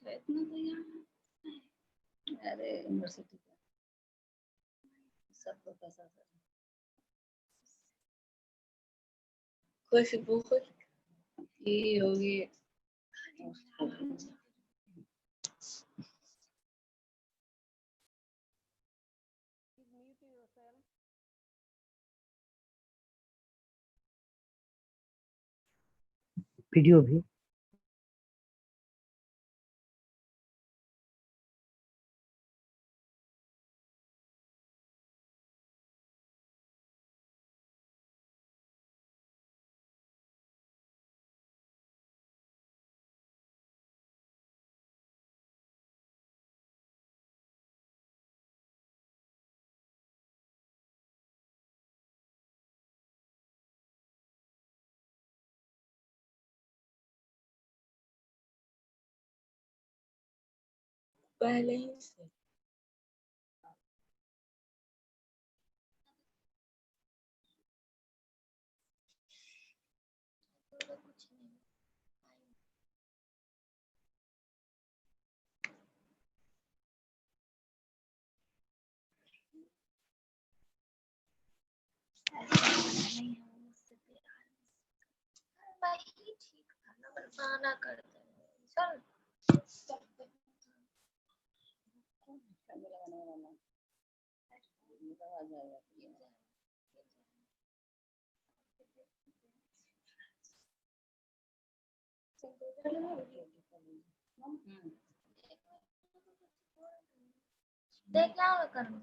इतना तो यहाँ अरे यूनिवर्सिटी का सबको पैसा खुशबू खुश ये होगी वीडियो भी पहले ही से बहाना करते चल देख क्या करूँ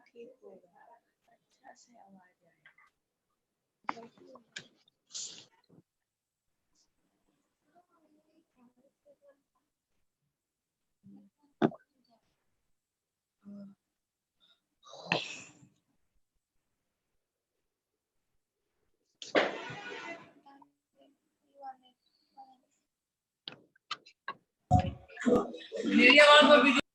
ठीक होगा अच्छा से आवाज मेरी आवाज में वीडियो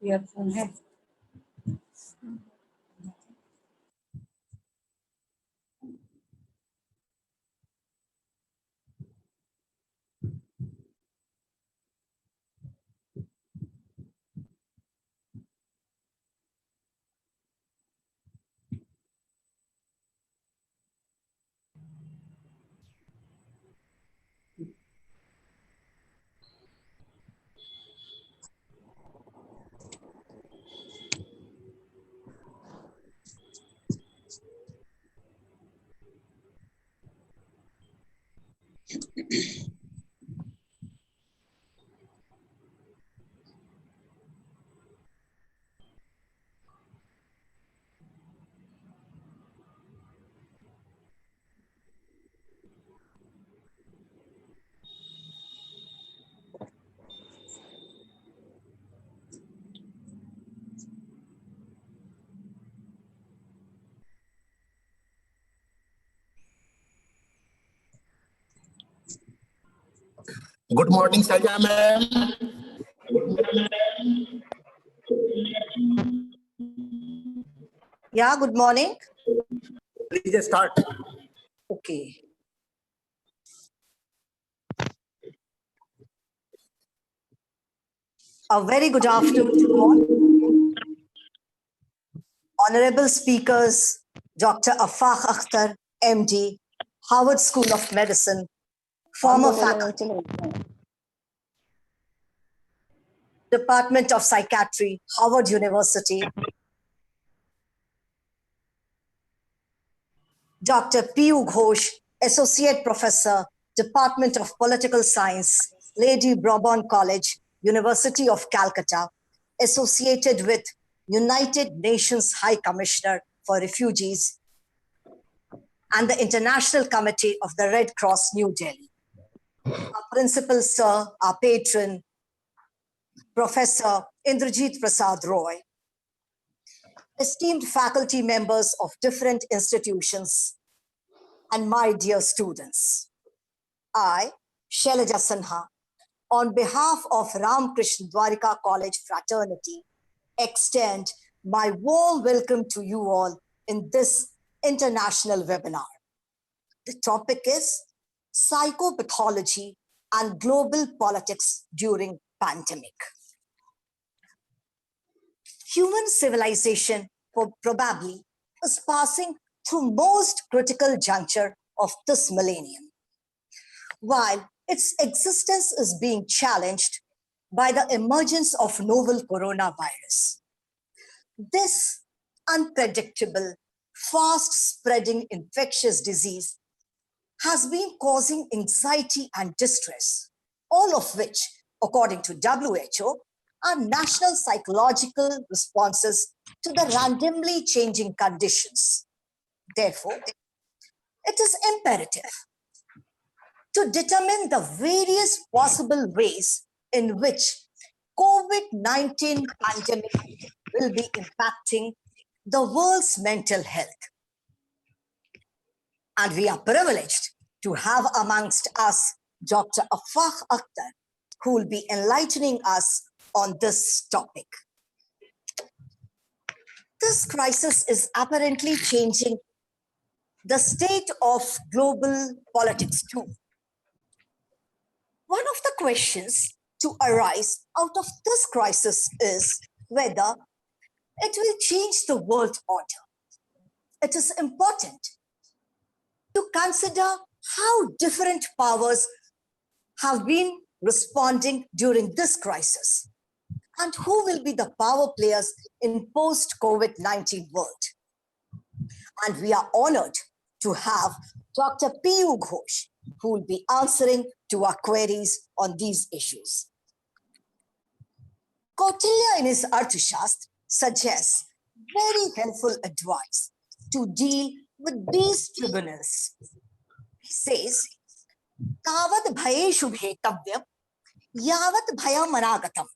ईयरफोन है Good morning, Saja ma'am. Yeah, good morning. Please start. Okay. A very good afternoon to all. Honorable speakers, Dr. Afaq Akhtar, MD, Harvard School of Medicine, former faculty, Department of Psychiatry, Harvard University, Dr. P.U. Ghosh, Associate Professor, Department of Political Science, Lady Bourbon College, University of Calcutta, associated with United Nations High Commissioner for Refugees and the International Committee of the Red Cross, New Delhi. Our principal, sir, our patron, Professor Indrajit Prasad Roy, esteemed faculty members of different institutions, and my dear students. I, Shailaja Sinha, on behalf of Ramakrishna Dwarika College Fraternity, extend my warm welcome to you all in this international webinar. The topic is psychopathology and global politics during pandemic. Human civilization probably is passing through most critical juncture of this millennium, while its existence is being challenged by the emergence of novel coronavirus. This unpredictable, fast-spreading infectious disease has been causing anxiety and distress, all of which, according to WHO, are national psychological responses to the randomly changing conditions. Therefore, it is imperative to determine the various possible ways in which COVID-19 pandemic will be impacting the world's mental health. And we are privileged to have amongst us Dr. Afaq Akhtar, who will be enlightening us on this topic. This crisis is apparently changing the state of global politics too. One of the questions to arise out of this crisis is whether it will change the world order. It is important to consider how different powers have been responding during this crisis and who will be the power players in post-COVID-19 world. And we are honored to have Dr. P.U. Ghosh, who will be answering to our queries on these issues. Kautilya in his Arthashastra suggests very helpful advice to deal with these tribunals. He says, Tavat bhayeshu bhetavyam, yavat bhayam anagatam.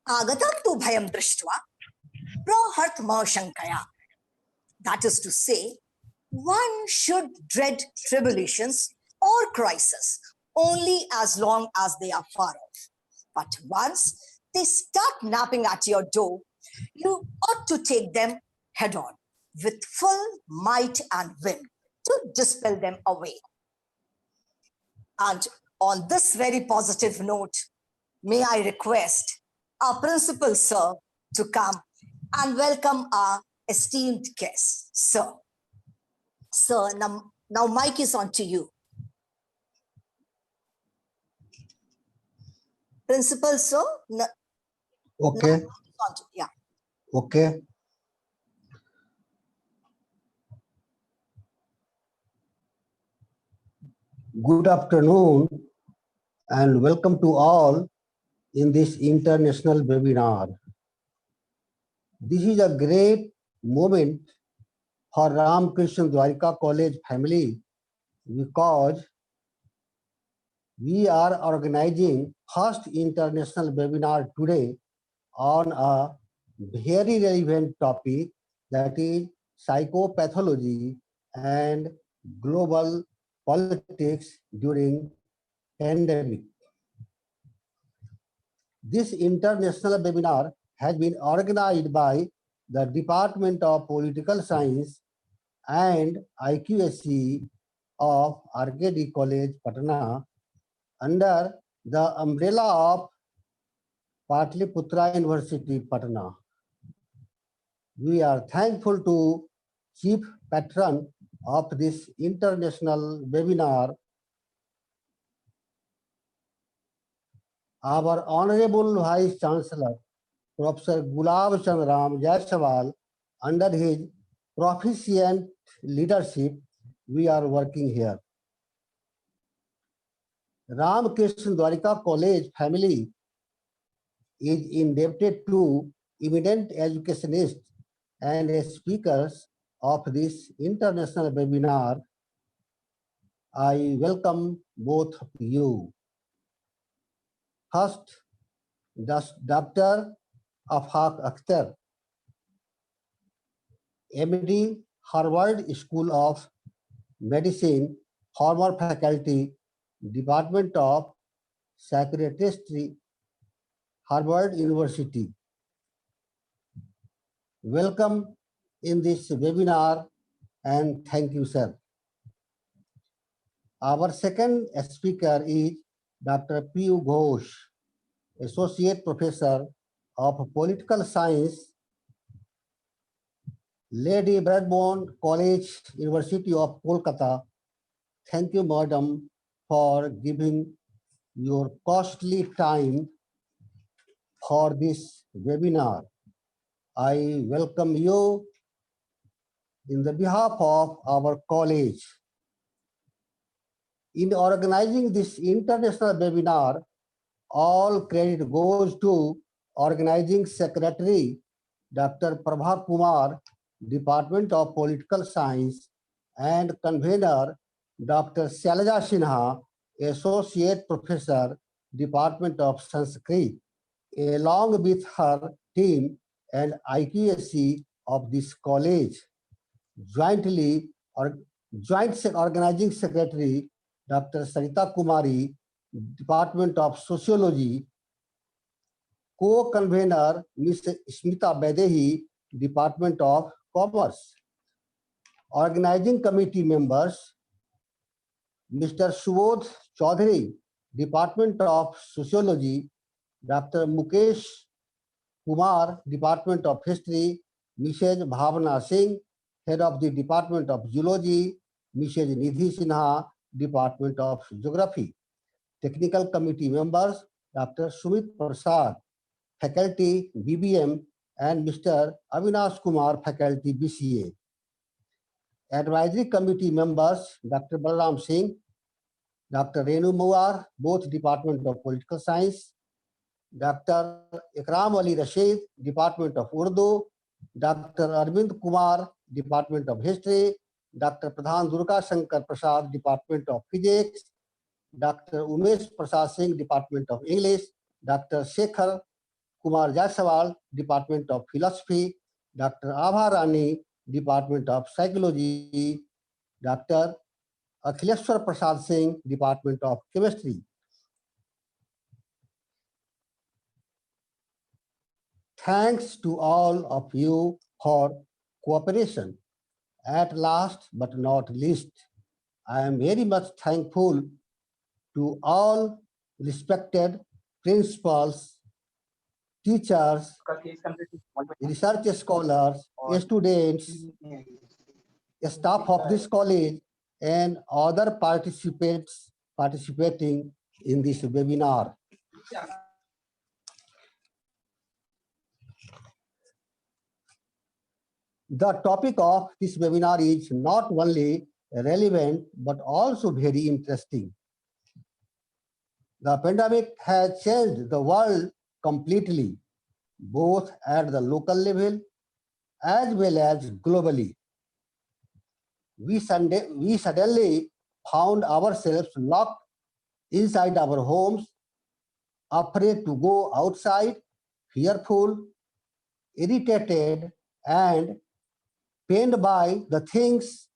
Agatam tu bhayam drishtva, prahartma shankaya. That is to say, one should dread tribulations or crises only as long as they are far off. But once they start knocking at your door, You ought to take them head on with full might and vim to dispel them away. And on this very positive note, may I request our principal, sir, to come and welcome our esteemed guest, sir. Sir, now mic is on to you. Principal, sir. Okay. Yeah. Okay. Good afternoon and welcome to all in this international webinar. This is a great moment for Ramakrishna Dwarika College family because we are organizing first international webinar today on a very relevant topic, that is psychopathology and global politics during pandemic. This international webinar has been organized by the Department of Political Science and IQSC of R.K.D. College, Patna, under the umbrella of Patliputra University, Patna. We are thankful to Chief Patron of this international webinar, our Honorable Vice Chancellor, Professor Gulab Chand Ram Jaiswal. Under his proficient leadership, we are working here. Ramakrishna Dwarika College family is indebted to eminent educationists and speakers of this international webinar. I welcome both of you. First, Dr. Afaq Akhtar, MD, Harvard School of Medicine, former faculty, Department of Psychiatry, Harvard University. Welcome in this webinar and thank you, sir. Our second speaker is Dr. P.U. Ghosh, Associate Professor of Political Science, Lady Bradbourne College, University of Kolkata. Thank you, madam, for giving your costly time for this webinar. I welcome you in the behalf of our college. In organizing this international webinar, all credit goes to organizing secretary, Dr. Prabha Kumar, Department of Political Science, and convener, Dr. Shailaja Sinha, Associate Professor, Department of Sanskrit, along with her team and IQSC of this college. Joint Organizing Secretary, Dr. Sarita Kumari, Department of Sociology, co-convener Ms. Smita Bedehi, Department of Commerce. Organizing committee members, Mr. Subodh Chaudhary, Department of Sociology, Dr. Mukesh Kumar, Department of History, Mrs. Bhavana Singh, Head of the Department of Zoology, Mrs. Nidhi Sinha, Department of Geography. Technical committee members, Dr. Sumit Prasad, Faculty BBM, and Mr. Avinash Kumar, Faculty BCA. Advisory committee members, Dr. Balaram Singh, Dr. Renu Mawar, both Department of Political Science, Dr. Ikram Ali Rashid, Department of Urdu, Dr. Arvind Kumar, Department of History, Dr. Pradhan Durga Shankar Prasad, Department of Physics, Dr. Umesh Prasad Singh, Department of English, Dr. Shekhar Kumar Jaiswal, Department of Philosophy, Dr. Abha Rani, Department of Psychology, Dr. Akhileshwar Prasad Singh, Department of Chemistry. Thanks to all of you for cooperation. At last but not least, I am very much thankful to all respected principals, teachers, research scholars, students, staff of this college, and other participants participating in this webinar. The topic of this webinar is not only relevant but also very interesting. The pandemic has changed the world completely, both at the local level as well as globally. We suddenly found ourselves locked inside our homes, afraid to go outside, fearful, irritated, and pained by the things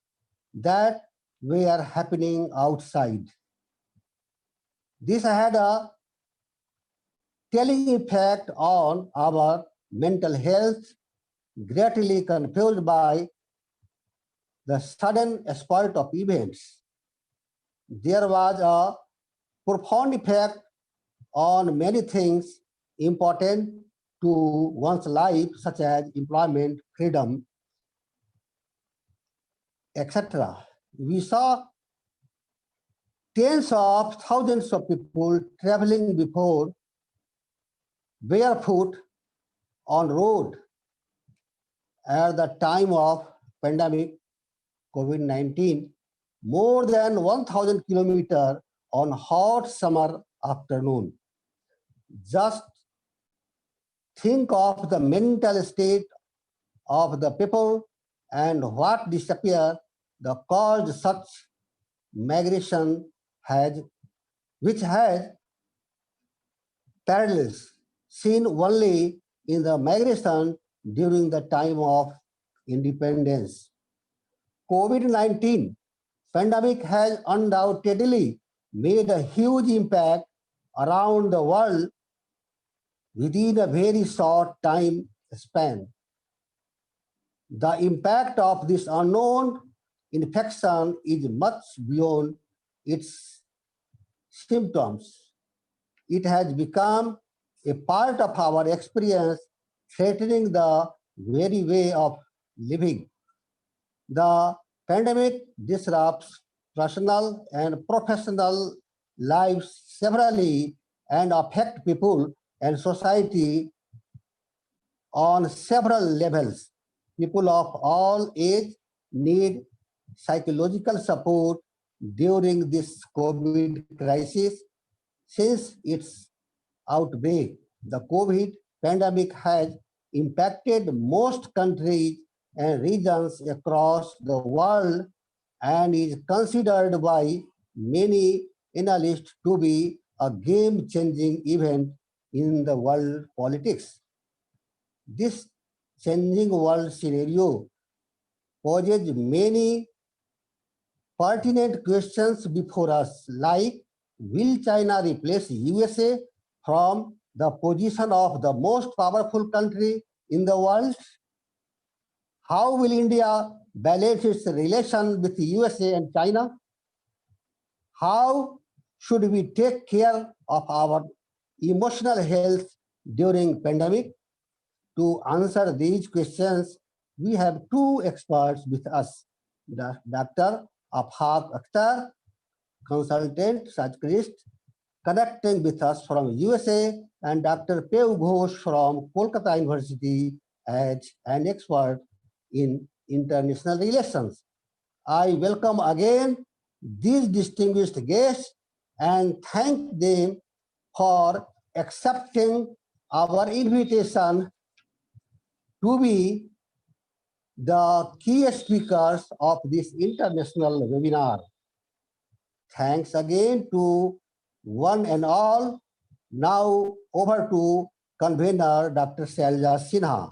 that were happening outside. This had a telling effect on our mental health, greatly confused by the sudden spurt of events. There was a profound effect on many things important to one's life, such as employment, freedom, etc. We saw tens of thousands of people traveling before barefoot on road at the time of pandemic COVID-19, more than 1,000 kilometers on hot summer afternoon. Just think of the mental state of the people and what disappear the cause such migration has, which has parallels seen only in the migration during the time of independence. COVID-19 pandemic has undoubtedly made a huge impact around the world within a very short time span. The impact of this unknown infection is much beyond its symptoms. It has become a part of our experience, threatening the very way of living. The pandemic disrupts personal and professional lives severally and affect people and society on several levels. People of all age need psychological support during this COVID crisis. Since its outbreak, the COVID pandemic has impacted most countries and regions across the world and is considered by many analysts to be a game-changing event in the world politics. This changing world scenario poses many pertinent questions before us, like will China replace USA from the position of the most powerful country in the world? How will India balance its relation with USA and China? How should we take care of our emotional health during pandemic? To answer these questions, we have two experts with us, Dr. Afaq Akhtar, consultant psychiatrist, connecting with us from USA, and Dr. Pev Ghosh from Kolkata University as an expert in international relations. I welcome again these distinguished guests and thank them for accepting our invitation to be the key speakers of this international webinar. Thanks again to one and all. Now over to convener Dr. Sailaja Sinha.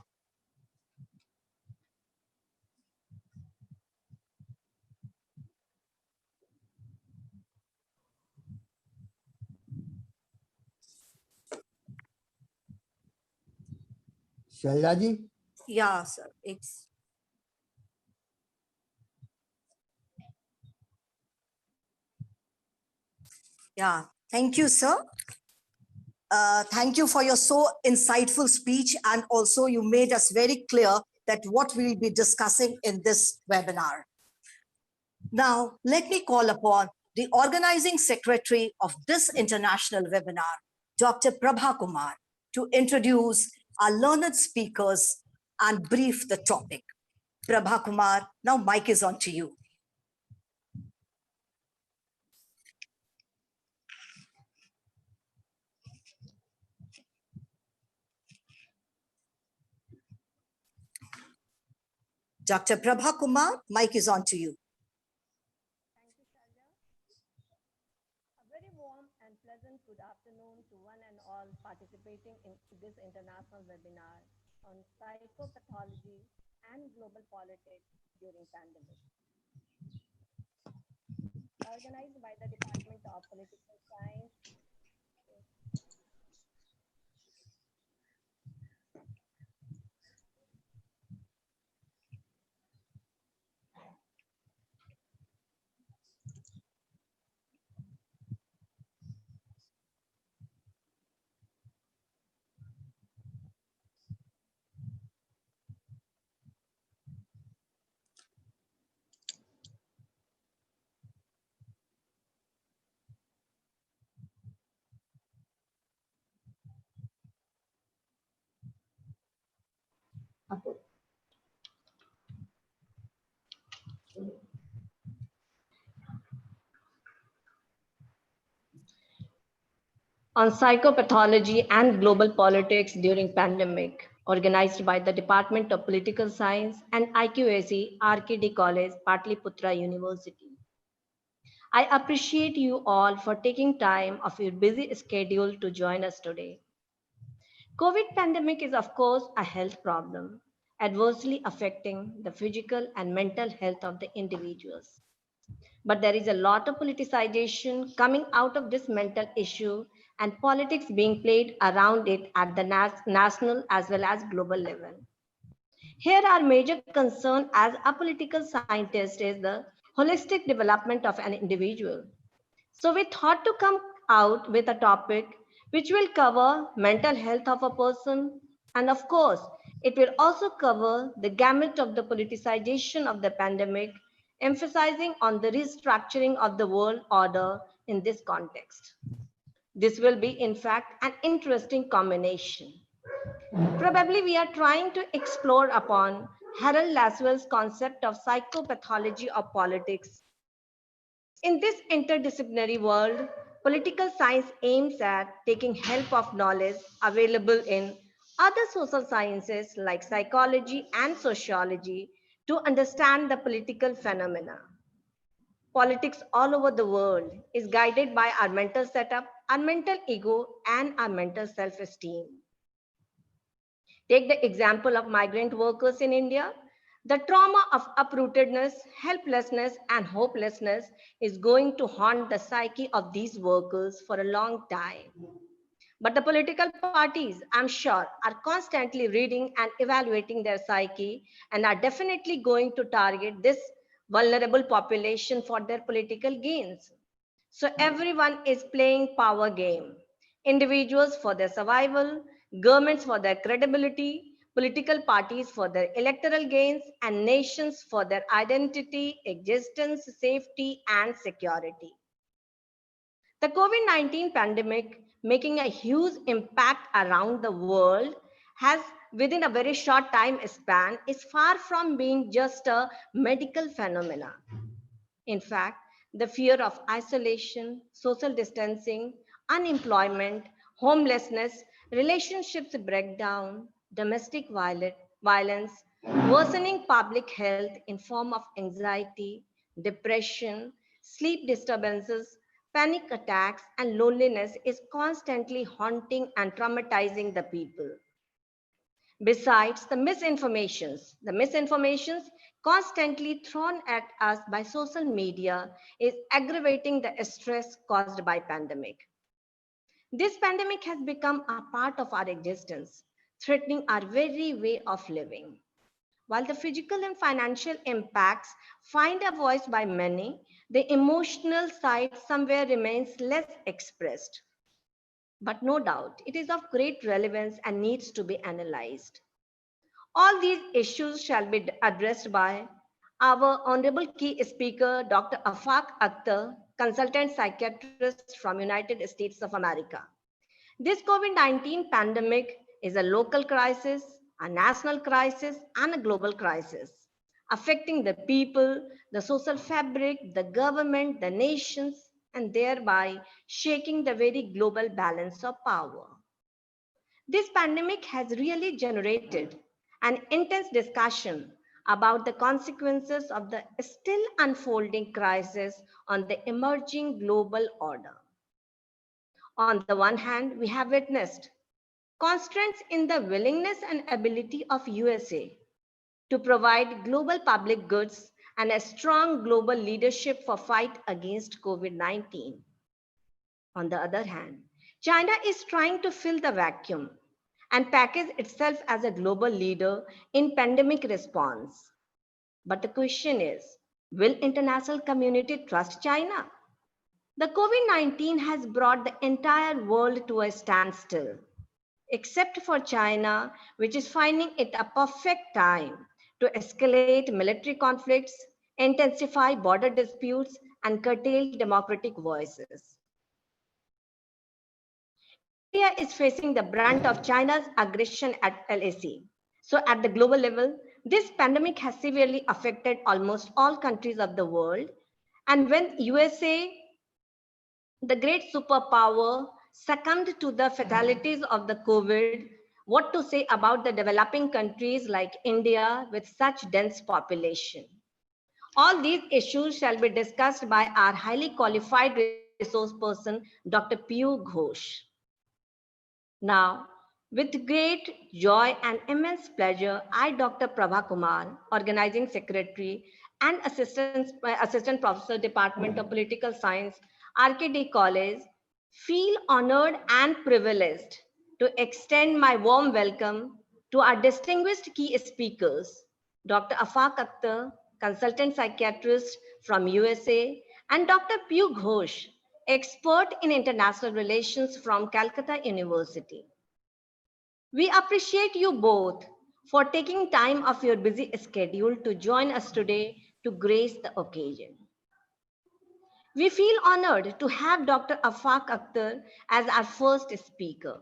Shailja ji. Yeah, sir. It's yeah. Thank you, sir. Thank you for your so insightful speech, and also you made us very clear that what we'll be discussing in this webinar. Now, let me call upon the organizing secretary of this international webinar, Dr. Prabha Kumar, to introduce our learned speakers and brief the topic. Prabha Kumar, now mic is on to you. Dr. Prabha Kumar, mic is on to you. Thank you, Sharja. A very warm and pleasant good afternoon to one and all participating in this international webinar on psychopathology and global politics during pandemic. Organized by the Department of Political Science. On psychopathology and global politics during pandemic, organized by the Department of Political Science and IQAC R.K.D College, Patliputra University. I appreciate you all for taking time of your busy schedule to join us today. COVID pandemic is of course a health problem, adversely affecting the physical and mental health of the individuals. But there is a lot of politicization coming out of this mental issue and politics being played around it at the national as well as global level. Here our major concern as a political scientist is the holistic development of an individual. So we thought to come out with a topic which will cover mental health of a person, and of course, it will also cover the gamut of the politicization of the pandemic, emphasizing on the restructuring of the world order in this context. This will be, in fact, an interesting combination. Probably we are trying to explore upon Harold Laswell's concept of psychopathology of politics. In this interdisciplinary world, political science aims at taking help of knowledge available in other social sciences like psychology and sociology to understand the political phenomena. Politics all over the world is guided by our mental setup, our mental ego, and our mental self-esteem. Take the example of migrant workers in India. The trauma of uprootedness, helplessness, and hopelessness is going to haunt the psyche of these workers for a long time. But the political parties, I'm sure, are constantly reading and evaluating their psyche and are definitely going to target this vulnerable population for their political gains. So everyone is playing power game. Individuals for their survival, governments for their credibility, political parties for their electoral gains, and nations for their identity, existence, safety, and security. The COVID-19 pandemic, making a huge impact around the world, has within a very short time span is far from being just a medical phenomena. In fact, the fear of isolation, social distancing, unemployment, homelessness, relationships breakdown, domestic violence, worsening public health in form of anxiety, depression, sleep disturbances, panic attacks, and loneliness is constantly haunting and traumatizing the people. Besides the misinformations constantly thrown at us by social media is aggravating the stress caused by pandemic. This pandemic has become a part of our existence threatening our very way of living. While the physical and financial impacts find a voice by many, the emotional side somewhere remains less expressed. But no doubt, it is of great relevance and needs to be analyzed. All these issues shall be addressed by our Honorable Key Speaker, Dr. Afaq Akhtar, Consultant Psychiatrist from United States of America. This COVID-19 pandemic is a local crisis, a national crisis, and a global crisis, affecting the people, the social fabric, the government, the nations, and thereby shaking the very global balance of power. This pandemic has really generated an intense discussion about the consequences of the still unfolding crisis on the emerging global order. On the one hand, we have witnessed constraints in the willingness and ability of USA to provide global public goods and a strong global leadership for fight against COVID-19. On the other hand, China is trying to fill the vacuum and package itself as a global leader in pandemic response. But the question is, will international community trust China? The COVID-19 has brought the entire world to a standstill, except for China, which is finding it a perfect time to escalate military conflicts, intensify border disputes, and curtail democratic voices. India is facing the brunt of China's aggression at LAC. So at the global level, this pandemic has severely affected almost all countries of the world. And when USA, the great superpower, succumbed to the fatalities of the COVID, what to say about the developing countries like India with such dense population? All these issues shall be discussed by our highly qualified resource person, Dr. Piyush Ghosh. Now, with great joy and immense pleasure, I, Dr. Prabha Kumar, Organizing Secretary and Assistant Professor, Department of Political Science, R.K.D. College, feel honored and privileged to extend my warm welcome to our distinguished key speakers, Dr. Afaq Akhtar, Consultant Psychiatrist from USA, and Dr. Piyush Ghosh, expert in international relations from Calcutta University. We appreciate you both for taking time off your busy schedule to join us today to grace the occasion. We feel honored to have Dr. Afaq Akhtar as our first speaker.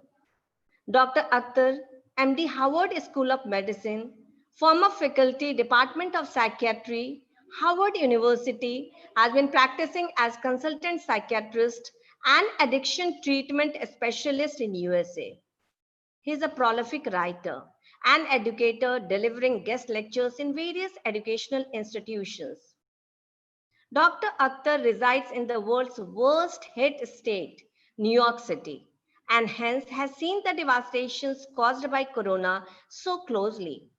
Dr. Akhtar, MD, Howard School of Medicine, former faculty, Department of Psychiatry, Howard University, has been practicing as consultant psychiatrist and addiction treatment specialist in USA. He is a prolific writer and educator delivering guest lectures in various educational institutions. Dr. Akhtar resides in the world's worst hit state, New York City, and hence has seen the devastations caused by corona so closely.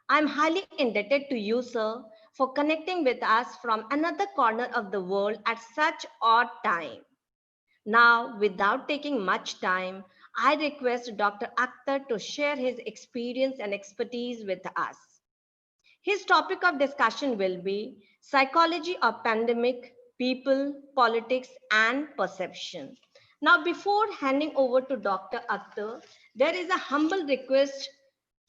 I'm highly indebted to you, sir, for connecting with us from another corner of the world at such odd time. Now, without taking much time, I request Dr. Akhtar to share his experience and expertise with us. His topic of discussion will be psychology of pandemic, people, politics, and perception. Now, before handing over to Dr. Akhtar, there is a humble request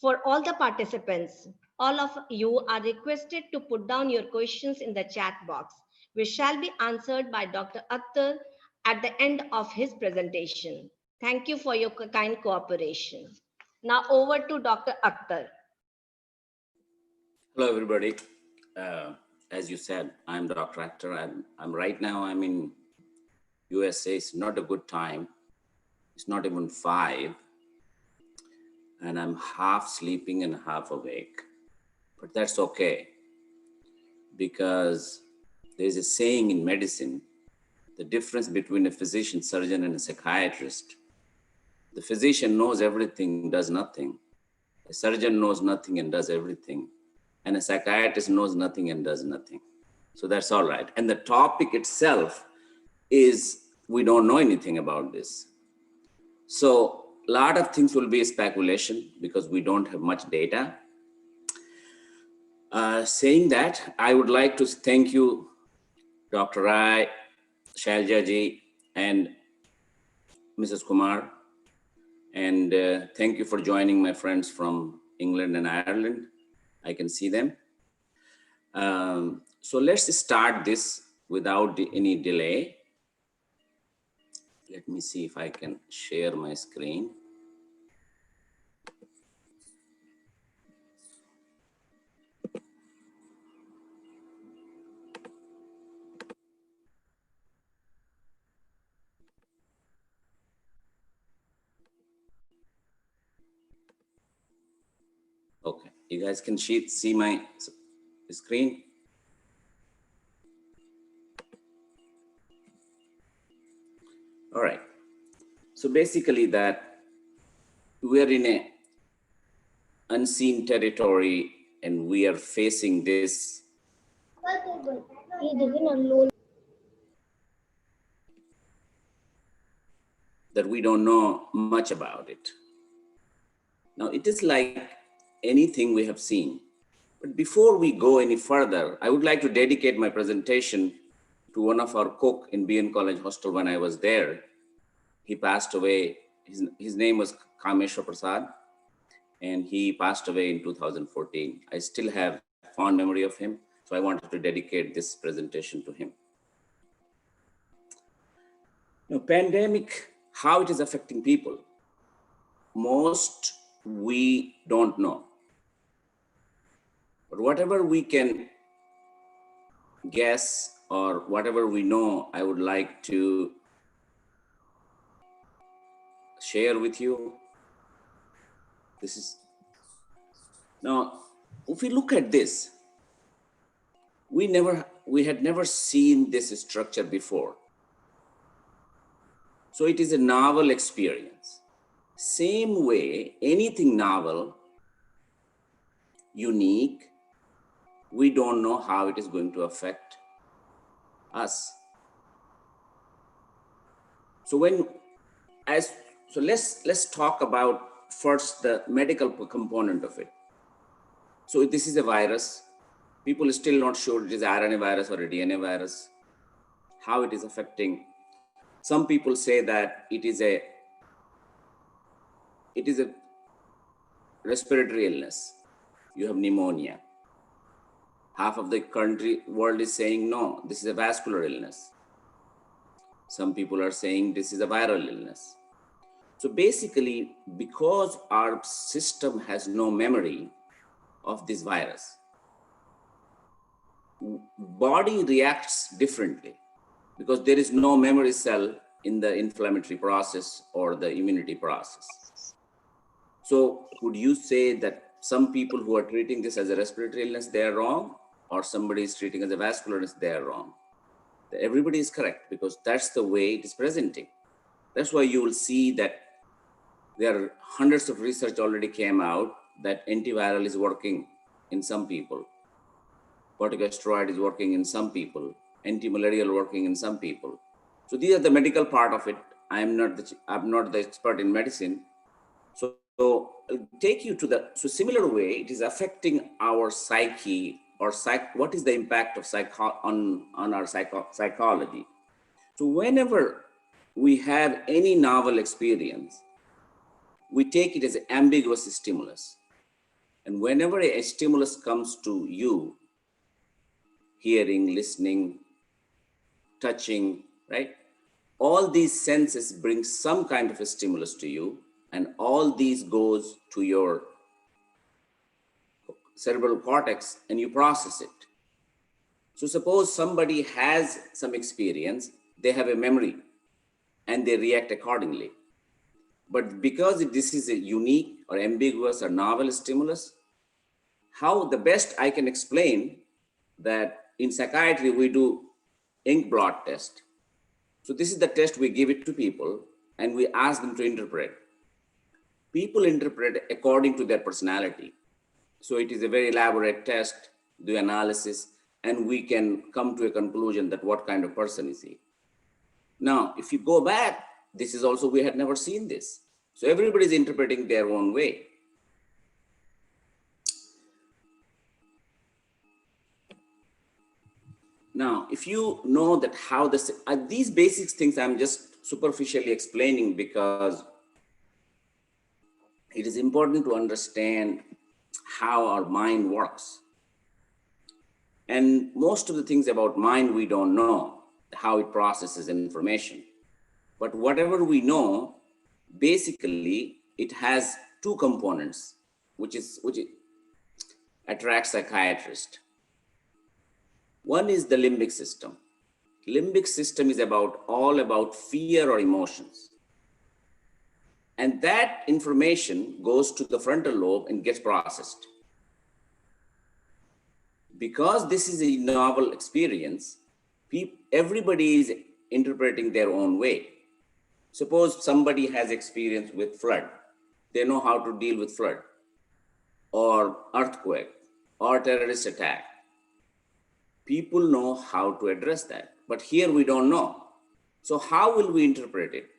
for all the participants. All of you are requested to put down your questions in the chat box, which shall be answered by Dr. Akhtar at the end of his presentation. Thank you for your kind cooperation. Now over to Dr. Akhtar. Hello, everybody. As you said, I'm Dr. Akhtar. I'm in USA. It's not a good time. It's not even 5. And I'm half sleeping and half awake. But that's okay. Because there's a saying in medicine, the difference between a physician, surgeon, and a psychiatrist. The physician knows everything, does nothing. A surgeon knows nothing and does everything. And a psychiatrist knows nothing and does nothing. So that's all right. And the topic itself is, we don't know anything about this. So a lot of things will be speculation because we don't have much data. Saying that, I would like to thank you, Dr. Rai, Shailja ji, and Mrs. Kumar. And thank you for joining my friends from England and Ireland. I can see them. So let's start this without any delay. Let me see if I can share my screen. Okay, you guys can see my screen. All right, so basically that we are in a unseen territory and we are facing this that we don't know much about it. Now it is like anything we have seen. But before we go any further, I would like to dedicate my presentation to one of our cook in BN College Hostel when I was there. He passed away. His name was Kameshwar Prasad, and he passed away in 2014. I still have fond memory of him, so I wanted to dedicate this presentation to him. Now, pandemic, how it is affecting people, most we don't know. But whatever we can guess or whatever we know, I would like to share with you. This is now, if we look at this, we had never seen this structure before. So it is a novel experience. Same way, anything novel, unique, we don't know how it is going to affect us. So let's talk about first the medical component of it. So this is a virus. People are still not sure it is RNA virus or a DNA virus, how it is affecting. Some people say that it is a respiratory illness. You have pneumonia. Half of the world is saying, no, this is a vascular illness. Some people are saying this is a viral illness. So basically, because our system has no memory of this virus, body reacts differently because there is no memory cell in the inflammatory process or the immunity process. So would you say that some people who are treating this as a respiratory illness, they are wrong, or somebody is treating as a vascular illness, they are wrong? Everybody is correct because that's the way it is presenting. That's why you will see that there are hundreds of research already came out that antiviral is working in some people. Corticosteroid is working in some people, anti-malarial working in some people. So these are the medical part of it. I'm not the expert in medicine. So I'll take you to so similar way, it is affecting our psyche or what is the impact of on our psychology. So whenever we have any novel experience, we take it as an ambiguous stimulus. And whenever a stimulus comes to you, hearing, listening, touching, right? All these senses bring some kind of a stimulus to you, and all these goes to your cerebral cortex and you process it. So suppose somebody has some experience, they have a memory and they react accordingly. But because this is a unique or ambiguous or novel stimulus, how the best I can explain that in psychiatry, we do ink blot test. So this is the test we give it to people and we ask them to interpret. People interpret according to their personality. So it is a very elaborate test, do analysis, and we can come to a conclusion that what kind of person is he. Now, if you go back, this is also, we had never seen this. So everybody is interpreting their own way. Now, if you know that how these basic things I'm just superficially explaining because it is important to understand how our mind works. And most of the things about mind we don't know, how it processes information. But whatever we know, basically it has two components, which attracts psychiatrists. One is the limbic system. Limbic system is all about fear or emotions. And that information goes to the frontal lobe and gets processed. Because this is a novel experience, everybody is interpreting their own way. Suppose somebody has experience with flood. They know how to deal with flood or earthquake or terrorist attack. People know how to address that, but here we don't know. So how will we interpret it?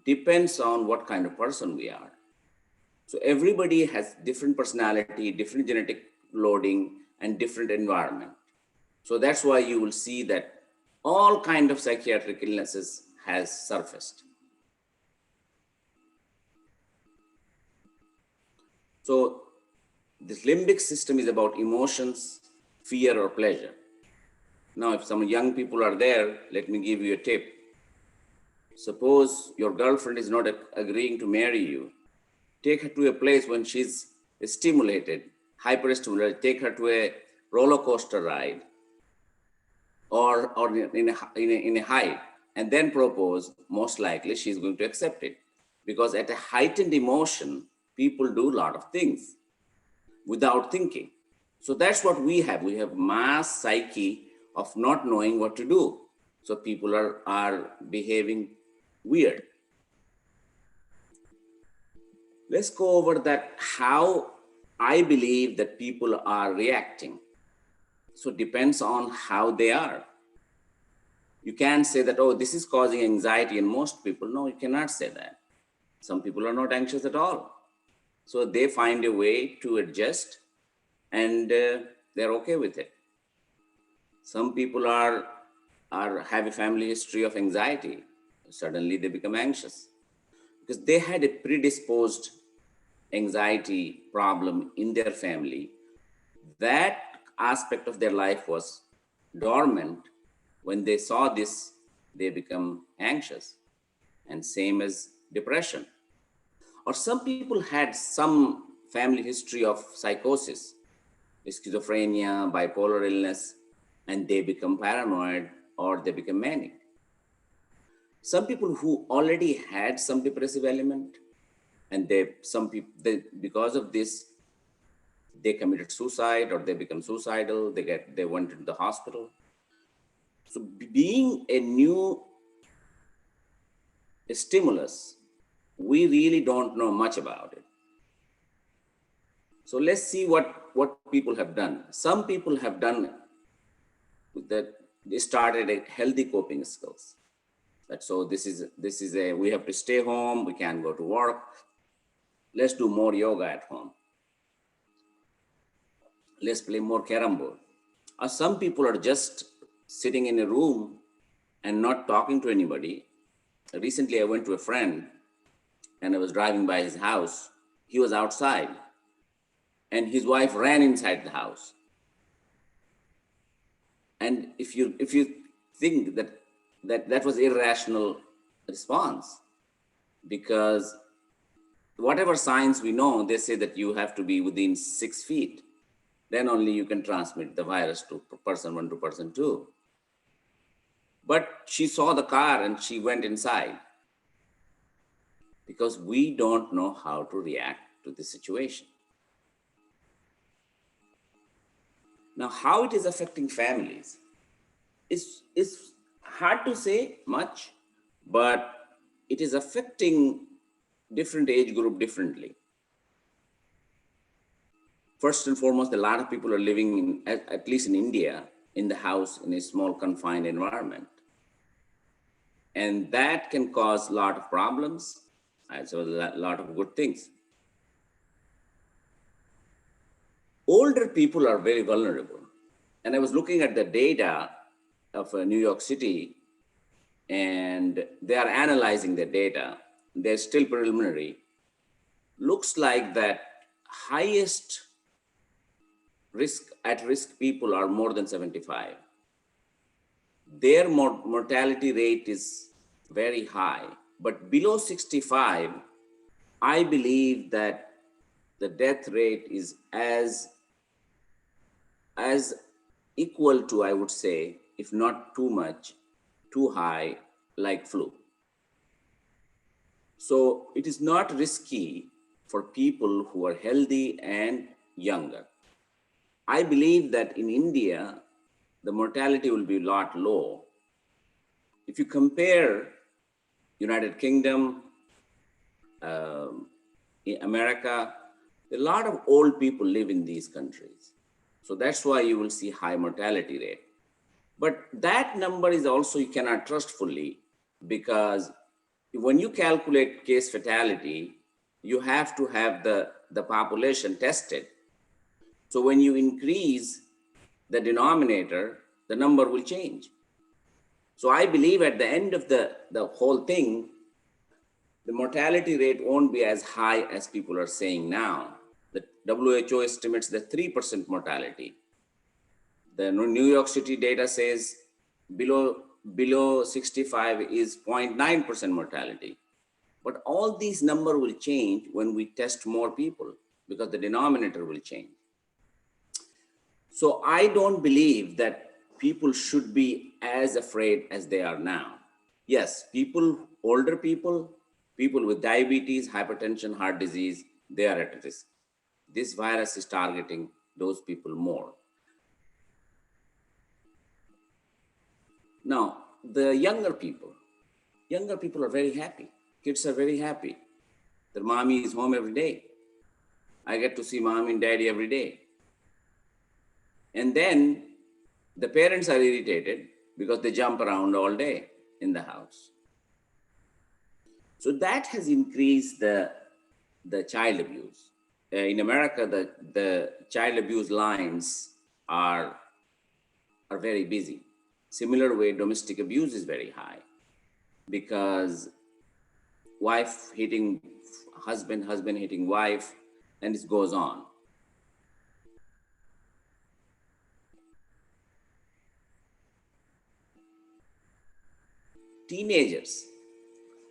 Depends on what kind of person we are. So everybody has different personality, different genetic loading, and different environment. So that's why you will see that all kind of psychiatric illnesses has surfaced. So this limbic system is about emotions, fear, or pleasure. Now, if some young people are there, let me give you a tip. Suppose your girlfriend is not agreeing to marry you. Take her to a place when she's stimulated, hyper-stimulated. Take her to a roller coaster ride or in a hike, and then propose. Most likely she's going to accept it, because at a heightened emotion, people do a lot of things without thinking. So that's what we have. We have mass psyche of not knowing what to do. So people are behaving weird. Let's go over that, how I believe that people are reacting. So it depends on how they are. You can't say that, oh, this is causing anxiety in most people. No, you cannot say that. Some people are not anxious at all. So they find a way to adjust, and they're okay with it. Some people have a family history of anxiety. Suddenly they become anxious because they had a predisposed anxiety problem in their family. That aspect of their life was dormant. When they saw this, they become anxious, and same as depression. Or some people had some family history of psychosis, schizophrenia, bipolar illness, and they become paranoid or they become manic. Some people who already had some depressive element, and because of this, they committed suicide or they become suicidal, they went into the hospital. So being a new stimulus, we really don't know much about it. So let's see what people have done. Some people have done that. They started a healthy coping skills. So this is we have to stay home, we can't go to work. Let's do more yoga at home. Let's play more carom board. Or some people are just sitting in a room and not talking to anybody. Recently, I went to a friend and I was driving by his house. He was outside and his wife ran inside the house. And if you think that was irrational response, because whatever science we know, they say that you have to be within 6 feet. Then only you can transmit the virus to person 1 to person 2. But she saw the car and she went inside, because we don't know how to react to the situation. Now, how it is affecting families is hard to say much, but it is affecting different age group differently. First and foremost, a lot of people are living in, at least in India, in the house in a small confined environment. And that can cause a lot of problems. So a lot of good things. Older people are very vulnerable. And I was looking at the data of New York City, and they are analyzing the data. They're still preliminary. Looks like that highest at-risk people are more than 75. Their mortality rate is very high, but below 65, I believe that the death rate is as equal to, I would say, if not too much, too high, like flu. So it is not risky for people who are healthy and younger. I believe that in India, the mortality will be a lot low. If you compare United Kingdom, in America, a lot of old people live in these countries. So that's why you will see high mortality rate. But that number is also, you cannot trust fully, because when you calculate case fatality, you have to have the population tested. So when you increase the denominator, the number will change. So I believe at the end of the whole thing, the mortality rate won't be as high as people are saying now. The WHO estimates the 3% mortality. The New York City data says below 65 is 0.9% mortality. But all these numbers will change when we test more people, because the denominator will change. So I don't believe that people should be as afraid as they are now. Yes, older people with diabetes, hypertension, heart disease, they are at risk. This virus is targeting those people more. Now, the younger people are very happy. Kids are very happy. Their mommy is home every day. I get to see mommy and daddy every day. And then the parents are irritated because they jump around all day in the house. So that has increased the child abuse. In America, the child abuse lines are very busy. Similar way, domestic abuse is very high, because wife hitting husband, husband hitting wife, and it goes on. Teenagers.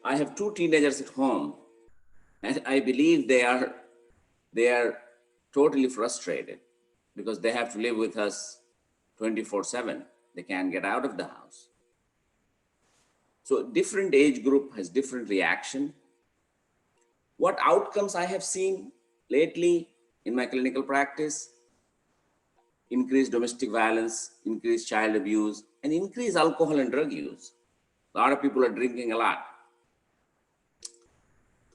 I have 2 teenagers at home, and I believe they are totally frustrated because they have to live with us 24/7. They can't get out of the house. So different age group has different reaction. What outcomes I have seen lately in my clinical practice: increased domestic violence, increased child abuse, and increased alcohol and drug use. A lot of people are drinking a lot.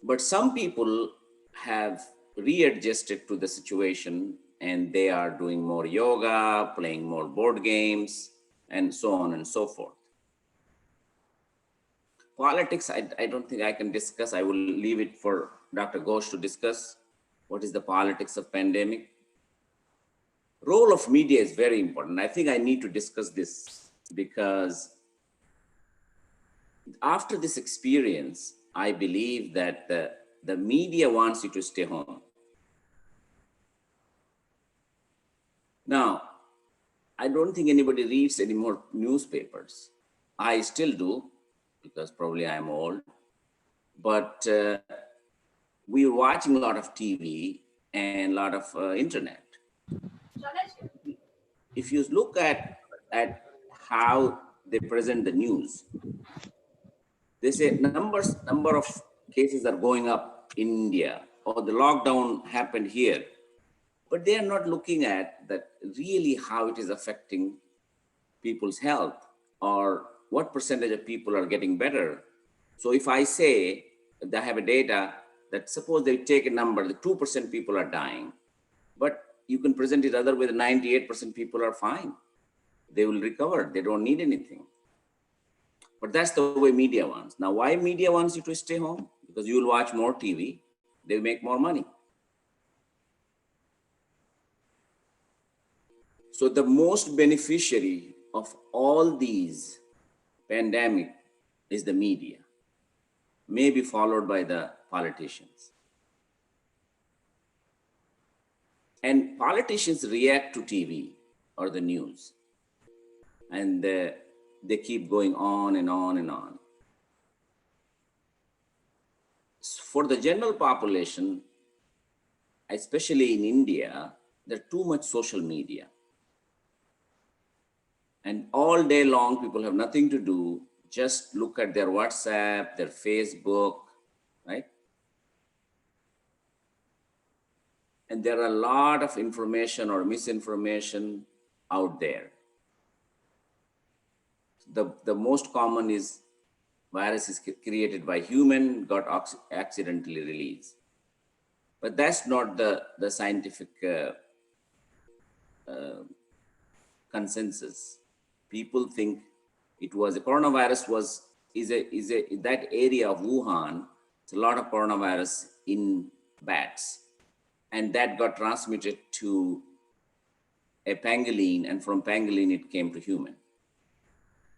But some people have readjusted to the situation, and they are doing more yoga, playing more board games, and so on and so forth. Politics, I don't think I can discuss. I will leave it for Dr. Ghosh to discuss what is the politics of pandemic. Role of media is very important. I think I need to discuss this because after this experience, I believe that the media wants you to stay home. Now, I don't think anybody reads any more newspapers. I still do, because probably I'm old, but we're watching a lot of TV and a lot of internet. If you look at how they present the news, they say number of cases are going up in India, or the lockdown happened here, but they are not looking at that really how it is affecting people's health, or what percentage of people are getting better. So if I say that I have a data that suppose they take a number, the 2% people are dying, but you can present it other way, 98% people are fine. They will recover, they don't need anything. But that's the way media wants. Now, why media wants you to stay home? because you'll watch more TV, they'll make more money. So the most beneficiary of all these pandemic is the media, maybe followed by the politicians. And politicians react to TV or the news, and they keep going on and on and on. For the general population, especially in India, there's too much social media. And all day long, people have nothing to do, just look at their WhatsApp, their Facebook, right? And there are a lot of information or misinformation out there. The most common is virus is created by human, got accidentally released. But that's not the scientific consensus. People think it was a coronavirus is that area of Wuhan, it's a lot of coronavirus in bats. And that got transmitted to a pangolin, and from pangolin it came to human.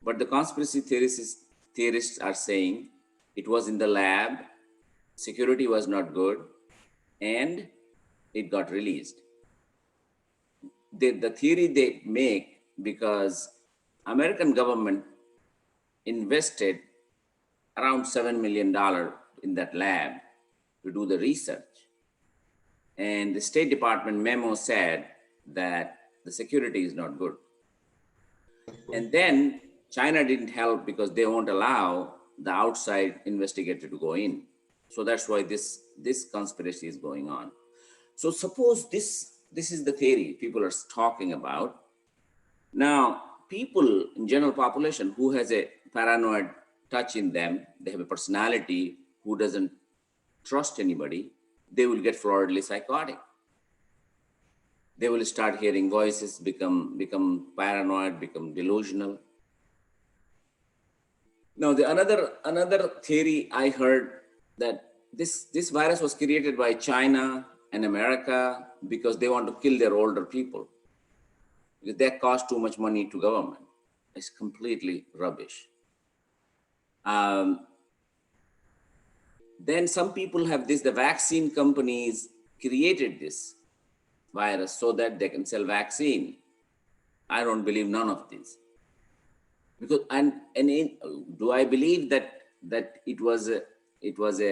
But the conspiracy theorists are saying it was in the lab, security was not good, and it got released. The theory they make, because American government invested around $7 million in that lab to do the research. And the State Department memo said that the security is not good. And then China didn't help because they won't allow the outside investigator to go in. So that's why this conspiracy is going on. So suppose this is the theory people are talking about. Now, people in general population who has a paranoid touch in them, they have a personality who doesn't trust anybody, they will get floridly psychotic. They will start hearing voices, become paranoid, become delusional. Now, the another theory I heard, that this virus was created by China and America because they want to kill their older people. Because that costs too much money to government. It's completely rubbish. Then some people have this, the vaccine companies created this virus so that they can sell vaccine. I don't believe none of this. Because do I believe that it was a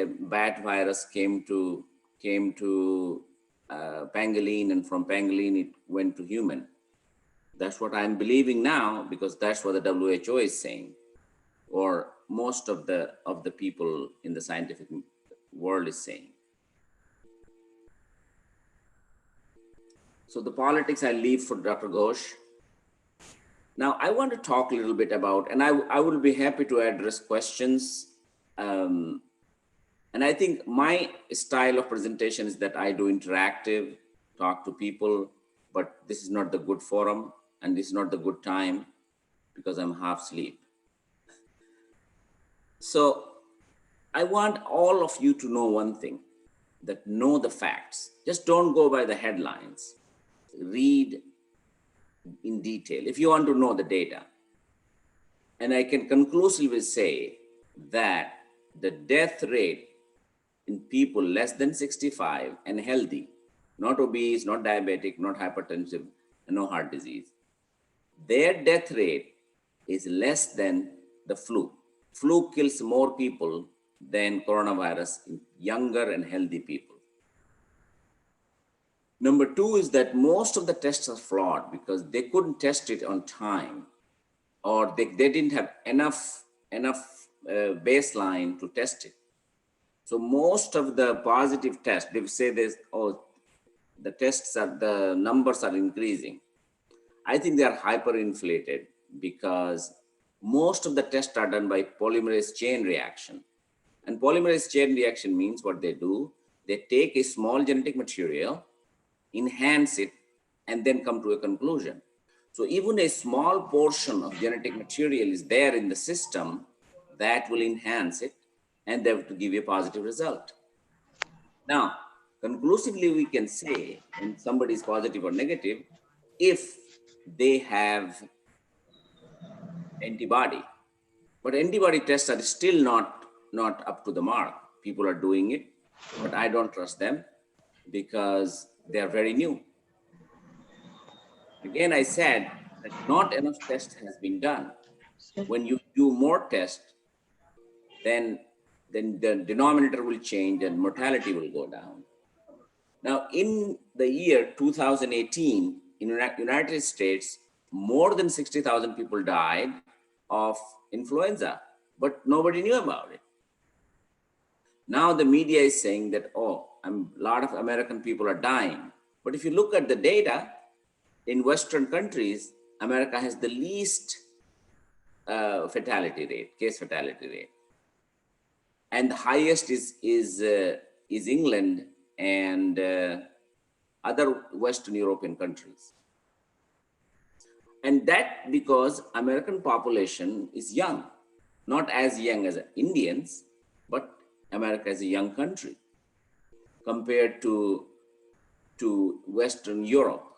bat virus came to pangolin, and from pangolin it went to human? That's what I'm believing now, because that's what the WHO is saying, or most of the people in the scientific world is saying. So the politics I leave for Dr. Ghosh. Now I want to talk a little bit about, and I will be happy to address questions. And I think my style of presentation is that I do interactive, talk to people, but this is not the good forum, and this is not the good time because I'm half asleep. So I want all of you to know one thing, that know the facts. Just don't go by the headlines. Read in detail if you want to know the data. And I can conclusively say that the death rate in people less than 65 and healthy, not obese, not diabetic, not hypertensive, and no heart disease, their death rate is less than the flu. Flu kills more people than coronavirus in younger and healthy people. Number two is that most of the tests are flawed because they couldn't test it on time, or they didn't have enough baseline to test it. So most of the positive tests, they say this, oh, the numbers are increasing. I think they are hyperinflated because most of the tests are done by polymerase chain reaction. And polymerase chain reaction means what they do, they take a small genetic material, enhance it, and then come to a conclusion. So even a small portion of genetic material is there in the system that will enhance it, and they have to give you a positive result. Now, conclusively, we can say when somebody is positive or negative, if they have antibody, but antibody tests are still not up to the mark. People are doing it, but I don't trust them because they are very new. Again, I said that not enough tests has been done. When you do more tests, then the denominator will change and mortality will go down. Now, in the year 2018, in United States, more than 60,000 people died of influenza, but nobody knew about it. Now the media is saying that, oh, a lot of American people are dying. But if you look at the data, in Western countries, America has the least fatality rate, case fatality rate. And the highest is England and other Western European countries. And that because American population is young, not as young as Indians, but America is a young country compared to Western Europe.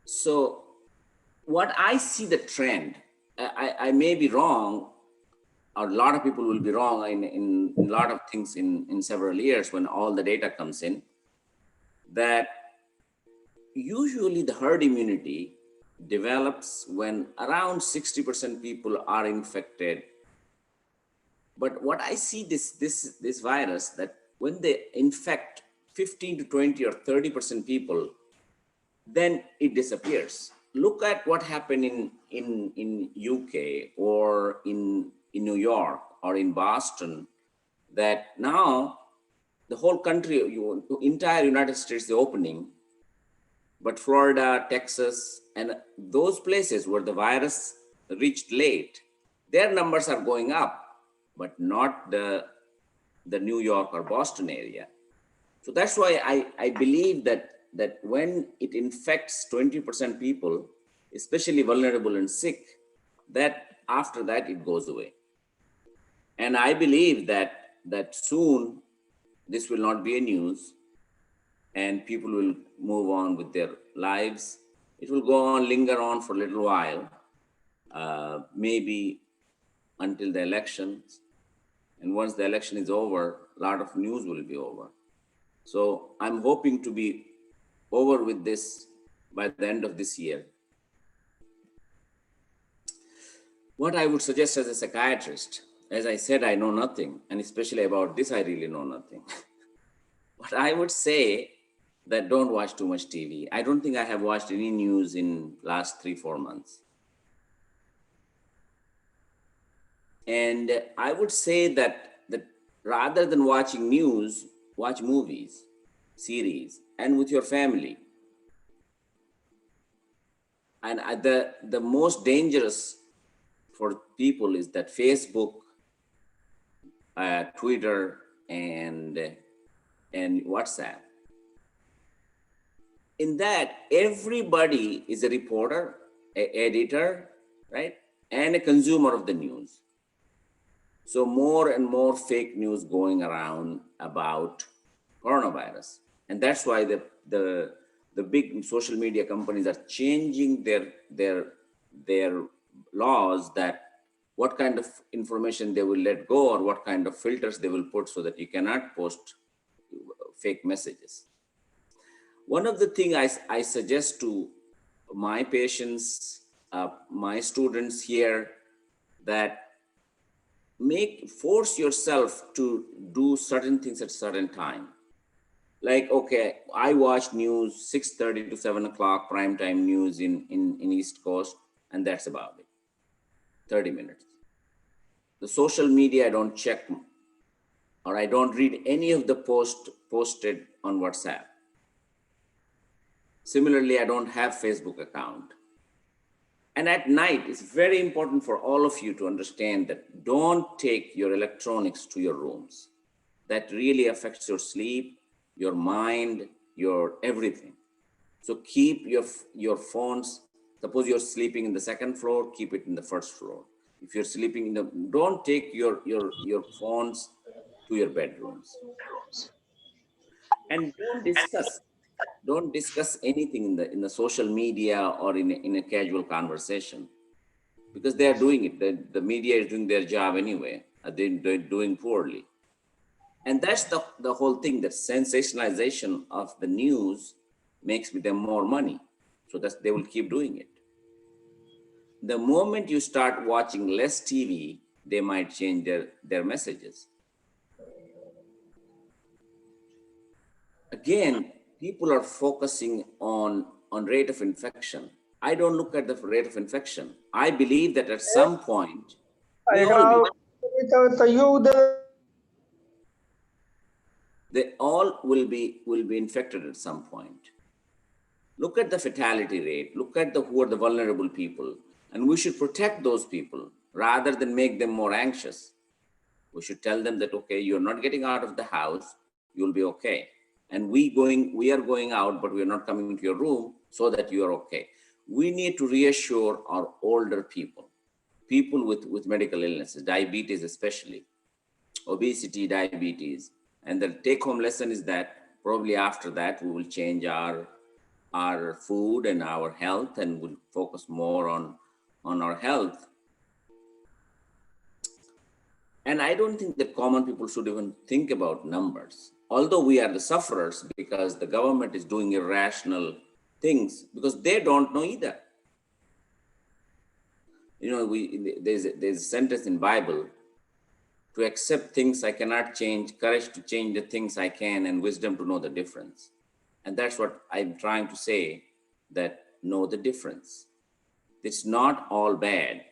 So what I see the trend, I may be wrong, or a lot of people will be wrong in a lot of things in several years when all the data comes in, that usually the herd immunity develops when around 60% people are infected. But what I see this virus, that when they infect 15 to 20 or 30% people, then it disappears. Look at what happened in UK or in New York or in Boston, that now the whole country, entire United States, the opening, but Florida, Texas, and those places where the virus reached late, their numbers are going up, but not the New York or Boston area. So that's why I believe that when it infects 20% people, especially vulnerable and sick, that after that it goes away. And I believe that soon this will not be a news and people will move on with their lives. It will go on, linger on for a little while, maybe until the elections. And once the election is over, a lot of news will be over. So I'm hoping to be over with this by the end of this year. What I would suggest as a psychiatrist, as I said, I know nothing, and especially about this, I really know nothing. But I would say that don't watch too much TV. I don't think I have watched any news in last 3-4 months. And I would say that rather than watching news, watch movies, series, and with your family. And the most dangerous for people is that Facebook, Twitter, and WhatsApp. In that, everybody is a reporter, an editor, right? And a consumer of the news. So more and more fake news going around about coronavirus. And that's why the big social media companies are changing their laws, that what kind of information they will let go or what kind of filters they will put so that you cannot post fake messages. One of the things I suggest to my patients, my students here, that force yourself to do certain things at certain time. Like, okay, I watch news 6:30 to 7 o'clock primetime news in East Coast, and that's about it. 30 minutes. The social media I don't check, or I don't read any of the posted on WhatsApp. Similarly, I don't have Facebook account. And at night, it's very important for all of you to understand that don't take your electronics to your rooms. That really affects your sleep, your mind, your everything. So keep your phones Suppose you're sleeping in the second floor, keep it in the first floor. If you're sleeping in the, don't take your phones to your bedrooms. And don't discuss anything in the social media or in a casual conversation, because they are doing it. The media is doing their job anyway. They're doing poorly. And that's the whole thing, that sensationalization of the news makes them more money. So they will keep doing it. The moment you start watching less TV, they might change their messages. Again, people are focusing on rate of infection. I don't look at the rate of infection. I believe that at some point, they all will be infected at some point. Look at the fatality rate. Look at who are the vulnerable people. And we should protect those people rather than make them more anxious. We should tell them that, okay, you're not getting out of the house, you'll be okay. And we are going out, but we're not coming into your room so that you are okay. We need to reassure our older people with medical illnesses, diabetes especially, obesity, diabetes. And the take-home lesson is that probably after that, we will change our food and our health, and we'll focus more on our health. And I don't think that common people should even think about numbers, although we are the sufferers because the government is doing irrational things because they don't know either. You know, there's a sentence in Bible: to accept things I cannot change, courage to change the things I can, and wisdom to know the difference. And that's what I'm trying to say, that know the difference. It's not all bad.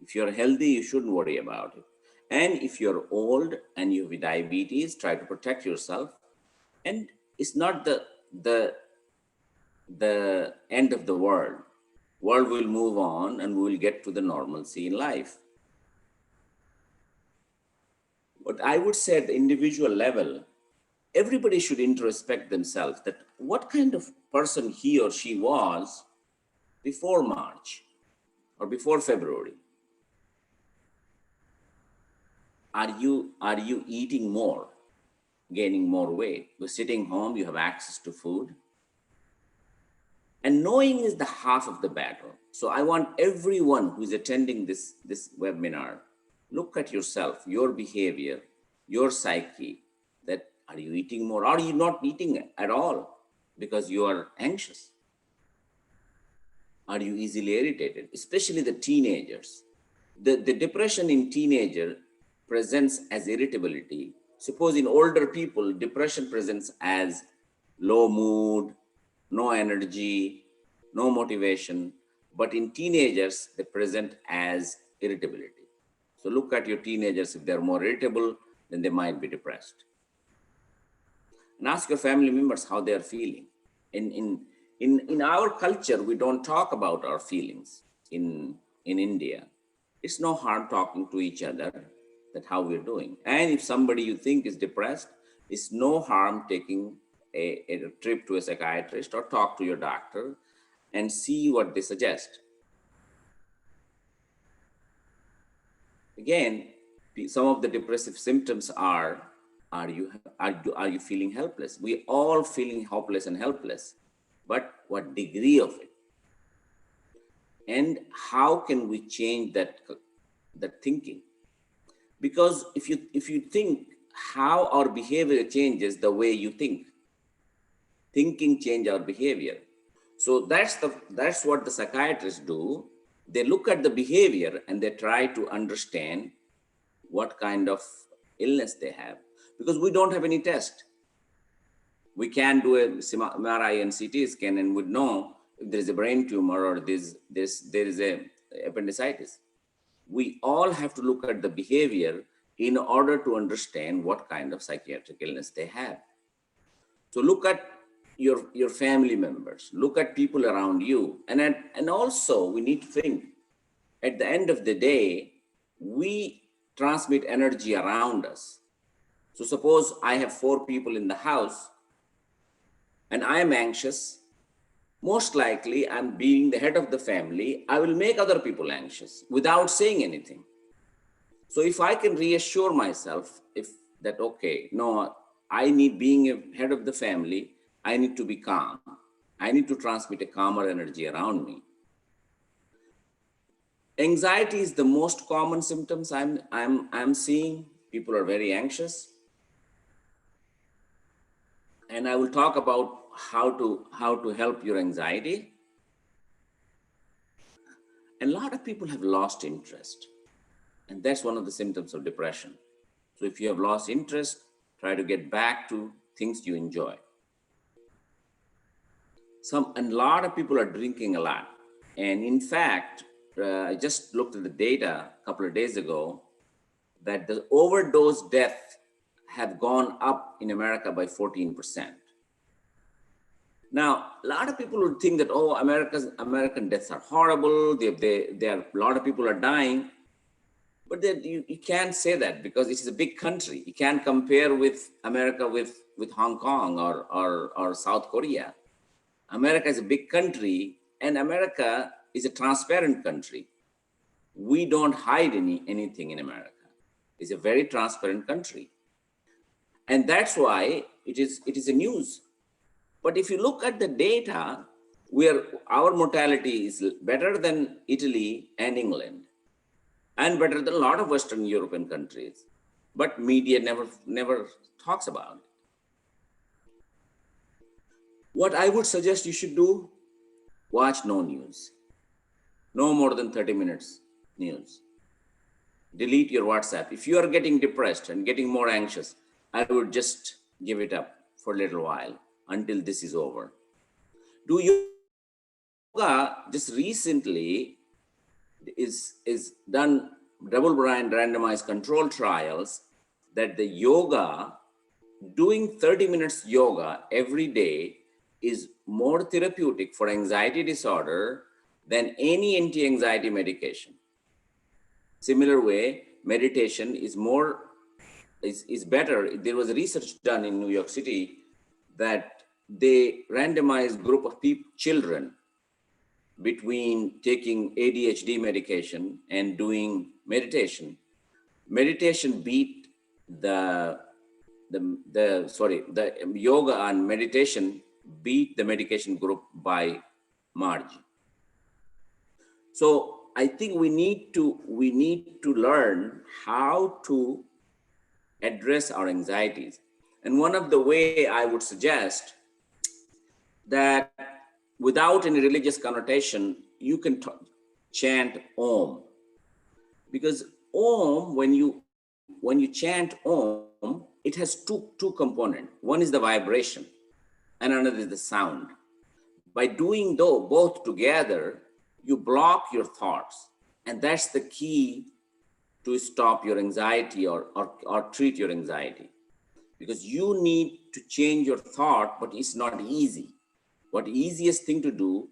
If you're healthy, you shouldn't worry about it. And if you're old and you have diabetes, try to protect yourself. And it's not the end of the world. World will move on and we will get to the normalcy in life. But I would say at the individual level, everybody should introspect themselves, that what kind of person he or she was before March or before February. Are you eating more, gaining more weight? You're sitting home, you have access to food. And knowing is the half of the battle. So I want everyone who is attending this webinar, look at yourself, your behavior, your psyche, that are you eating more? Are you not eating at all because you are anxious? Are you easily irritated? Especially the teenagers. The depression in teenager presents as irritability. Suppose in older people, depression presents as low mood, no energy, no motivation. But in teenagers, they present as irritability. So look at your teenagers. If they're more irritable, then they might be depressed. And ask your family members how they are feeling. In our culture, we don't talk about our feelings in India. It's no harm talking to each other that how we're doing. And if somebody you think is depressed, it's no harm taking a trip to a psychiatrist or talk to your doctor and see what they suggest. Again, some of the depressive symptoms are you feeling helpless? We all feeling hopeless and helpless, but what degree of it? And how can we change that thinking? Because if you think how our behavior changes the way you think, thinking change our behavior. So that's what the psychiatrists do. They look at the behavior and they try to understand what kind of illness they have, because we don't have any test. We can do a MRI and CT scan and would know if there is a brain tumor or there is a appendicitis. We all have to look at the behavior in order to understand what kind of psychiatric illness they have. So look at your family members, look at people around you. And also we need to think, at the end of the day, we transmit energy around us. So suppose I have 4 people in the house and I am anxious most likely I'm being the head of the family, I will make other people anxious without saying anything. So if I can reassure myself if that, okay, no, I need, being a head of the family, I need to be calm. I need to transmit a calmer energy around me. Anxiety is the most common symptoms I'm seeing. People are very anxious. And I will talk about how to help your anxiety. And a lot of people have lost interest. And that's one of the symptoms of depression. So if you have lost interest, try to get back to things you enjoy. And a lot of people are drinking a lot. And in fact, I just looked at the data a couple of days ago that the overdose deaths have gone up in America by 14%. Now, a lot of people would think that, oh, American deaths are horrible. A lot of people are dying. But you can't say that because it is a big country. You can't compare with America with Hong Kong or South Korea. America is a big country, and America is a transparent country. We don't hide anything in America. It's a very transparent country. And that's why it is a news. But if you look at the data, our mortality is better than Italy and England, and better than a lot of Western European countries. But media never talks about it. What I would suggest you should do, watch no news. No more than 30 minutes news. Delete your WhatsApp. If you are getting depressed and getting more anxious, I would just give it up for a little while until this is over. Do yoga. Just recently is done double-blind randomized control trials that the yoga, doing 30 minutes yoga every day is more therapeutic for anxiety disorder than any anti-anxiety medication. Similar way, meditation is better. There was a research done in New York City that they randomized group of children between taking ADHD medication and doing meditation. Meditation beat the yoga and meditation beat the medication group by margin. So I think we need to learn how to address our anxieties. And one of the way I would suggest that without any religious connotation, you can chant Om. Because Om, when you chant Om, it has two components. One is the vibration and another is the sound. By doing both together, you block your thoughts. And that's the key to stop your anxiety or treat your anxiety. Because you need to change your thought, but it's not easy. What easiest thing to do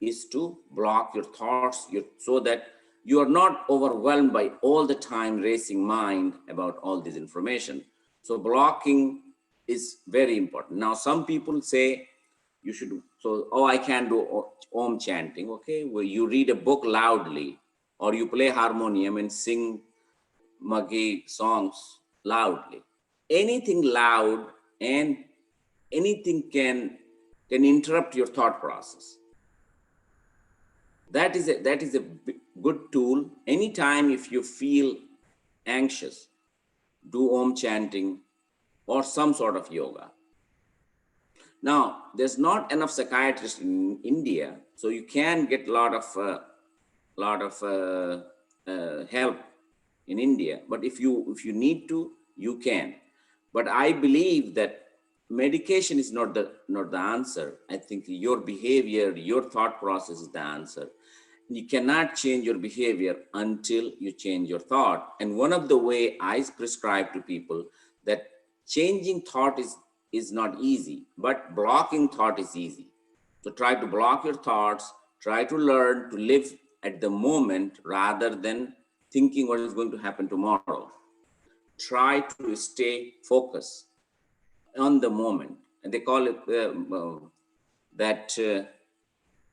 is to block your thoughts so that you are not overwhelmed by all the time racing mind about all this information. So blocking is very important. Now, some people say you should, I can do Om chanting, okay? Well, you read a book loudly, or you play harmonium and sing Maggi songs loudly. Anything loud and anything can interrupt your thought process. That is a good tool. Anytime if you feel anxious, do Om chanting or some sort of yoga. Now, there's not enough psychiatrists in India, so you can get a lot of help in India. But if you need to, you can. But I believe that medication is not the answer. I think your behavior, your thought process is the answer. You cannot change your behavior until you change your thought. And one of the way I prescribe to people that changing thought is not easy, but blocking thought is easy. So try to block your thoughts, try to learn to live at the moment rather than thinking what is going to happen tomorrow. Try to stay focused on the moment. And they call it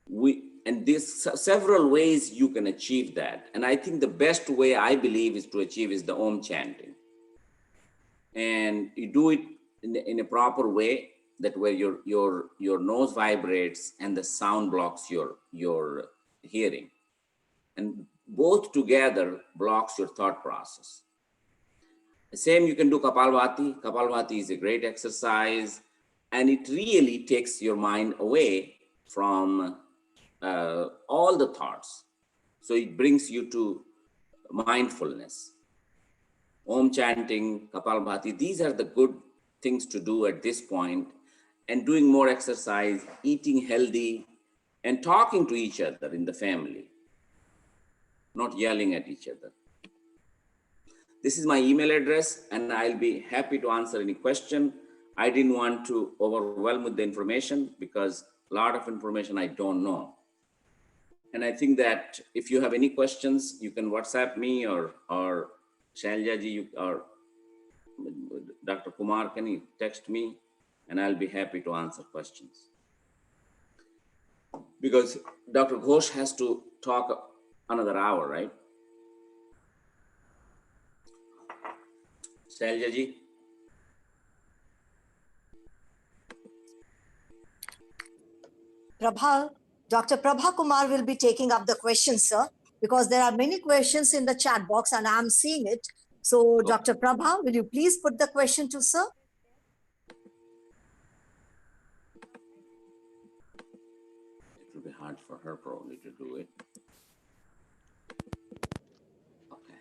and there's several ways you can achieve that. And I think the best way I believe is to achieve is the Om chanting. And you do it in a proper way, that where your nose vibrates and the sound blocks your hearing. And both together blocks your thought process. The same you can do Kapalbhati. Kapalbhati is a great exercise, and it really takes your mind away from all the thoughts. So it brings you to mindfulness. Om chanting, Kapalbhati, these are the good things to do at this point, and doing more exercise, eating healthy, and talking to each other in the family, not yelling at each other. This is my email address, and I'll be happy to answer any question. I didn't want to overwhelm with the information because a lot of information I don't know. And I think that if you have any questions, you can WhatsApp me or Shailja ji or Dr. Kumar, can you text me, and I'll be happy to answer questions. Because Dr. Ghosh has to talk another hour, right? Shailja ji. Dr. Prabha Kumar will be taking up the questions, sir, because there are many questions in the chat box and I'm seeing it. So, Dr. Prabha, will you please put the question to sir? It will be hard for her probably to do it. Okay.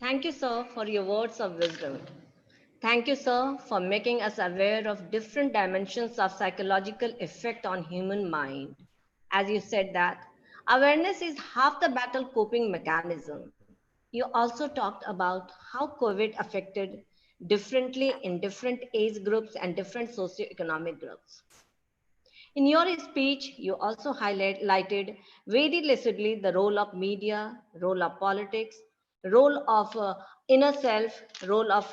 Thank you, sir, for your words of wisdom. Thank you, sir, for making us aware of different dimensions of psychological effect on human mind. As you said that, awareness is half the battle coping mechanism. You also talked about how COVID affected differently in different age groups and different socioeconomic groups. In your speech, you also highlighted very lucidly the role of media, role of politics, role of inner self, role of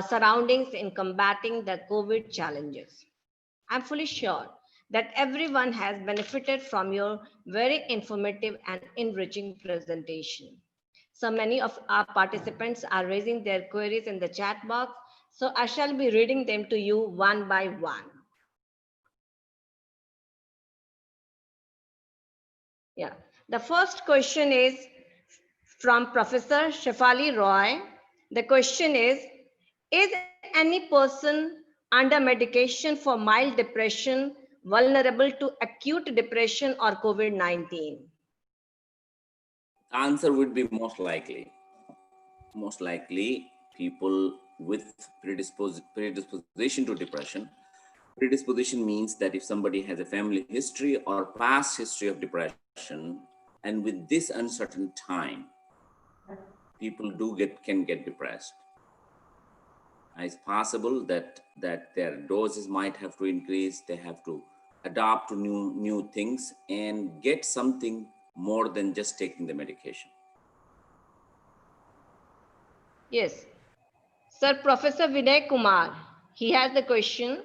surroundings in combating the COVID challenges. I'm fully sure that everyone has benefited from your very informative and enriching presentation. So many of our participants are raising their queries in the chat box, so I shall be reading them to you one by one. Yeah, the first question is from Professor Shefali Roy. The question is any person under medication for mild depression vulnerable to acute depression or COVID-19? Answer would be most likely. Most likely, people with predisposition to depression. Predisposition means that if somebody has a family history or past history of depression, and with this uncertain time, people can get depressed. It's possible that their doses might have to increase. They have to adapt to new things and get something more than just taking the medication. Yes. Sir, Professor Vinay Kumar, he has the question.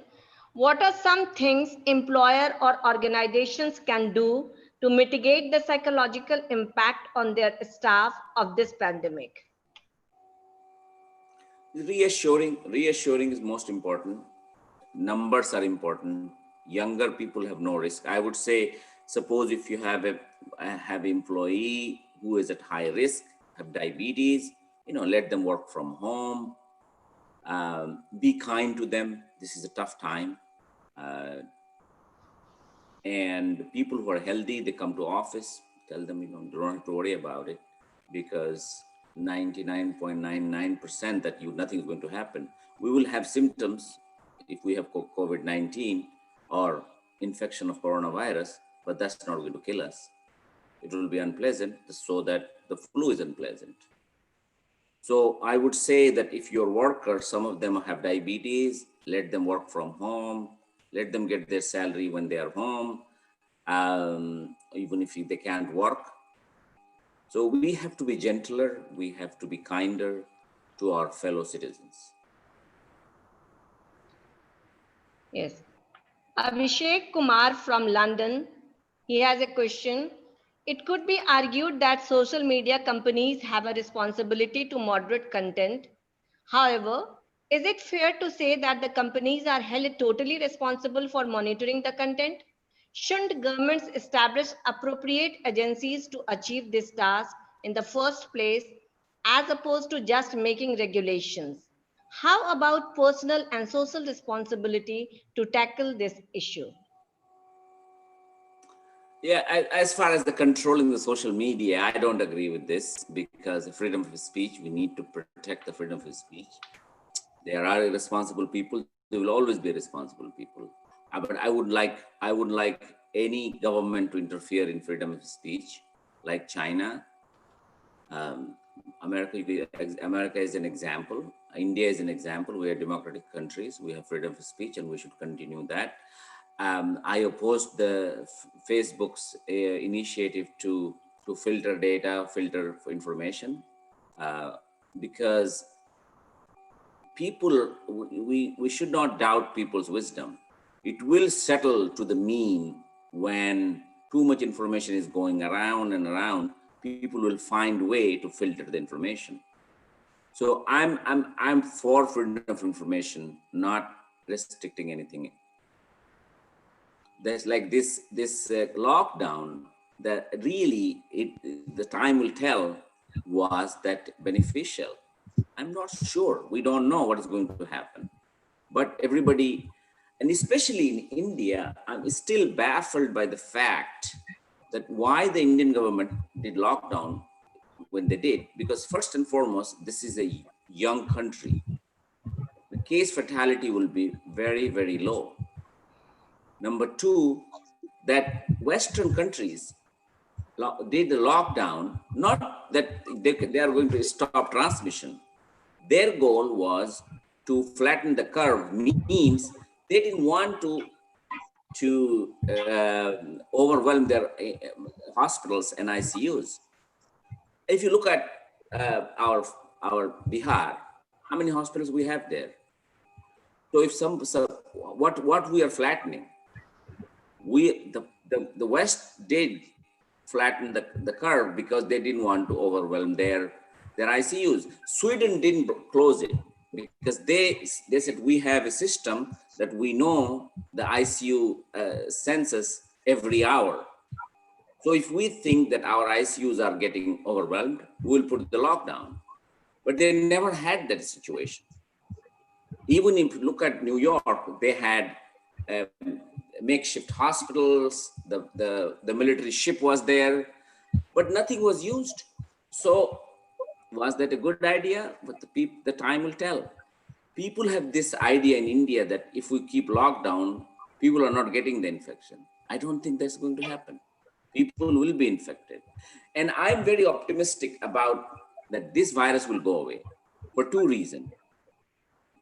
What are some things employer or organizations can do to mitigate the psychological impact on their staff of this pandemic? Reassuring is most important. Numbers are important. Younger people have no risk. I would say, suppose if you have an employee who is at high risk, have diabetes, let them work from home. Be kind to them. This is a tough time. And people who are healthy, they come to office. Tell them, don't have to worry about it, because 99.99% that nothing is going to happen. We will have symptoms if we have COVID-19 or infection of coronavirus, but that's not going to kill us. It will be unpleasant, so that the flu is unpleasant. So I would say that if your workers, some of them have diabetes, let them work from home, let them get their salary when they are home, even if they can't work. So we have to be gentler, we have to be kinder to our fellow citizens. Yes. Abhishek Kumar from London, he has a question. It could be argued that social media companies have a responsibility to moderate content. However, is it fair to say that the companies are held totally responsible for monitoring the content? Shouldn't governments establish appropriate agencies to achieve this task in the first place, as opposed to just making regulations? How about personal and social responsibility to tackle this issue? Yeah, as far as the controlling the social media, I don't agree with this because the freedom of speech, we need to protect the freedom of speech. There are irresponsible people. There will always be responsible people. But I would like any government to interfere in freedom of speech, like China. Um, America is an example. India is an example. We are democratic countries. We have freedom of speech, and we should continue that. I opposed the Facebook's initiative to filter data, filter for information, because people, we should not doubt people's wisdom. It will settle to the mean when too much information is going around and around. People will find way to filter the information. So I'm for freedom of information, not restricting anything. There's like this lockdown that really the time will tell, was that beneficial? I'm not sure. We don't know what is going to happen. But everybody, and especially in India, I'm still baffled by the fact that why the Indian government did lockdown when they did, because first and foremost, this is a young country. The case fatality will be very, very low. Number two, that Western countries did the lockdown, not that they are going to stop transmission. Their goal was to flatten the curve, means they didn't want to overwhelm their hospitals and ICUs. If you look at our Bihar, how many hospitals we have there? So if what we are flattening, the West did flatten the curve because they didn't want to overwhelm their ICUs. Sweden didn't close it because they said we have a system that we know the ICU census every hour. So if we think that our ICUs are getting overwhelmed, we'll put the lockdown. But they never had that situation. Even if you look at New York, they had makeshift hospitals, the military ship was there, but nothing was used. So was that a good idea? But the time will tell. People have this idea in India that if we keep lockdown, people are not getting the infection. I don't think that's going to happen. People will be infected. And I'm very optimistic about that this virus will go away for two reasons.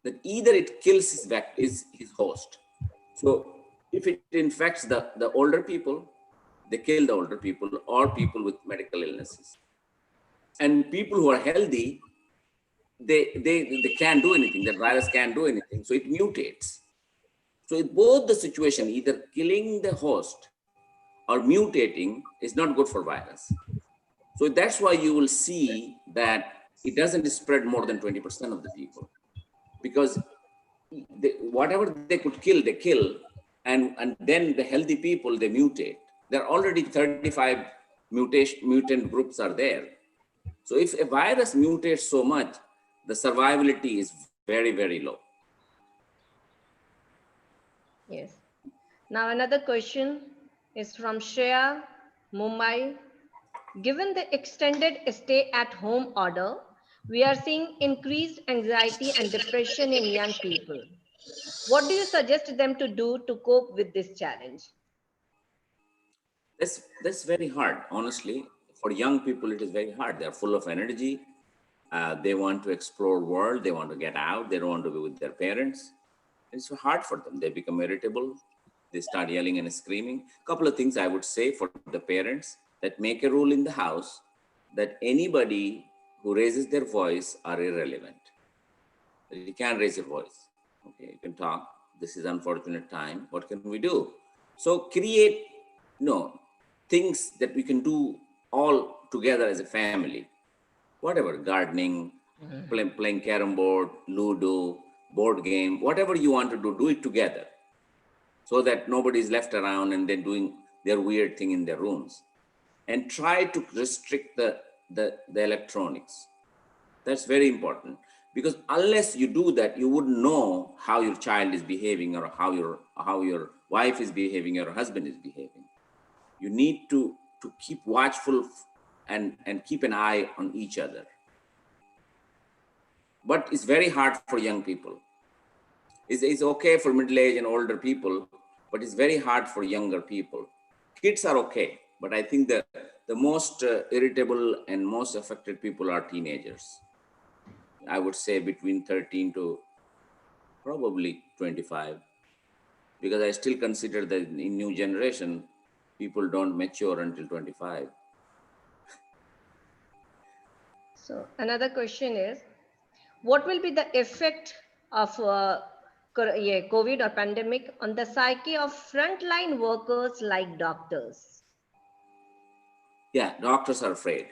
That either it kills his host. So if it infects the older people, they kill the older people or people with medical illnesses. And people who are healthy, they can't do anything. The virus can't do anything. So it mutates. So in both the situation, either killing the host or mutating is not good for virus. So that's why you will see that it doesn't spread more than 20% of the people, because whatever they could kill, they kill. And then the healthy people, they mutate. There are already 35 mutant groups are there. So if a virus mutates so much, the survivability is very, very low. Yes. Now another question is from Shreya, Mumbai. Given the extended stay-at-home order, we are seeing increased anxiety and depression in young people. What do you suggest them to do to cope with this challenge? That's very hard, honestly. For young people, it is very hard. They're full of energy. They want to explore world. They want to get out. They don't want to be with their parents. It's hard for them. They become irritable. They start yelling and screaming. A couple of things I would say for the parents: that make a rule in the house that anybody who raises their voice are irrelevant. You can't raise your voice. Okay, you can talk. this is unfortunate time. What can we do? So create, things that we can do all together as a family. Whatever, gardening, playing carom board, Ludo, board game, whatever you want to do it together, so that nobody is left around and then doing their weird thing in their rooms. And try to restrict the electronics. That's very important, because unless you do that, you wouldn't know how your child is behaving, or how your wife is behaving, or husband is behaving. You need to keep watchful and keep an eye on each other. But it's very hard for young people. It's okay for middle-aged and older people, but it's very hard for younger people. Kids are okay, but I think that the most irritable and most affected people are teenagers. I would say between 13 to probably 25, because I still consider that in new generation, people don't mature until 25. So another question is, what will be the effect of COVID or pandemic on the psyche of frontline workers like doctors? Yeah, doctors are afraid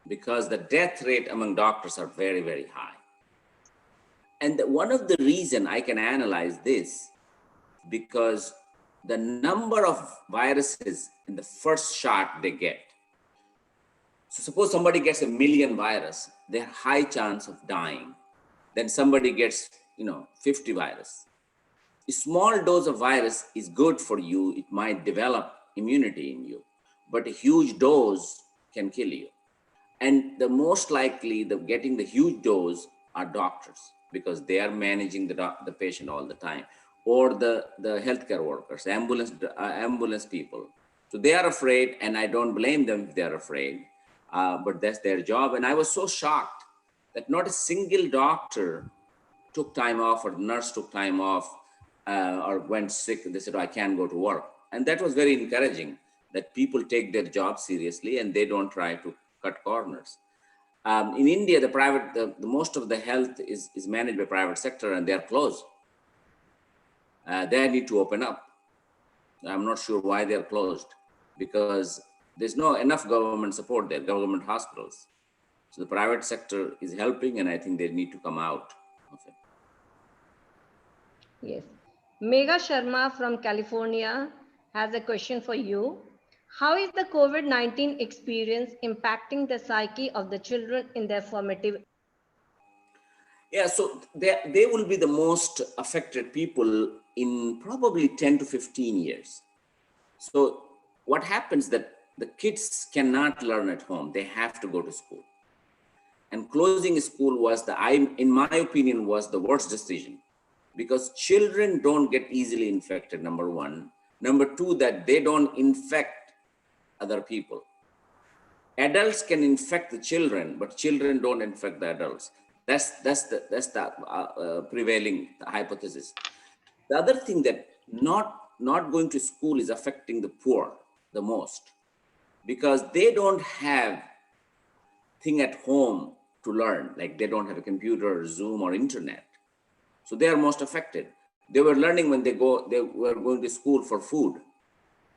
because the death rate among doctors are very, very high. And one of the reason I can analyze this, because the number of viruses in the first shot they get. So suppose somebody gets 1,000,000 virus, they have high chance of dying. Then somebody gets, 50 virus. A small dose of virus is good for you. It might develop immunity in you, but a huge dose can kill you. And the most likely the getting the huge dose are doctors, because they are managing the patient all the time, or the healthcare workers, ambulance people. So they are afraid, and I don't blame them if they are afraid, but that's their job. And I was so shocked that not a single doctor took time off, or nurse took time off, or went sick. They said, "Oh, I can't go to work." And that was very encouraging, that people take their job seriously and they don't try to cut corners. In India, the most of the health is managed by private sector, and they're closed. They need to open up. I'm not sure why they're closed, because there's no enough government support there, government hospitals. So the private sector is helping, and I think they need to come out of it. Yes. Megha Sharma from California has a question for you. How is the COVID-19 experience impacting the psyche of the children in their formative? Yeah, so they will be the most affected people in probably 10 to 15 years. So what happens that the kids cannot learn at home. They have to go to school. And closing school was in my opinion, was the worst decision, because children don't get easily infected, number one. Number two, that they don't infect other people. Adults can infect the children, but children don't infect the adults. That's the prevailing hypothesis. The other thing, that not going to school is affecting the poor the most, because they don't have thing at home to learn, like they don't have a computer, Zoom, or internet. So they are most affected. They were learning when they were going to school for food.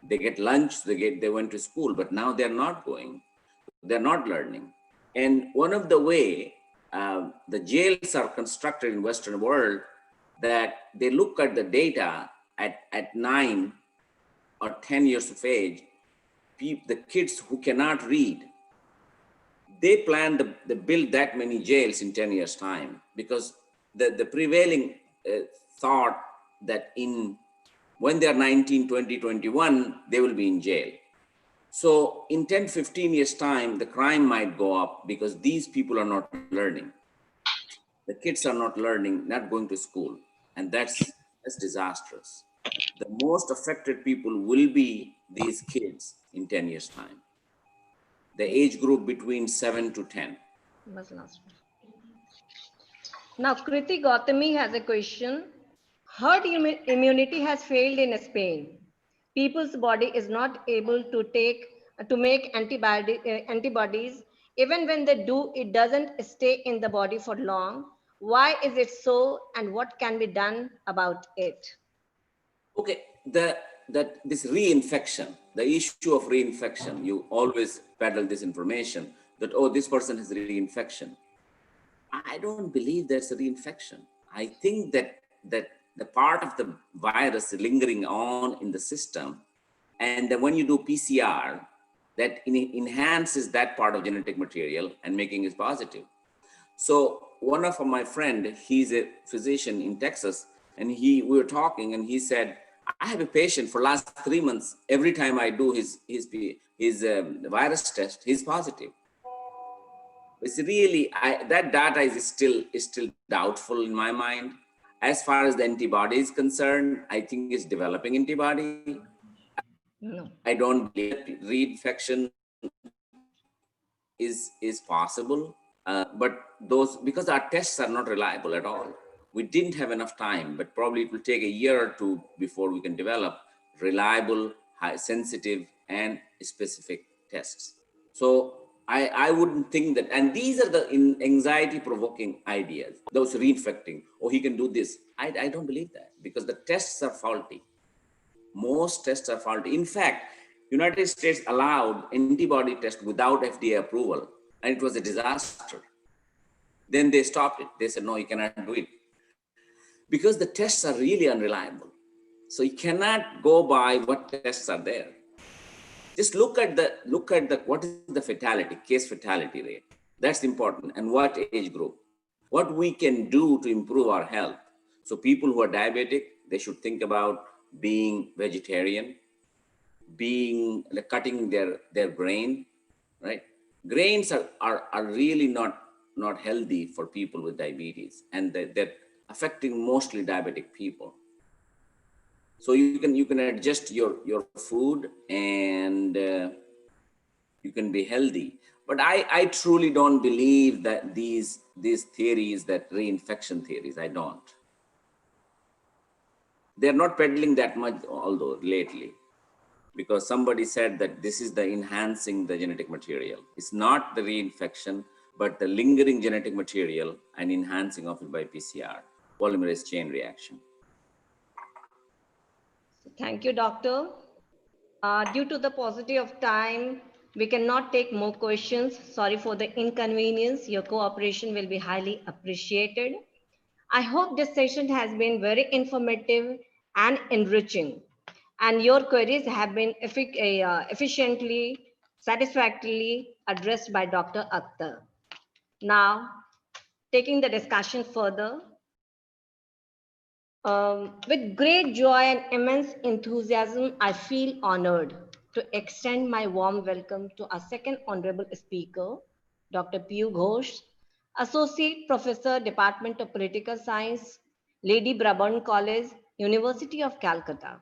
They get lunch, they went to school, but now they're not going. They're not learning. And one of the way the jails are constructed in Western world, that they look at the data at 9 or 10 years of age, the kids who cannot read, they plan to build that many jails in 10 years time, because the prevailing thought that when they're 19, 20, 21, they will be in jail. So in 10, 15 years time, the crime might go up, because these people are not learning. The kids are not learning, not going to school. And that's disastrous. The most affected people will be these kids in 10 years time. The age group between 7 to 10. Now, Kriti Gautami has a question. Herd immunity has failed in Spain. People's body is not able to make antibodies. Even when they do, it doesn't stay in the body for long. Why is it so, and what can be done about it? Okay, this reinfection, the issue of reinfection, you always peddle this information that, oh, this person has reinfection. I don't believe there's a reinfection. I think that the part of the virus lingering on in the system, and then when you do PCR, that enhances that part of genetic material and making it positive. So one of my friend, he's a physician in Texas, and we were talking, and he said, I have a patient for last 3 months. Every time I do his virus test, he's positive. It's really, that data is still doubtful in my mind. As far as the antibody is concerned, I think it's developing antibody. No. I don't believe reinfection is possible, but those, because our tests are not reliable at all. We didn't have enough time, but probably it will take a year or two before we can develop reliable, high sensitive, and specific tests. So I wouldn't think that, and these are the anxiety provoking ideas, those reinfecting, oh, he can do this. I don't believe that, because the tests are faulty. Most tests are faulty. In fact, United States allowed antibody test without FDA approval, and it was a disaster. Then they stopped it. They said, no, you cannot do it, because the tests are really unreliable. So you cannot go by what tests are there. Just look at the what is the fatality, case fatality rate. That's important. And what age group, what we can do to improve our health. So people who are diabetic, they should think about being vegetarian, being cutting their grain, right? Grains are really not healthy for people with diabetes, and they're affecting mostly diabetic people. So you can adjust your food, and you can be healthy. But I truly don't believe that these theories, that reinfection theories, I don't. They're not peddling that much, although lately, because somebody said that this is the enhancing the genetic material. It's not the reinfection, but the lingering genetic material and enhancing of it by PCR, polymerase chain reaction. Thank you, doctor. Due to the paucity of time, we cannot take more questions. Sorry for the inconvenience. Your cooperation will be highly appreciated. I hope this session has been very informative and enriching, and your queries have been efficiently, satisfactorily addressed by Dr. Akhtar. Now, taking the discussion further, with great joy and immense enthusiasm, I feel honored to extend my warm welcome to our second honorable speaker, Dr. Piyu Ghosh, Associate Professor, Department of Political Science, Lady Brabourne College, University of Calcutta.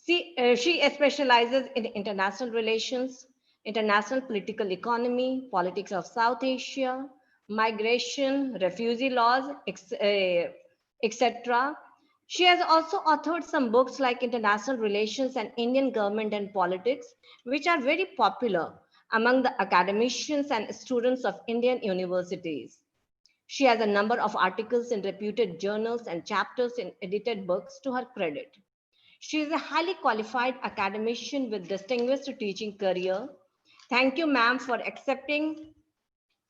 She specializes in international relations, international political economy, politics of South Asia, migration, refugee laws, etc. She has also authored some books like International Relations and Indian Government and Politics, which are very popular among the academicians and students of Indian universities. She has a number of articles in reputed journals and chapters in edited books to her credit. She is a highly qualified academician with distinguished teaching career. Thank you, ma'am, for accepting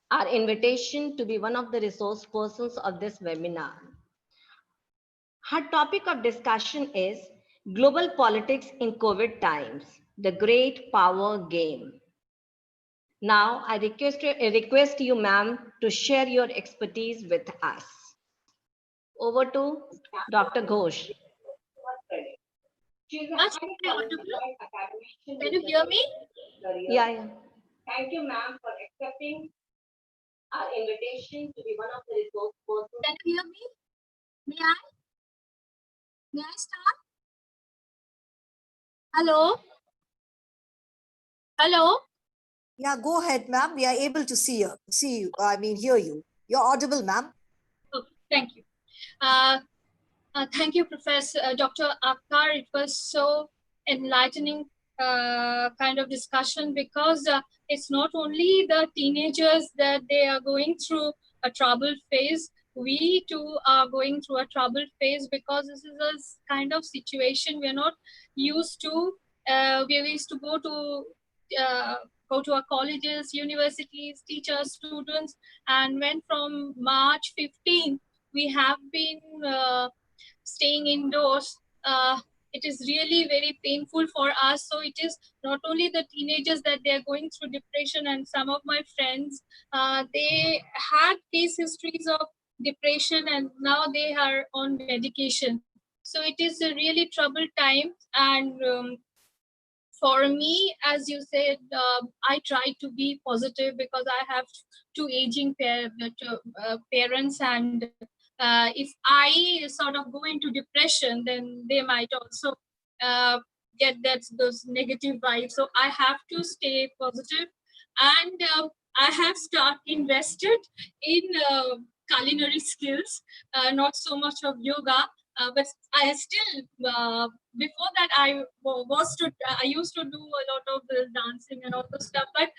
our invitation to be one of the resource persons of this webinar. Her topic of discussion is Global Politics in COVID Times, the Great Power Game. Now, I request you, ma'am, to share your expertise with us. Over to Dr. Ghosh. Much audible. Can you hear me? Yeah. Thank you, ma'am, for accepting our invitation to be one of the resource persons. Can you hear me? May I? May I start? Hello? Hello? Yeah, go ahead, ma'am. We are able to see you. Hear you. You're audible, ma'am. Oh, thank you. Thank you, Professor Dr. Akhtar. It was so enlightening kind of discussion, because it's not only the teenagers that they are going through a troubled phase, we too are going through a troubled phase, because this is a kind of situation we're not used to. We used to go to our colleges, universities, teachers, students, and when from March 15th we have been staying indoors. It is really very painful for us. So it is not only the teenagers that they are going through depression, and some of my friends, they had case histories of depression and now they are on medication. So it is a really troubled time. And for me, as you said, I try to be positive because I have two aging parents, and if I sort of go into depression, then they might also get those negative vibes. So I have to stay positive, and I have invested in culinary skills, not so much of yoga, but I still before that I used to do a lot of dancing and all the stuff. But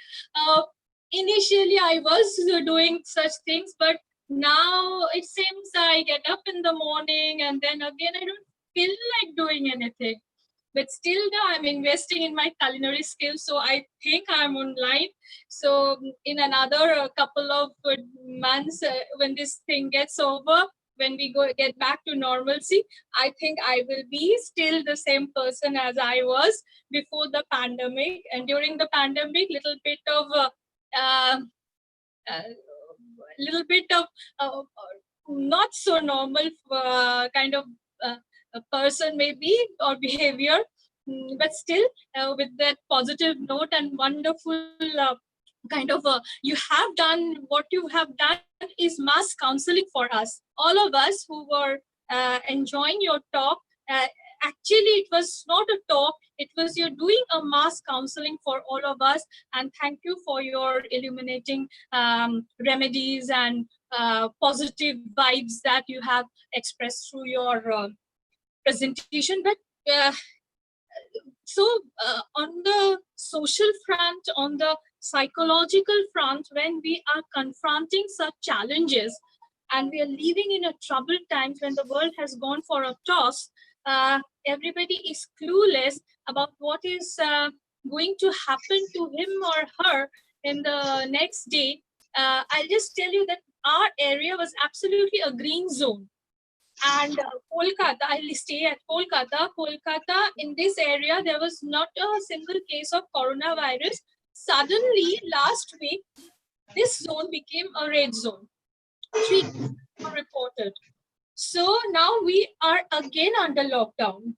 initially I was doing such things, but now it seems I get up in the morning and then again I don't feel like doing anything. But still now I'm investing in my culinary skills, so I think I'm online. So in another couple of months, when this thing gets over, when we get back to normalcy, I think I will be still the same person as I was before the pandemic. And during the pandemic, uh, little bit of not so normal kind of a person maybe, or behavior. But still, with that positive note and wonderful kind of you have done, what you have done is mass counseling for us, all of us who were enjoying your talk. Actually, it was not a talk, it was you're doing a mass counseling for all of us. And thank you for your illuminating remedies and positive vibes that you have expressed through your presentation. But so on the social front, on the psychological front, when we are confronting such challenges and we are living in a troubled times when the world has gone for a toss, everybody is clueless about what is going to happen to him or her in the next day. I'll just tell you that our area was absolutely a green zone. And Kolkata, I'll stay at Kolkata. Kolkata, in this area, there was not a single case of coronavirus. Suddenly, last week, this zone became a red zone. 3 were reported. So now we are again under lockdown.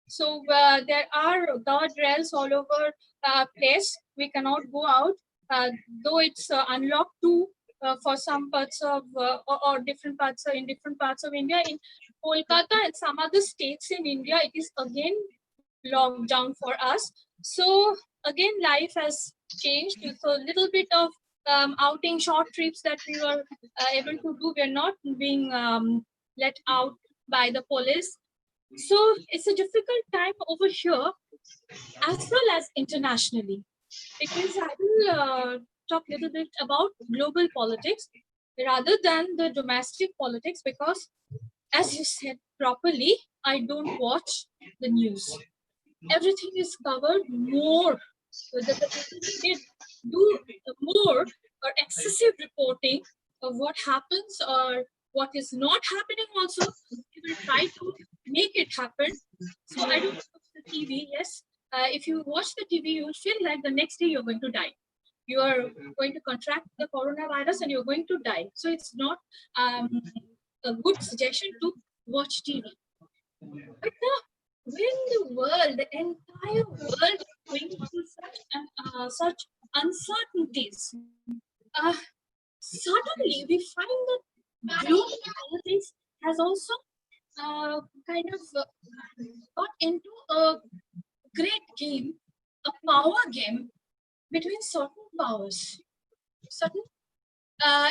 So there are guardrails all over place. We cannot go out, though it's unlocked too. For some parts of or different parts in different parts of India. In Kolkata and some other states in India, it is again locked down for us. So again, life has changed. So a little bit of outing, short trips that we were able to do, we're not being let out by the police. So it's a difficult time over here as well as internationally, because I will talk a little bit about global politics rather than the domestic politics, because as you said properly, I don't watch the news. Everything is covered more. They do more or excessive reporting of what happens or what is not happening also. We will try to make it happen. So I don't watch the TV. Yes, if you watch the TV, you will feel like the next day you're going to die. You are going to contract the coronavirus and you're going to die. So it's not a good suggestion to watch TV. But when the world, the entire world is going through such uncertainties, uh, suddenly we find that global politics has also kind of got into a great game, a power game between certain powers, certain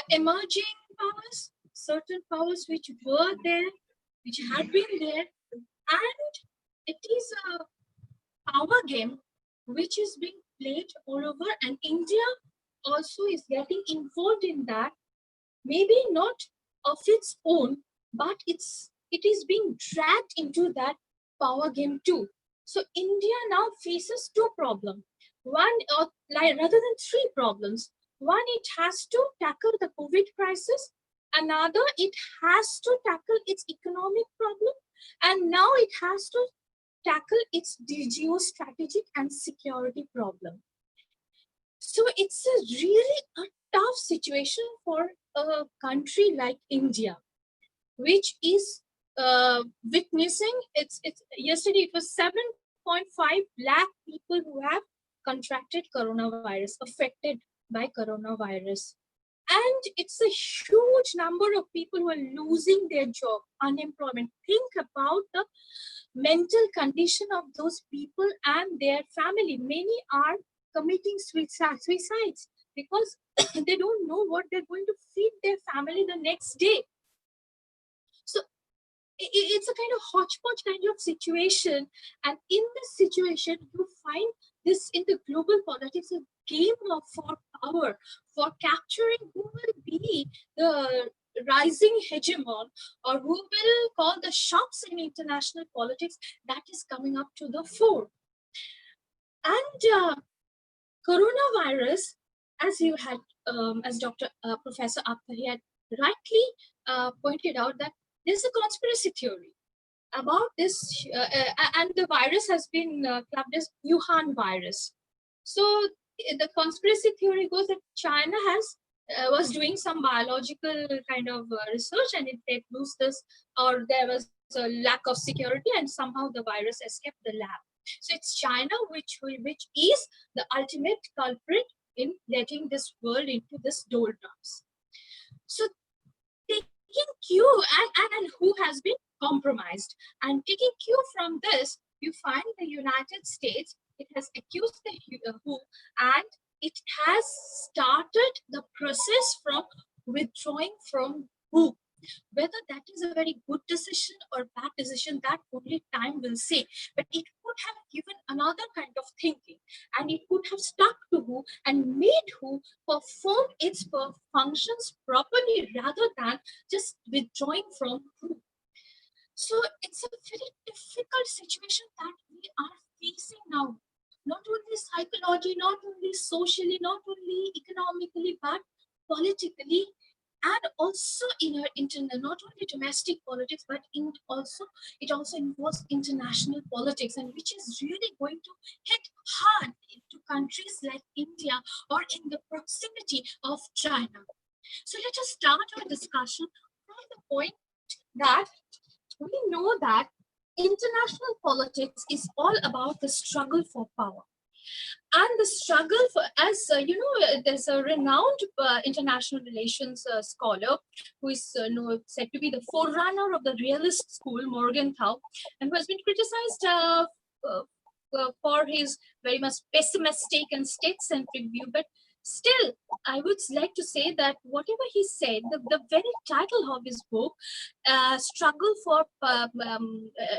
emerging powers, certain powers which were there, which had been there, and it is a power game which is being played all over, and India also is getting involved in that. Maybe not of its own, but it is being dragged into that power game too. So India now faces two problems. One, like rather than three problems. One, it has to tackle the COVID crisis. Another, it has to tackle its economic problem. And now it has to tackle its geostrategic and security problem. So it's a really a tough situation for a country like India, which is witnessing it's yesterday it was 7.5 lakh people who have contracted coronavirus, affected by coronavirus. And it's a huge number of people who are losing their job, unemployment. Think about the mental condition of those people and their family. Many are committing suicides because they don't know what they're going to feed their family the next day. So it's a kind of hodgepodge kind of situation. And in this situation, you find this in the global politics, a game for power, for capturing who will be the rising hegemon or who will call the shots in international politics that is coming up to the fore. And coronavirus, as you had, as Professor Akhtar had rightly pointed out, that there's a conspiracy theory about this, and the virus has been clubbed as Wuhan virus. So the conspiracy theory goes that China was doing some biological kind of research, and it let loose this, or there was a lack of security, and somehow the virus escaped the lab. So it's China which is the ultimate culprit in letting this world into this doldrums. So taking cue and who has been compromised, and taking cue from this, you find the United States, it has accused the WHO, and it has started the process from withdrawing from WHO. Whether that is a very good decision or bad decision, that only time will say. But it could have given another kind of thinking, and it could have stuck to WHO and made WHO perform its functions properly rather than just withdrawing from WHO. So it's a very difficult situation that we are facing now. Not only psychology, not only socially, not only economically, but politically, and also in our internal, not only domestic politics, but it also involves international politics, and which is really going to hit hard into countries like India or in the proximity of China. So let us start our discussion from the point that we know that international politics is all about the struggle for power. And the struggle for, as you know, there's a renowned international relations scholar who is said to be the forerunner of the realist school, Morgenthau, and who has been criticized for his very much pessimistic and state-centric view. But still, I would like to say that whatever he said, the very title of his book, Struggle for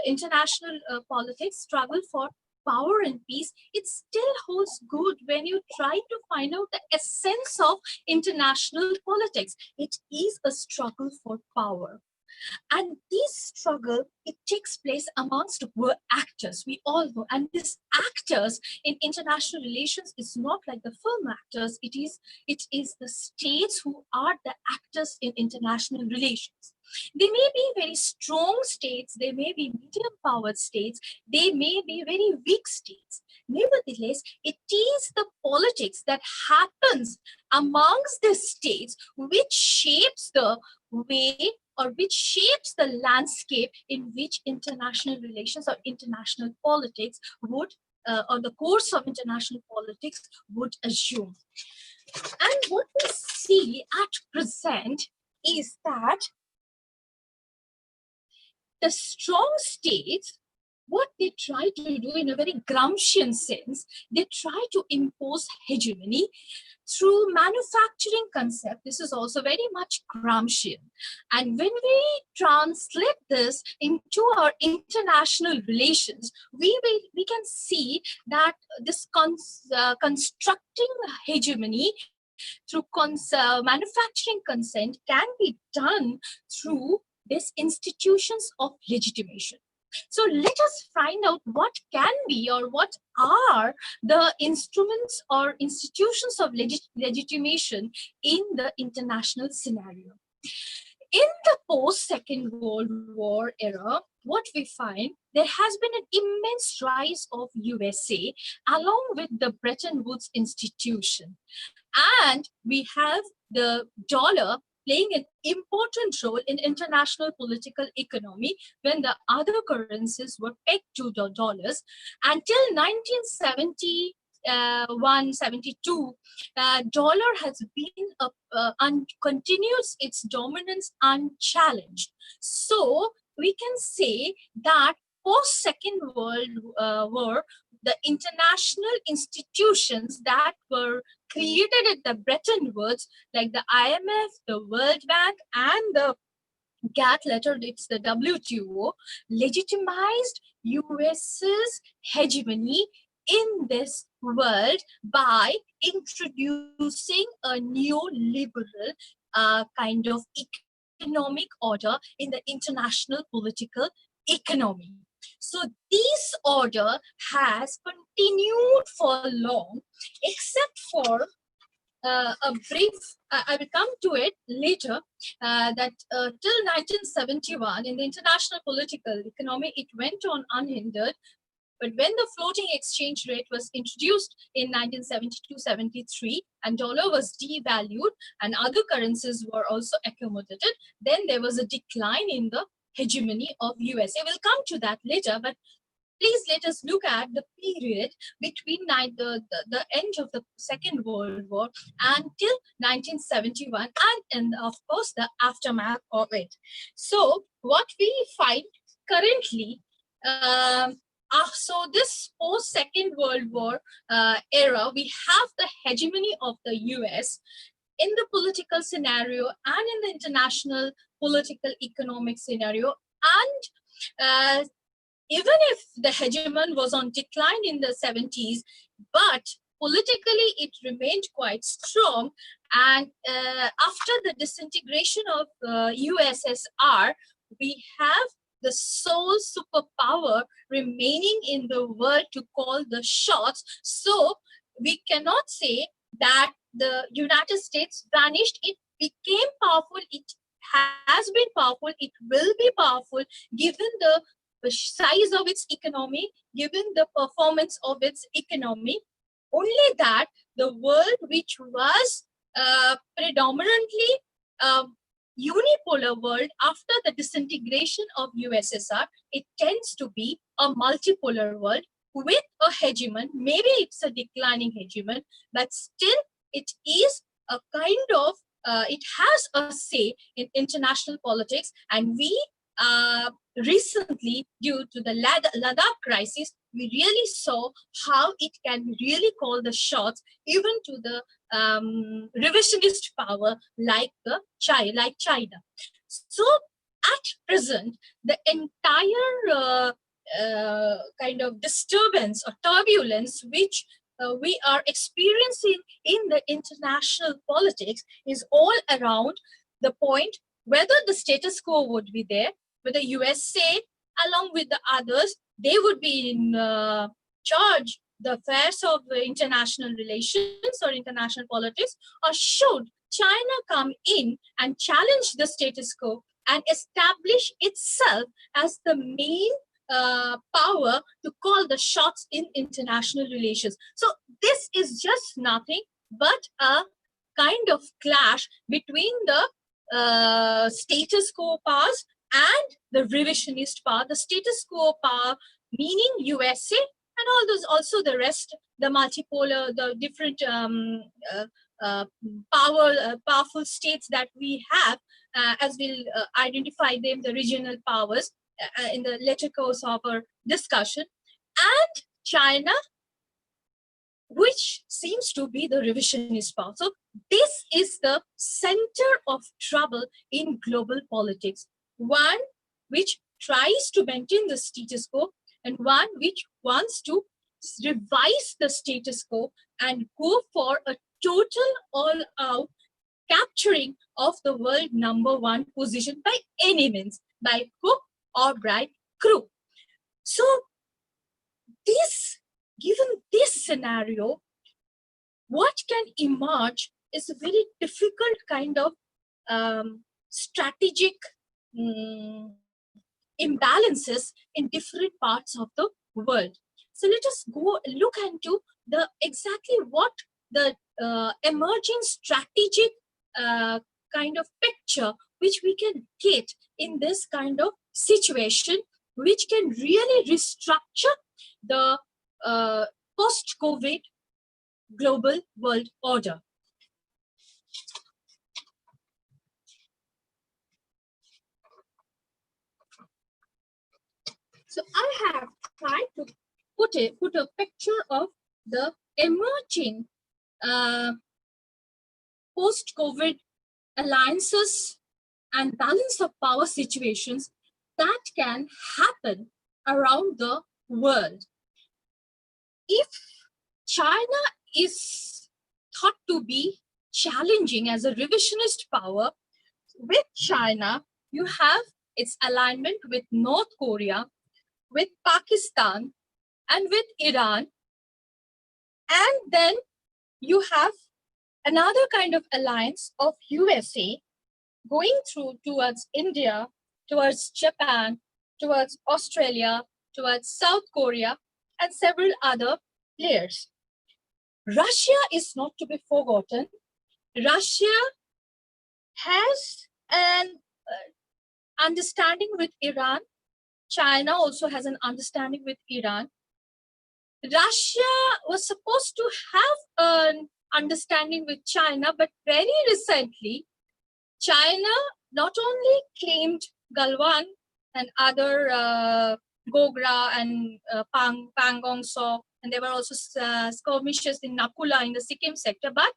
International Politics, Struggle for Power and Peace, it still holds good when you try to find out the essence of international politics. It is a struggle for power. And this struggle, it takes place amongst actors, we all know. And these actors in international relations is not like the film actors, it is the states who are the actors in international relations. They may be very strong states, they may be medium powered states, they may be very weak states. Nevertheless, it is the politics that happens amongst the states which shapes the way, or which shapes the landscape in which international relations or international politics would, or the course of international politics would assume. And what we see at present is that the strong states, what they try to do in a very Gramscian sense, they try to impose hegemony through manufacturing concept. This is also very much Gramscian. And when we translate this into our international relations, we can see that this constructing hegemony through manufacturing consent can be done through these institutions of legitimation. So let us find out what can be or what are the instruments or institutions of legitimation in the international scenario. In the post-Second World War era, what we find, there has been an immense rise of USA along with the Bretton Woods institution. And we have the dollar playing an important role in international political economy when the other currencies were pegged to the dollars. Until 1971, 72, dollar has been continues its dominance unchallenged. So we can say that post Second World War, the international institutions that were created at the Bretton Woods, like the IMF, the World Bank, and the GATT letter, it's the WTO, legitimized US's hegemony in this world by introducing a neoliberal kind of economic order in the international political economy. So this order has continued for long, except for a brief, I will come to it later, that till 1971 in the international political economy, it went on unhindered. But when the floating exchange rate was introduced in 1972-73 and dollar was devalued and other currencies were also accommodated, then there was a decline in the hegemony of USA. We'll come to that later, but please let us look at the period between the end of the Second World War until 1971 and of course the aftermath of it. So what we find currently, so this post-Second World War era, we have the hegemony of the US in the political scenario and in the international political economic scenario. And even if the hegemon was on decline in the 70s, but politically it remained quite strong. And after the disintegration of USSR, we have the sole superpower remaining in the world to call the shots. So we cannot say that the United States vanished. It became powerful. It has been powerful. It will be powerful given the size of its economy, given the performance of its economy. Only that the world, which was predominantly unipolar world after the disintegration of USSR, it tends to be a multipolar world with a hegemon. Maybe it's a declining hegemon, but still it is a kind of, it has a say in international politics. And we recently, due to the Ladakh crisis, we really saw how it can really call the shots, even to the revisionist power like China. So at present, the entire kind of disturbance or turbulence which we are experiencing in the international politics is all around the point whether the status quo would be there, whether USA along with the others, they would be in charge the affairs of international relations or international politics, or should China come in and challenge the status quo and establish itself as the main power to call the shots in international relations. So this is just nothing but a kind of clash between the status quo powers and the revisionist power. The status quo power meaning USA and all those, also the rest, the multipolar, the different powerful states that we have, as we'll identify them, the regional powers in the later course of our discussion, and China, which seems to be the revisionist power. So this is the center of trouble in global politics. One which tries to maintain the status quo, and one which wants to revise the status quo and go for a total all-out capturing of the world #1 position by any means, by hook or by crook. So given this scenario, what can emerge is a very difficult kind of strategic imbalances in different parts of the world. So let us go look into the exactly what the emerging strategic kind of picture which we can get in this kind of situation, which can really restructure the post-COVID global world order. So I have tried to put a picture of the emerging post-COVID alliances and balance of power situations that can happen around the world. If China is thought to be challenging as a revisionist power, with China, you have its alignment with North Korea, with Pakistan, and with Iran. And then you have another kind of alliance of USA going through towards India, towards Japan, towards Australia, towards South Korea, and several other players. Russia is not to be forgotten. Russia has an understanding with Iran. China also has an understanding with Iran. Russia was supposed to have an understanding with China, but very recently, China not only claimed Galwan and other Gogra and Pangong So, and there were also skirmishes in Nakula in the Sikkim sector, but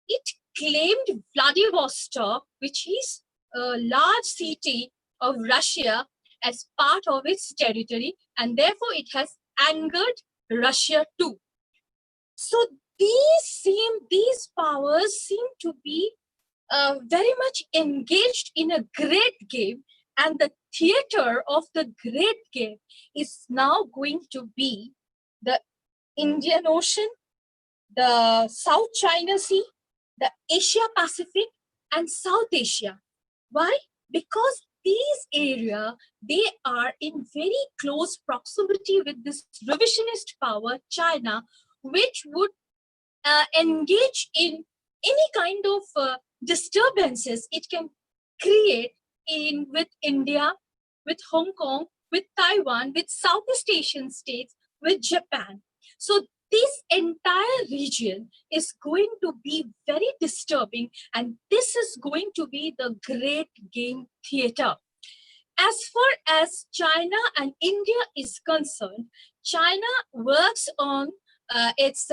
it claimed Vladivostok, which is a large city of Russia, as part of its territory, and therefore it has angered Russia too. So these powers seem to be very much engaged in a great game, and the theater of the great game is now going to be the Indian Ocean, the South China Sea, the Asia Pacific, and South Asia. Why? Because these areas, they are in very close proximity with this revisionist power, China, which would engage in any kind of disturbances it can create with India, with Hong Kong, with Taiwan, with Southeast Asian states, with Japan. So this entire region is going to be very disturbing, and this is going to be the great game theater. As far as China and India is concerned, China works on its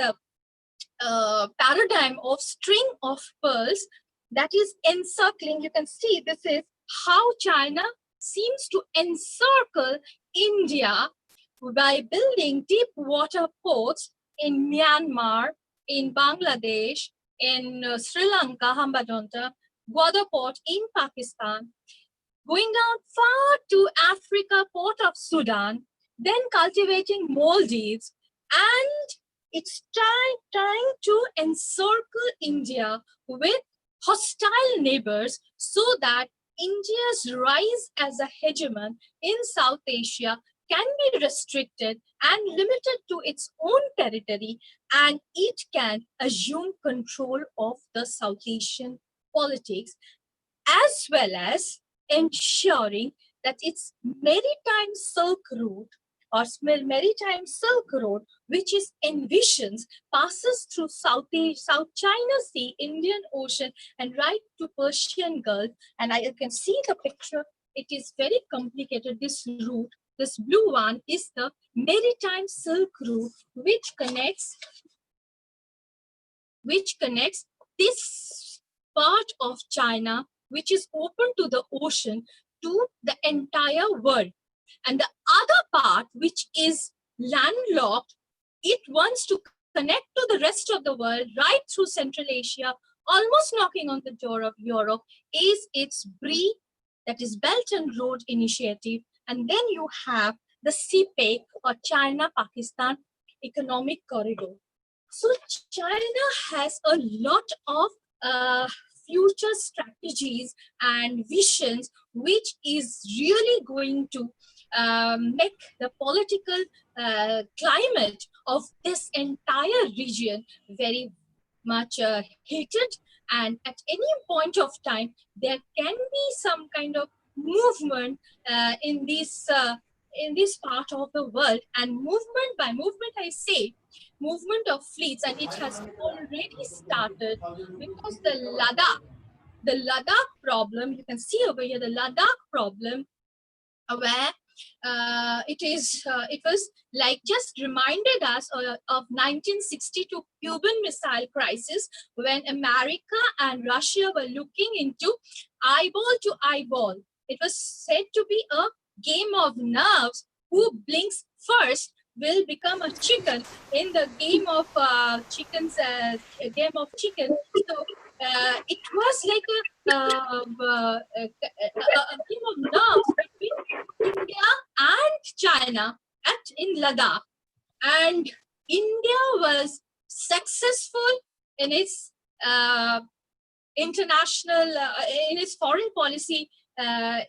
paradigm of string of pearls that is encircling. You can see this is how China seems to encircle India by building deep water ports in Myanmar, in Bangladesh, in Sri Lanka, Hambantota, Gwadar Port in Pakistan, going down far to Africa, port of Sudan, then cultivating Maldives, and it's trying to encircle India with hostile neighbors so that India's rise as a hegemon in South Asia can be restricted and limited to its own territory, and it can assume control of the South Asian politics, as well as ensuring that its maritime Silk Route or maritime Silk Road, which is envisions, passes through South China Sea, Indian Ocean, and right to Persian Gulf. And you can see the picture. It is very complicated. This route, this blue one, is the maritime Silk Route, which connects this part of China, which is open to the ocean, to the entire world. And the other part, which is landlocked, it wants to connect to the rest of the world, right through Central Asia, almost knocking on the door of Europe, is its BRI, that is Belt and Road Initiative. And then you have the CPEC, or China-Pakistan Economic Corridor. So China has a lot of future strategies and visions, which is really going to make the political climate of this entire region very much heated. And at any point of time, there can be some kind of movement in this part of the world. And movement, by movement I say movement of fleets, and it has already started, because the Ladakh problem, you can see over here the Ladakh problem, where it was like just reminded us of 1962 Cuban Missile Crisis, when America and Russia were looking into eyeball to eyeball. It was said to be a game of nerves. Who blinks first will become a chicken in the game of game of chicken. So it was like a game of nerves between India and China in Ladakh. And India was successful in its international, in its foreign policy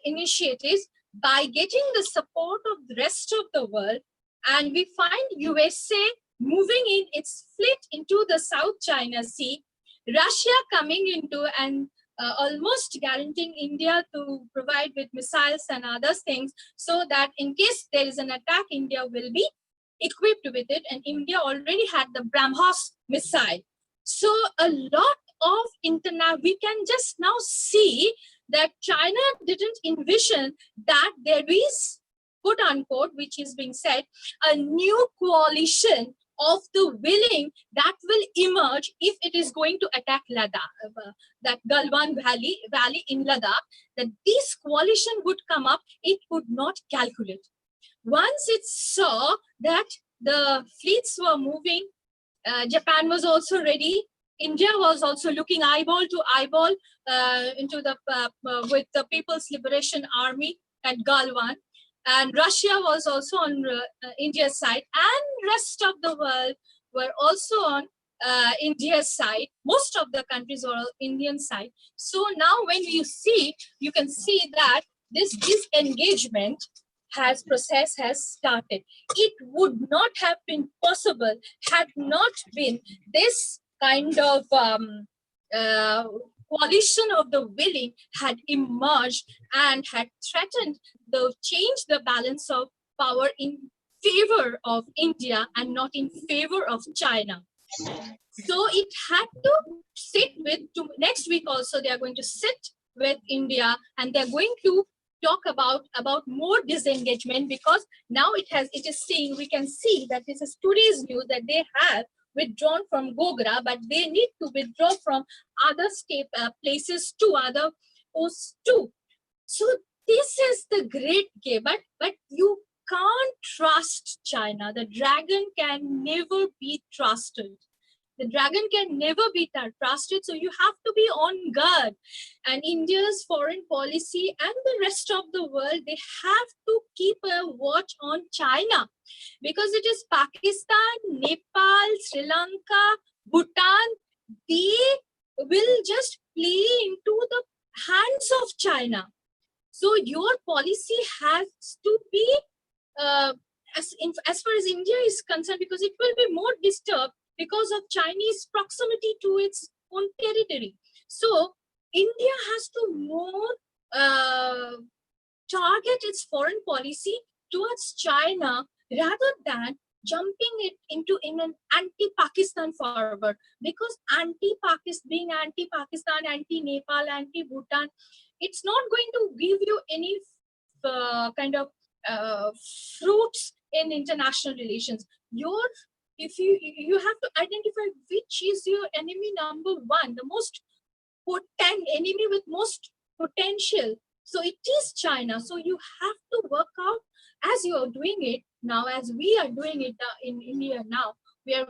initiatives, by getting the support of the rest of the world. And we find USA moving in its fleet into the South China Sea, Russia coming into and almost guaranteeing India to provide with missiles and other things, so that in case there is an attack, India will be equipped with it. And India already had the BrahMos missile. So a lot of we can just now see that China didn't envision that there is, quote unquote, which is being said, a new coalition of the willing that will emerge if it is going to attack Ladakh, that Galwan Valley in Ladakh, that this coalition would come up, it would not calculate. Once it saw that the fleets were moving, Japan was also ready, India was also looking eyeball to eyeball into the with the People's Liberation Army at Galwan. And Russia was also on India's side, and rest of the world were also on India's side. Most of the countries were on Indian side. So now when you can see that this disengagement process has started. It would not have been possible had not been this kind of coalition of the willing had emerged and had threatened to change the balance of power in favor of India and not in favor of China. So it had to sit with, next week also they are going to sit with India, and they're going to talk about more disengagement, because now it is saying, we can see that this is today's news, that they have withdrawn from Gogra, but they need to withdraw from other places too, other posts too. So this is the great game, but you can't trust China. The dragon can never be trusted. The dragon can never be trusted, so you have to be on guard. And India's foreign policy and the rest of the world, they have to keep a watch on China, because it is Pakistan, Nepal, Sri Lanka, Bhutan, they will just play into the hands of China. So your policy has to be, as far as India is concerned, because it will be more disturbed because of Chinese proximity to its own territory. So India has to more target its foreign policy towards China, rather than jumping it into in an anti-Pakistan forward, because being anti-Pakistan, anti-Nepal, anti-Bhutan, it's not going to give you any kind of fruits in international relations. You have to identify which is your enemy number one, the most potent enemy with most potential. So it is China. So you have to work out, as you are doing it now, as we are doing it in India now. We are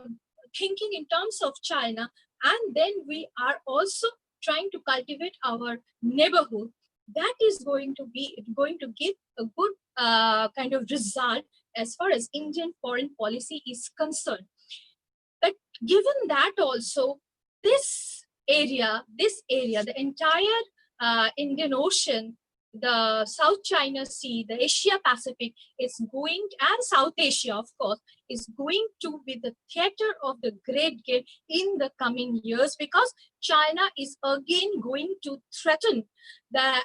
thinking in terms of China, and then we are also trying to cultivate our neighborhood, that is going to give a good kind of result as far as Indian foreign policy is concerned. But given that also, this area, the entire Indian Ocean, the South China Sea, the Asia Pacific is going, and South Asia, of course, is going to be the theater of the great game in the coming years, because China is again going to threaten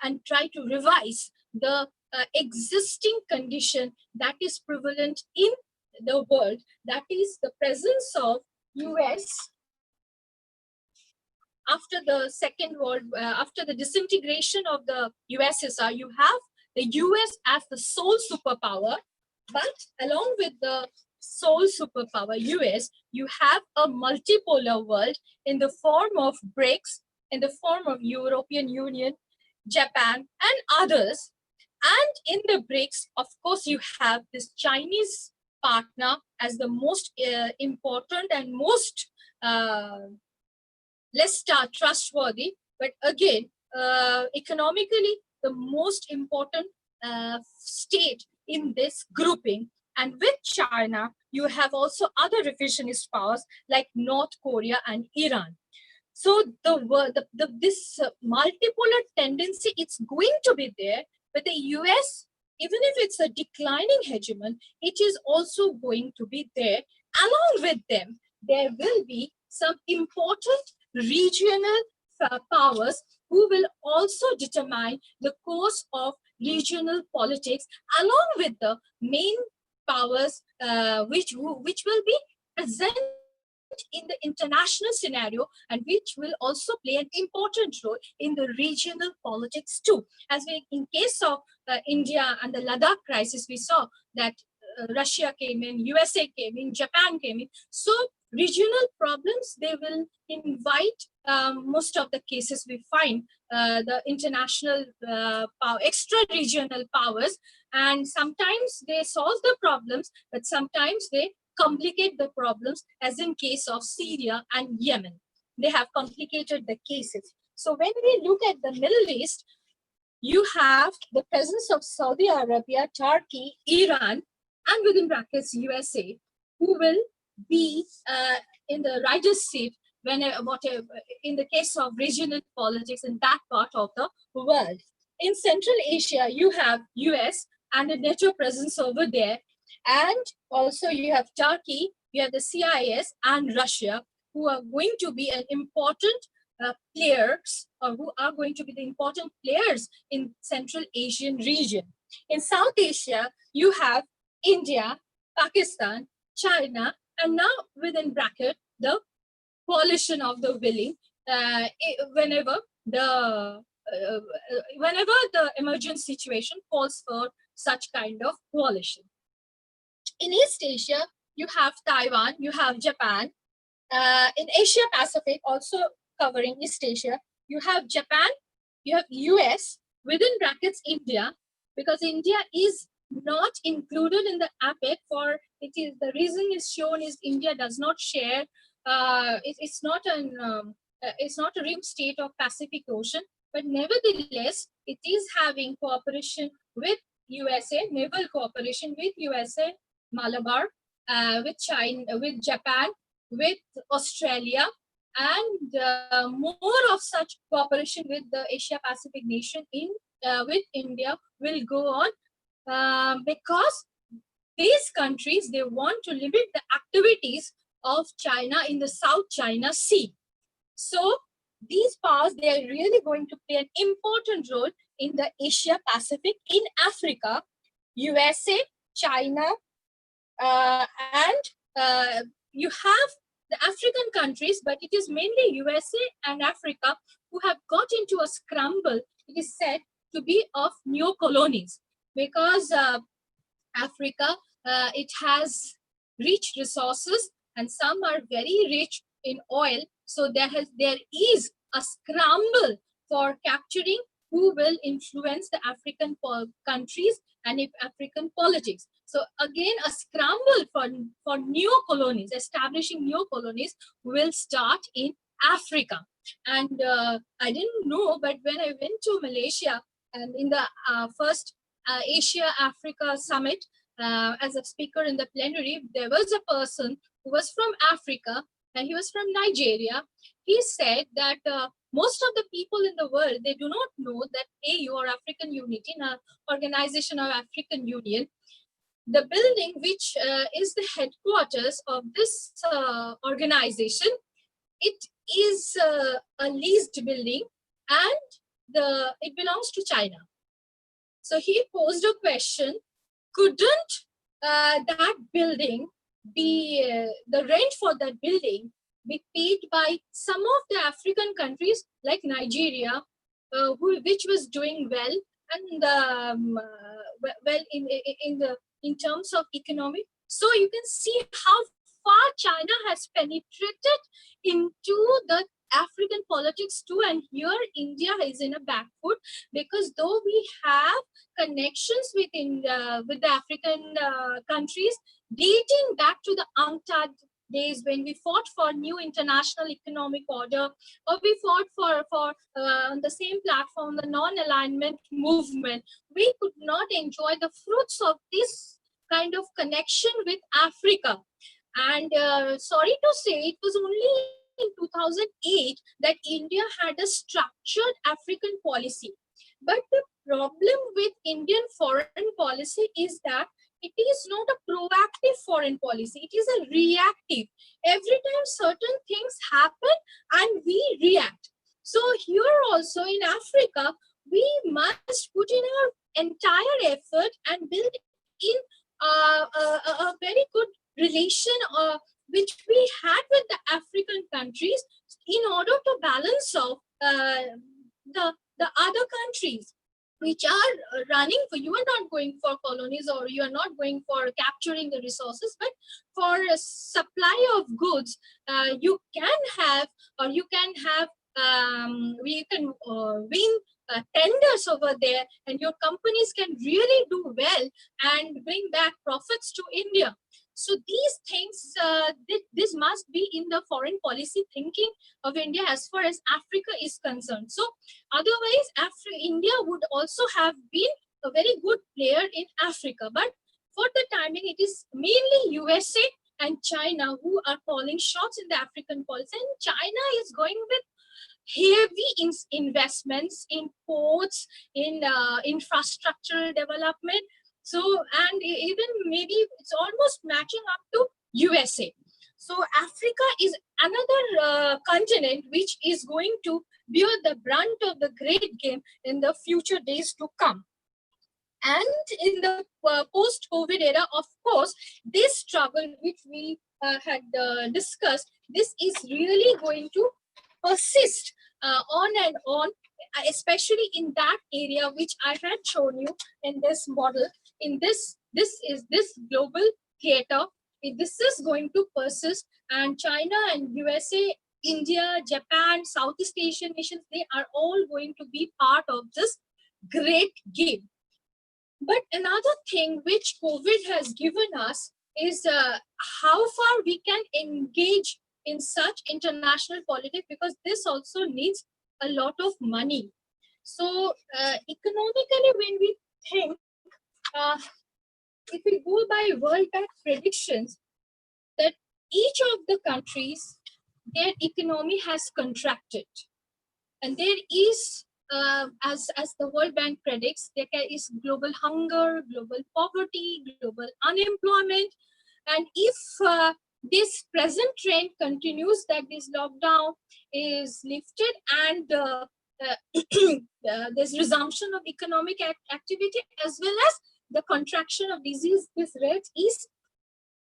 and try to revise the existing condition that is prevalent in the world, that is the presence of US after the Second World, after the disintegration of the USSR. You have the US as the sole superpower, but along with the sole superpower US, you have a multipolar world in the form of BRICS, in the form of European Union, Japan, and others. And in the BRICS, of course, you have this Chinese partner as the most important and most less trustworthy, but again, economically, the most important state in this grouping. And with China, you have also other revisionist powers like North Korea and Iran. So this multipolar tendency, it's going to be there, but the US, even if it's a declining hegemon, it is also going to be there. Along with them, there will be some important regional powers who will also determine the course of regional politics, along with the main powers which will be present in the international scenario, and which will also play an important role in the regional politics too. As in case of India and the Ladakh crisis, we saw that Russia came in, USA came in, Japan came in. So regional problems, they will invite most of the cases we find the international extra-regional powers, and sometimes they solve the problems, but sometimes they complicate the problems, as in case of Syria and Yemen. They have complicated the cases. So when we look at the Middle East, you have the presence of Saudi Arabia, Turkey, Iran, and within brackets USA, who will be in the rider's seat whatever in the case of regional politics in that part of the world. In Central Asia, you have US and a NATO presence over there. And also you have Turkey, you have the CIS and Russia, who are going to be an important players, or who are going to be the important players in Central Asian region. In South Asia, you have India, Pakistan, China, and now within bracket, the coalition of the willing, whenever the emergent situation calls for such kind of coalition. In East Asia, you have Taiwan, you have Japan. In Asia Pacific, also covering East Asia, you have Japan, you have US, within brackets India, because India is not included in the APEC. For it is the reason is shown is India does not share. It's not a rim state of Pacific Ocean, but nevertheless, it is having cooperation with USA, naval cooperation with USA, Malabar, with China, with Japan, with Australia, and more of such cooperation with the Asia Pacific nation with India will go on, because these countries, they want to limit the activities of China in the South China Sea. So these powers, they are really going to play an important role in the Asia Pacific. In Africa, USA, China, and you have the African countries, but it is mainly USA and Africa who have got into a scramble. It is said to be of neo-colonies, because Africa, it has rich resources, and some are very rich in oil. So there is a scramble for capturing who will influence the African countries and African politics. So again, a scramble for new colonies, establishing new colonies will start in Africa. And I didn't know, but when I went to Malaysia and in the first Asia-Africa summit, as a speaker in the plenary, there was a person who was from Africa and he was from Nigeria. He said that most of the people in the world, they do not know that AU or African Unity, Organization of African Union, the building which is the headquarters of this organization, it is a leased building and it belongs to China. So he posed a question, couldn't that building be, the rent for that building be paid by some of the African countries like Nigeria, which was doing well and well in terms of economy. So you can see how far China has penetrated into the African politics too, and here India is in a back foot, because though we have connections with the African countries dating back to the UNCTAD days when we fought for new international economic order, or we fought for on the same platform, the non-alignment movement, we could not enjoy the fruits of this kind of connection with Africa. And sorry to say, it was only in 2008 that India had a structured African policy. But the problem with Indian foreign policy is that it is not a proactive foreign policy, it is a reactive. Every time certain things happen and we react. So here also in Africa, we must put in our entire effort and build in a very good relation which we had with the African countries in order to balance off the other countries which are running for, you are not going for colonies or you are not going for capturing the resources, but for a supply of goods, you can have, or you can have, we can win tenders over there, and your companies can really do well and bring back profits to India. So these things, this must be in the foreign policy thinking of India as far as Africa is concerned. So otherwise, India would also have been a very good player in Africa. But for the time being, it is mainly USA and China who are calling shots in the African policy. And China is going with heavy investments in ports, in infrastructural development. So, and even maybe it's almost matching up to USA. So Africa is another continent which is going to bear the brunt of the great game in the future days to come. And in the post-COVID era, of course, this struggle which we had discussed, this is really going to persist on and on, especially in that area which I had shown you in this model. In this global theater, this is going to persist, and China and USA, India, Japan, Southeast Asian nations, they are all going to be part of this great game. But another thing which COVID has given us is how far we can engage in such international politics, because this also needs a lot of money. So economically, when we think, if we go by World Bank predictions, that each of the countries, their economy has contracted. And there is, as the World Bank predicts, there is global hunger, global poverty, global unemployment. And if this present trend continues, that this lockdown is lifted and there's resumption of economic activity, as well as the contraction of disease, this rate is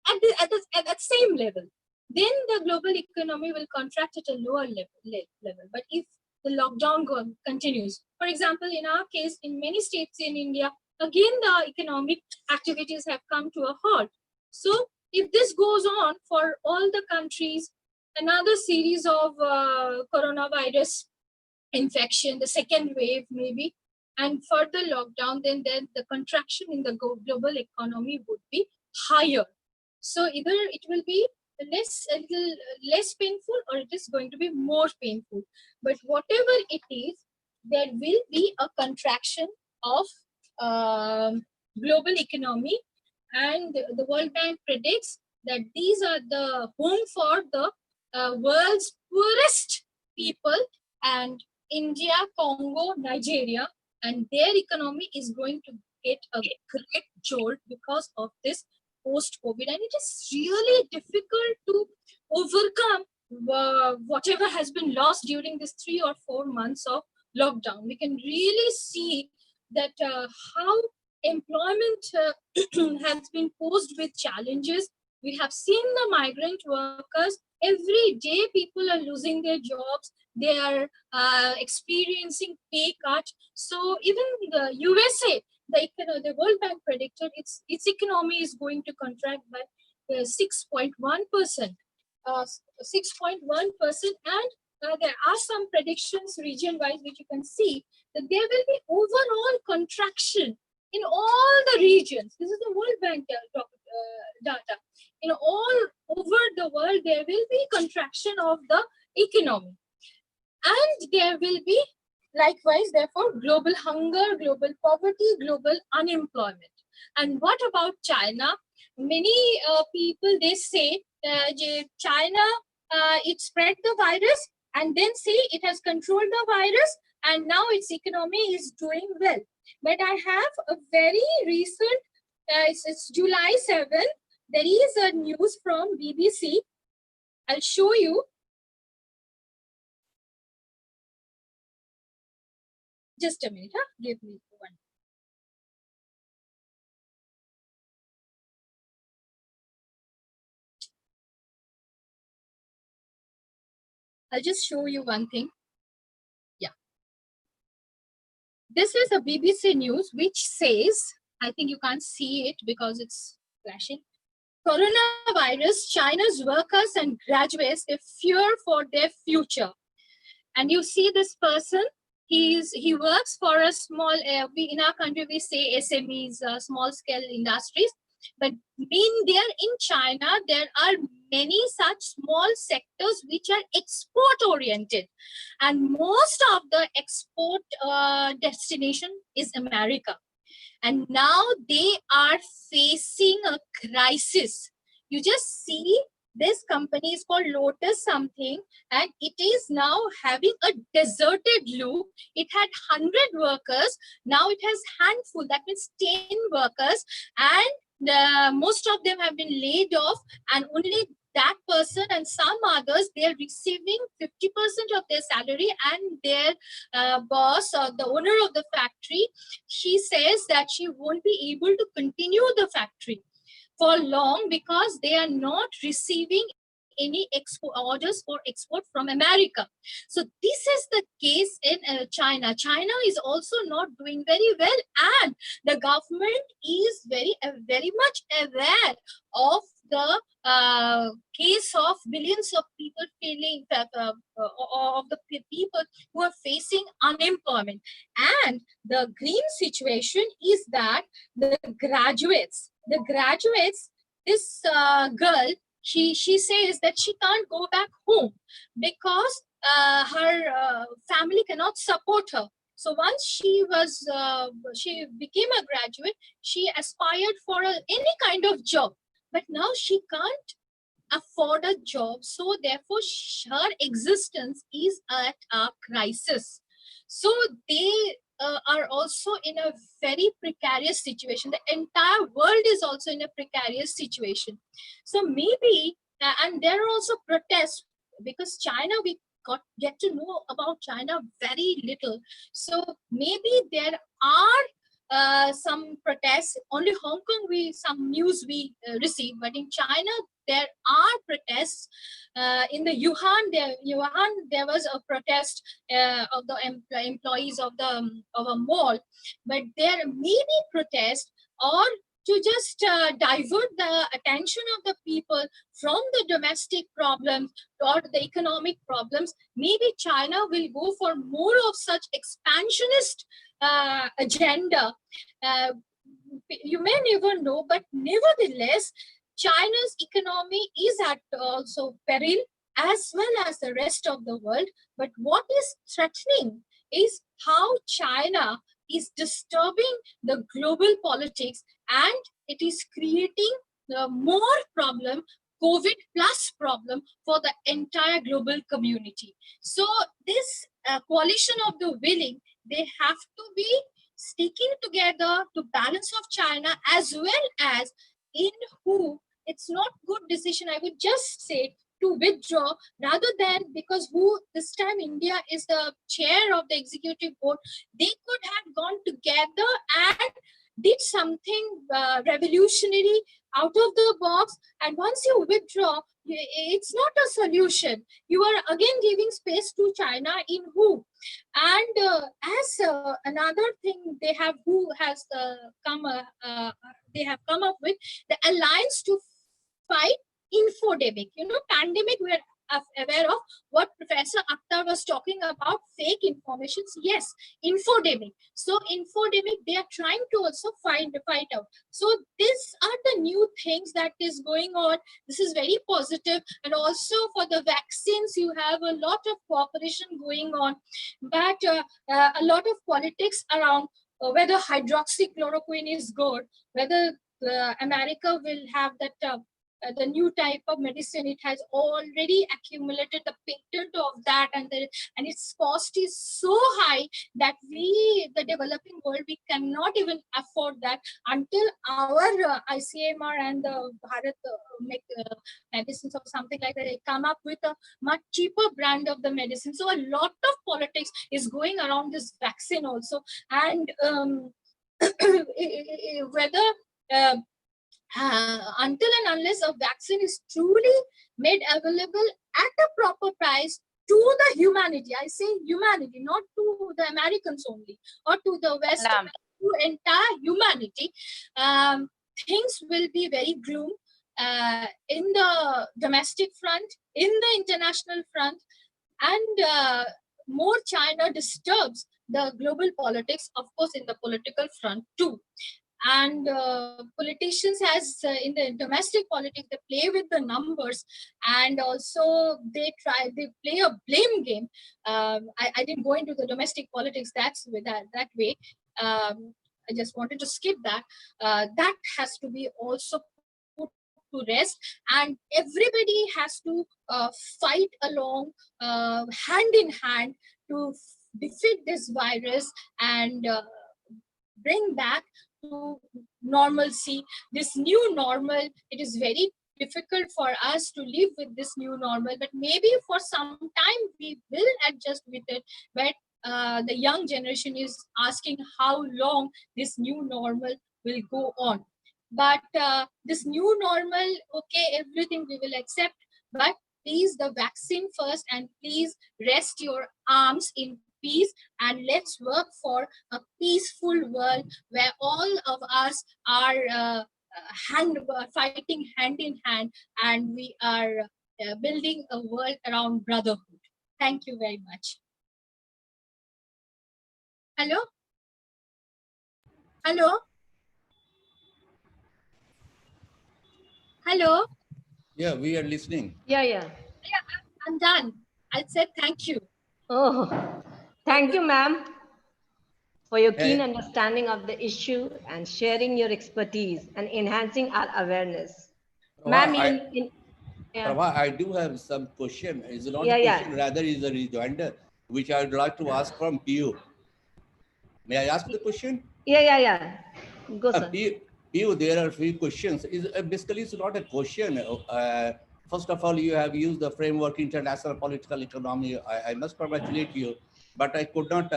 at the same level, then the global economy will contract at a lower level. But if the lockdown continues, for example, in our case, in many states in India, again, the economic activities have come to a halt. So if this goes on for all the countries, another series of coronavirus infection, the second wave maybe, and further lockdown, then the contraction in the global economy would be higher. So either it will be a little less painful, or it is going to be more painful. But whatever it is, there will be a contraction of global economy, and the World Bank predicts that these are the home for the world's poorest people, and India, Congo, Nigeria, and their economy is going to get a great jolt because of this post-COVID, and it is really difficult to overcome whatever has been lost during this 3 or 4 months of lockdown. We can really see that how employment has been posed with challenges. We have seen the migrant workers. Every day people are losing their jobs. They are experiencing pay cut. So even the USA, the World Bank predicted its economy is going to contract by 6.1%. 6.1%, and there are some predictions region-wise, which you can see that there will be overall contraction in all the regions. This is the World Bank data. In all over the world, there will be contraction of the economy, and there will be likewise, therefore, global hunger, global poverty, global unemployment. And what about China? Many people, they say China, it spread the virus and then say it has controlled the virus and now its economy is doing well. But I have a very recent, it's July 7, there is a news from BBC. I'll show you. Just a minute, give me one. I'll just show you one thing. Yeah. This is a BBC news which says, I think you can't see it because it's flashing. Coronavirus, China's workers and graduates, they fear for their future. And you see this person, he works for a small, in our country we say SMEs, small scale industries. But in China, there are many such small sectors which are export oriented. And most of the export destination is America. And now they are facing a crisis. You just see this company is called Lotus something, and it is now having a deserted loop. It had 100 workers. Now it has handful, that means 10 workers. And most of them have been laid off, and only that person and some others, they're receiving 50% of their salary, and their boss or the owner of the factory, she says that she won't be able to continue the factory for long because they are not receiving any orders for export from America. So this is the case in China. China is also not doing very well, and the government is very much aware of the case of billions of people feeling of the people who are facing unemployment. And the green situation is that the graduates, this girl, she says that she can't go back home because her family cannot support her. So once she became a graduate, she aspired for any kind of job, but now she can't afford a job. So therefore, her existence is at a crisis. So they are also in a very precarious situation. The entire world is also in a precarious situation. So maybe, and there are also protests because China, we get to know about China very little. So maybe there are some protests. Only Hong Kong, some news we receive, but in China there are protests. In the Wuhan, there was a protest of the employees of a mall, but there may be protests or to just divert the attention of the people from the domestic problems or the economic problems, maybe China will go for more of such expansionist agenda. You may never know, but nevertheless, China's economy is at also peril as well as the rest of the world. But what is threatening is how China is disturbing the global politics, and it is creating more problem, COVID plus problem for the entire global community. So this coalition of the willing, they have to be sticking together to balance of China, as well as in who it's not good decision, I would just say, to withdraw, rather than, because who this time India is the chair of the executive board, they could have gone together and did something revolutionary out of the box. And once you withdraw, it's not a solution. You are again giving space to China in who. And as another thing they have, who has they have come up with the alliance to fight infodemic. You know, pandemic, we are aware of what Professor Akhtar was talking about, fake informations. Yes, infodemic. So infodemic, they are trying to also fight out. So these are the new things that is going on. This is very positive. And also for the vaccines, you have a lot of cooperation going on, but a lot of politics around whether hydroxychloroquine is good, whether America will have that the new type of medicine. It has already accumulated the patent of that, and its cost is so high that we, the developing world, we cannot even afford that until our ICMR and the Bharat make medicines or something like that. They come up with a much cheaper brand of the medicine. So a lot of politics is going around this vaccine also, and whether until and unless a vaccine is truly made available at a proper price to the humanity, I say humanity, not to the Americans only or to the West, to entire humanity, things will be very gloom in the domestic front, in the international front, and more China disturbs the global politics, of course, in the political front too. And politicians, as in the domestic politics, they play with the numbers, and also they play a blame game. I didn't go into the domestic politics that way. I just wanted to skip that. That has to be also put to rest, and everybody has to fight along hand in hand to defeat this virus and bring back to normalcy, this new normal. It is very difficult for us to live with this new normal, but maybe for some time we will adjust with it. But the young generation is asking how long this new normal will go on. But this new normal, okay, everything we will accept, but please, the vaccine first, and please rest your arms in peace, and let's work for a peaceful world where all of us are fighting hand in hand, and we are building a world around brotherhood. Thank you very much. Hello? Hello? Hello? Yeah, we are listening. Yeah. I'm done. I said thank you. Oh, thank you, ma'am, for your keen understanding of the issue and sharing your expertise and enhancing our awareness. Ma'am, Prabha, I do have some question. It's not Yeah, a question, yeah. rather is a rejoinder, which I would like to ask from Pio. May I ask the question? Yeah. Go, sir. Pio, there are a few questions. Basically, it's not a question. First of all, you have used the framework international political economy. I must congratulate you, but I could not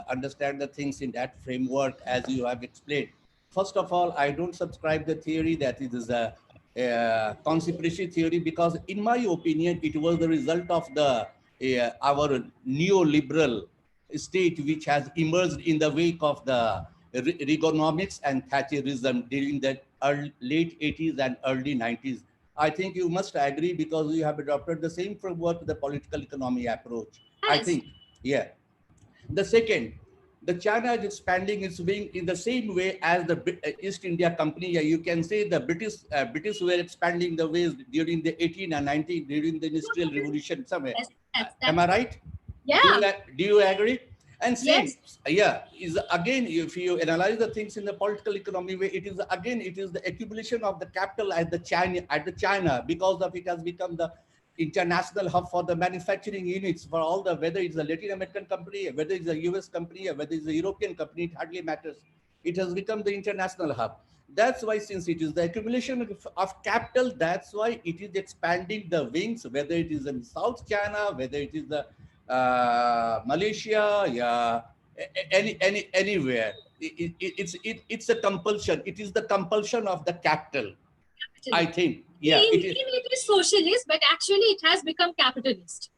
understand the things in that framework as you have explained. First of all, I don't subscribe the theory that it is a conspiracy theory, because in my opinion, it was the result of the our neoliberal state which has emerged in the wake of the Reaganomics and Thatcherism during that late 80s and early 90s. I think you must agree because you have adopted the same framework, the political economy approach. I Yes. think, yeah. The second, the China is expanding its wing in the same way as the East India Company. You can say the British were expanding the ways during the 18 and 19 during the Industrial Revolution somewhere. Am I right? Yeah. Do you agree? And same, Yes. yeah, is again, if you analyze the things in the political economy way, it is the accumulation of the capital at the China because of it has become the international hub for the manufacturing units for all the, whether it's a Latin American company, whether it's a US company, or whether it's a European company, it hardly matters. It has become the international hub. That's why, since it is the accumulation of capital, that's why it is expanding the wings, whether it is in South China, whether it is the Malaysia, yeah, anywhere. It's a compulsion. It is the compulsion of the capital. I think, yeah, it is. It is socialist, but actually it has become capitalist.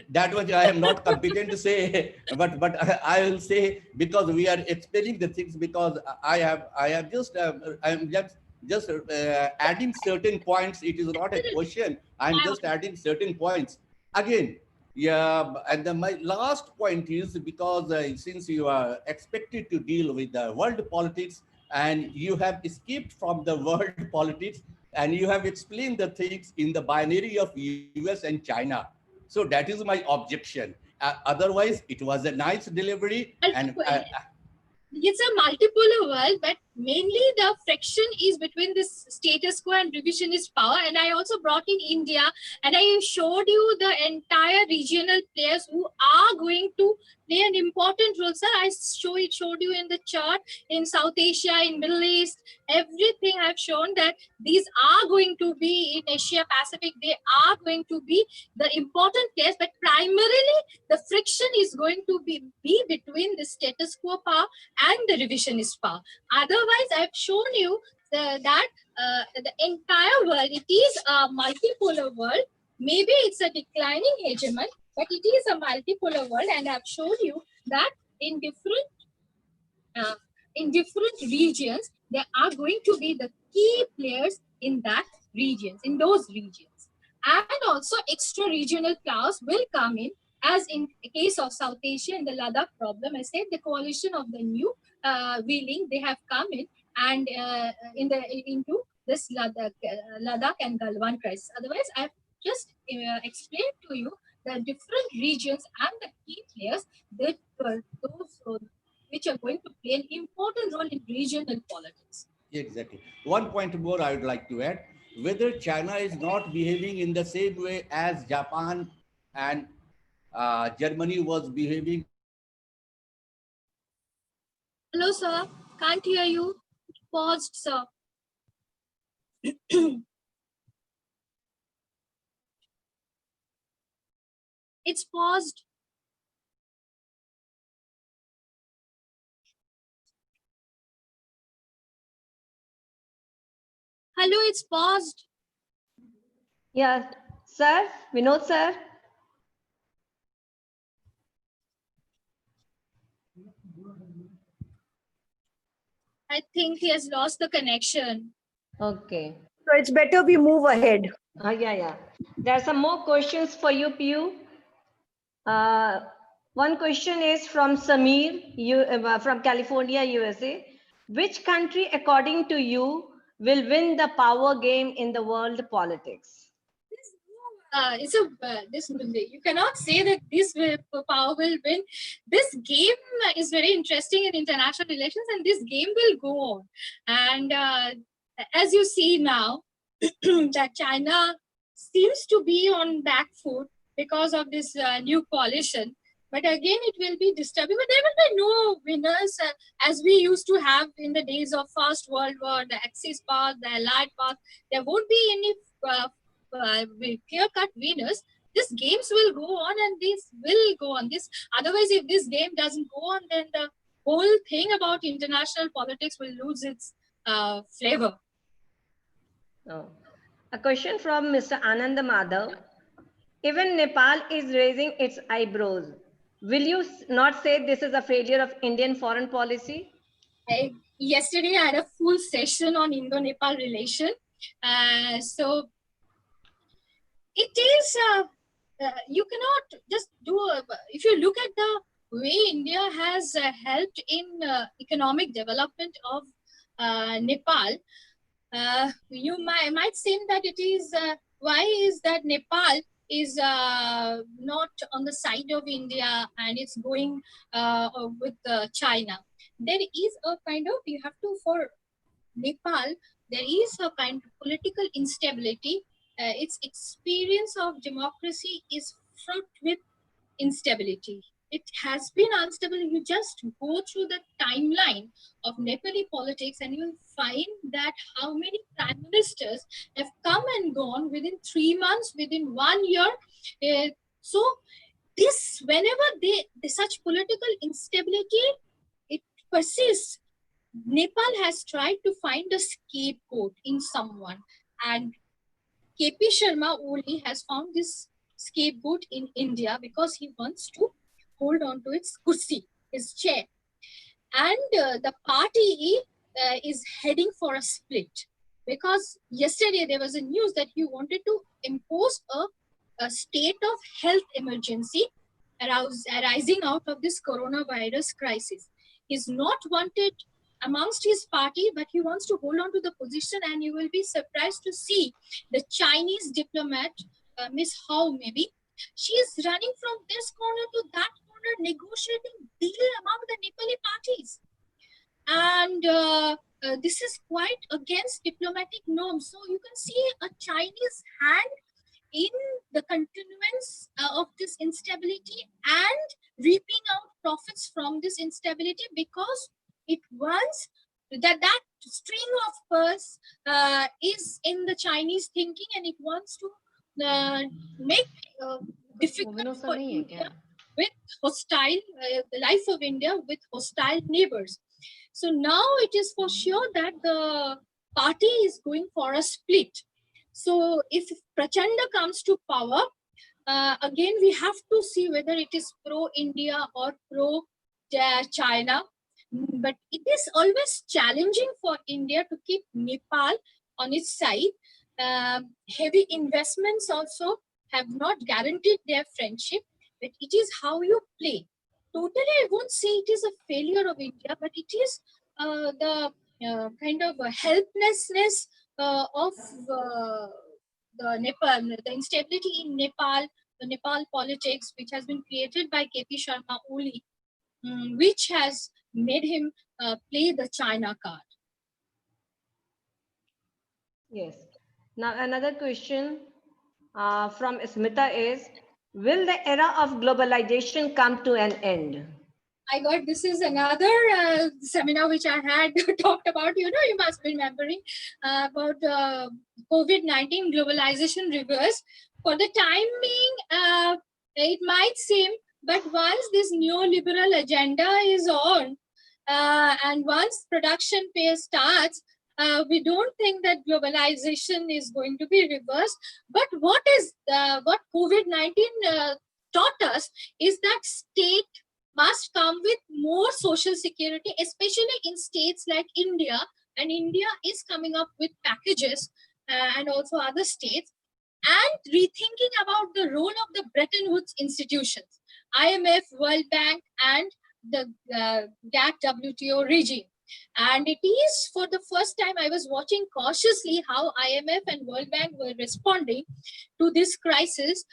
That much I am not competent to say, but I will say, because we are explaining the things, because I am just adding certain points. It is not a question. I'm just adding certain points again. Yeah, and then my last point is, because since you are expected to deal with the world politics and you have escaped from the world politics, and you have explained the things in the binary of US and China. So that is my objection. Otherwise, it was a nice delivery. And it's a multipolar world, but mainly the friction is between this status quo and revisionist power. And I also brought in India, and I showed you the entire regional players who are going to play an important role. Sir, I showed you in the chart in South Asia, in Middle East, everything I've shown that these are going to be in Asia Pacific. They are going to be the important players, but primarily the friction is going to be between the status quo power and the revisionist power. Otherwise, I've shown you that the entire world, it is a multipolar world. Maybe it's a declining hegemon, but it is a multipolar world. And I've shown you that in different regions, there are going to be the key players in those regions. And also extra regional powers will come in, as in the case of South Asia and the Ladakh problem. I said the coalition of the new wheeling, they have come in and into this Ladakh and Galwan crisis. Otherwise, I've just explained to you the different regions and the key players that those which are going to play an important role in regional politics. Exactly. One point more I would like to add: whether China is not behaving in the same way as Japan and Germany was behaving. Hello, sir. Can't hear you. Paused, sir. It's paused. Hello, it's paused. Yeah, sir, Vinod sir. I think he has lost the connection. Okay. So it's better we move ahead. Yeah. There are some more questions for you, Piyu. One question is from Samir, from California, USA. Which country, according to you, will win the power game in the world politics? You cannot say that power will win. This game is very interesting in international relations, and this game will go on. And as you see now, that China seems to be on back foot because of this new coalition. But again, it will be disturbing. But there will be no winners as we used to have in the days of First World War, the Axis power, the Allied power. There won't be any clear-cut winners. These games will go on, and this will go on. Otherwise, if this game doesn't go on, then the whole thing about international politics will lose its flavor. Oh. A question from Mr. Anand Madhav. Even Nepal is raising its eyebrows. Will you not say this is a failure of Indian foreign policy? Yesterday I had a full session on Indo-Nepal relation. So it is, you cannot just do, if you look at the way India has helped in economic development of Nepal, you might seem that it is, why is that Nepal is not on the side of India and it's going with China. There is a kind of, you have to, for Nepal, there is a kind of political instability. Its experience of democracy is fraught with instability. It has been unstable. You just go through the timeline of Nepali politics and you'll find that how many prime ministers have come and gone within 3 months, within 1 year. So this, whenever such political instability, it persists. Nepal has tried to find a scapegoat in someone, and KP Sharma Oli has found this scapegoat in India because he wants to hold on to its kursi, his chair. And the party is heading for a split, because yesterday there was a news that he wanted to impose a state of health emergency arising out of this coronavirus crisis. He's not wanted amongst his party, but he wants to hold on to the position, and you will be surprised to see the Chinese diplomat, Miss Hao maybe, she is running from this corner to that corner, negotiating deal among the Nepali parties. And this is quite against diplomatic norms. So you can see a Chinese hand in the continuance of this instability and reaping out profits from this instability, because it wants that string of pearls is in the Chinese thinking, and it wants to make difficult for India with hostile the life of India with hostile neighbors. So now it is for sure that the party is going for a split. So if Prachanda comes to power, again we have to see whether it is pro-India or pro-China. But it is always challenging for India to keep Nepal on its side. Heavy investments also have not guaranteed their friendship, but it is how you play. Totally, I won't say it is a failure of India, but it is the kind of helplessness of the Nepal, the instability in Nepal, the Nepal politics, which has been created by KP Sharma Oli, which has made him play the China card. Yes. Now another question from Smita is, will the era of globalization come to an end? I got, this is another seminar which I had talked about, you must be remembering about COVID-19 globalization reverse. For the time being, it might seem, but once this neoliberal agenda is on, and once production phase starts, we don't think that globalization is going to be reversed. But what COVID-19 taught us is that state must come with more social security, especially in states like India. And India is coming up with packages and also other states, and rethinking about the role of the Bretton Woods institutions, IMF, World Bank, and the GATT WTO regime. And it is for the first time I was watching cautiously how IMF and World Bank were responding to this crisis,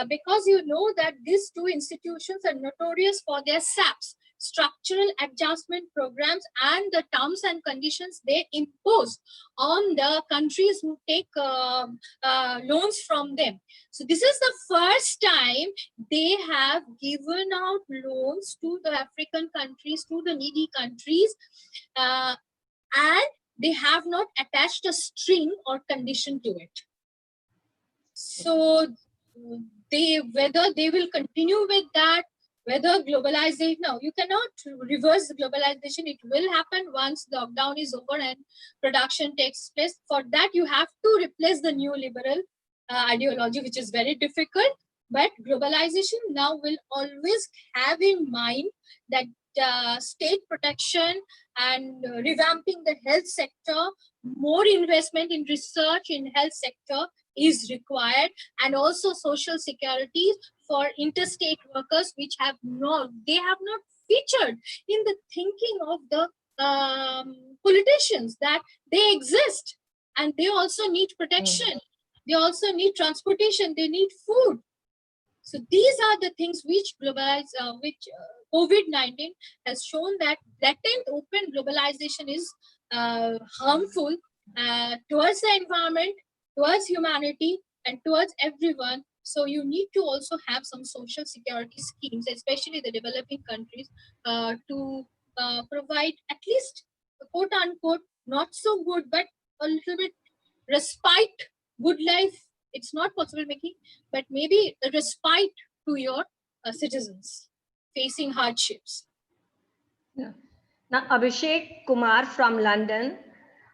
because you know that these two institutions are notorious for their SAPs, structural adjustment programs, and the terms and conditions they impose on the countries who take loans from them. So this is the first time they have given out loans to the African countries, to the needy countries, and they have not attached a string or condition to it. So whether they will continue with that, whether globalization, no, you cannot reverse the globalization. It will happen once the lockdown is over and production takes place. For that, you have to replace the neoliberal ideology, which is very difficult. But globalization now will always have in mind that state protection and revamping the health sector. More investment in research in health sector is required, and also social security for interstate workers, which have not featured in the thinking of the politicians, that they exist and they also need protection. They also need transportation. They need food. So these are the things which COVID-19 has shown, that blatant open globalization is harmful towards the environment, towards humanity, and towards everyone. So you need to also have some social security schemes, especially the developing countries, to provide at least, quote unquote, not so good, but a little bit respite, good life. It's not possible making, but maybe a respite to your citizens facing hardships. Yeah. Now, Abhishek Kumar from London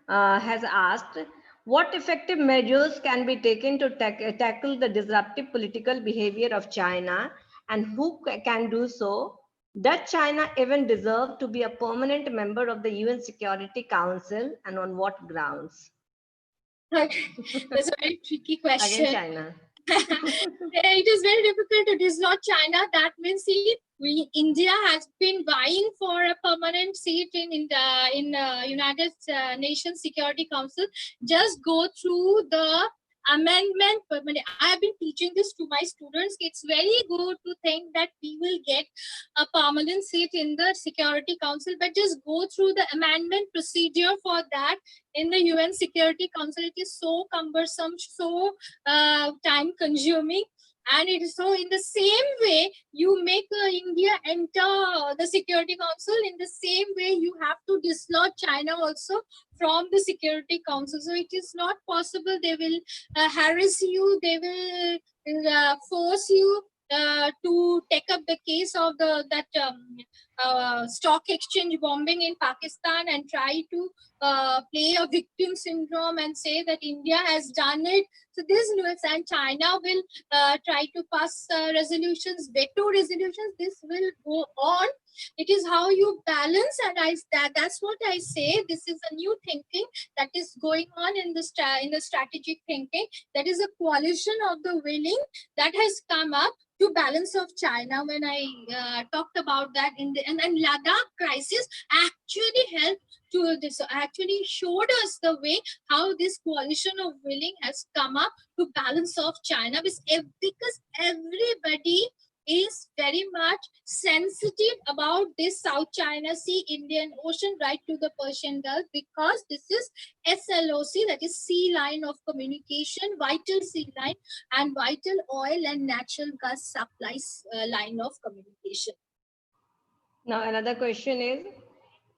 has asked, what effective measures can be taken to tackle the disruptive political behavior of China, and who can do so? Does China even deserve to be a permanent member of the UN Security Council, and on what grounds? That's a very tricky question. Again, China. It is very difficult to dislodge China. That means India has been vying for a permanent seat in United Nations Security Council. Just go through the amendment. I have been teaching this to my students. It's very good to think that we will get a permanent seat in the Security Council, but just go through the amendment procedure for that in the UN Security Council. It is so cumbersome, so time consuming. And it is so, in the same way you make India enter the Security Council, in the same way you have to dislodge China also from the Security Council. So it is not possible. They will harass you, they will force you to take up the case of that stock exchange bombing in Pakistan, and try to play a victim syndrome and say that India has done it. So this news, and China will try to pass resolutions, veto resolutions. This will go on. It is how you balance, and that's what I say. This is a new thinking that is going on in the strategic thinking. That is a coalition of the willing that has come up to balance of China. When I talked about that and Ladakh crisis actually helped to this, actually showed us the way how this coalition of willing has come up to balance of China, because everybody is very much sensitive about this South China Sea, Indian Ocean, right to the Persian Gulf, because this is SLOC, that is sea line of communication, vital sea line, and vital oil and natural gas supplies line of communication. Now, another question is,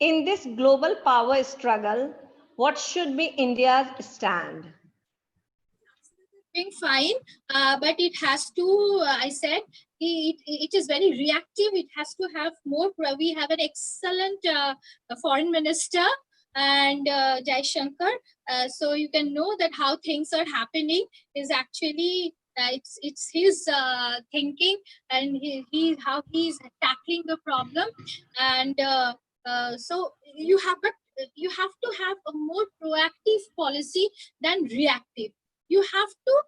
in this global power struggle, what should be India's stand? Doing fine, but it has to, I said, it is very reactive. It has to have more. We have an excellent foreign minister, and Jai Shankar. So you can know that how things are happening is actually it's his thinking, and how he's tackling the problem, and so you have to have a more proactive policy than reactive. You have to,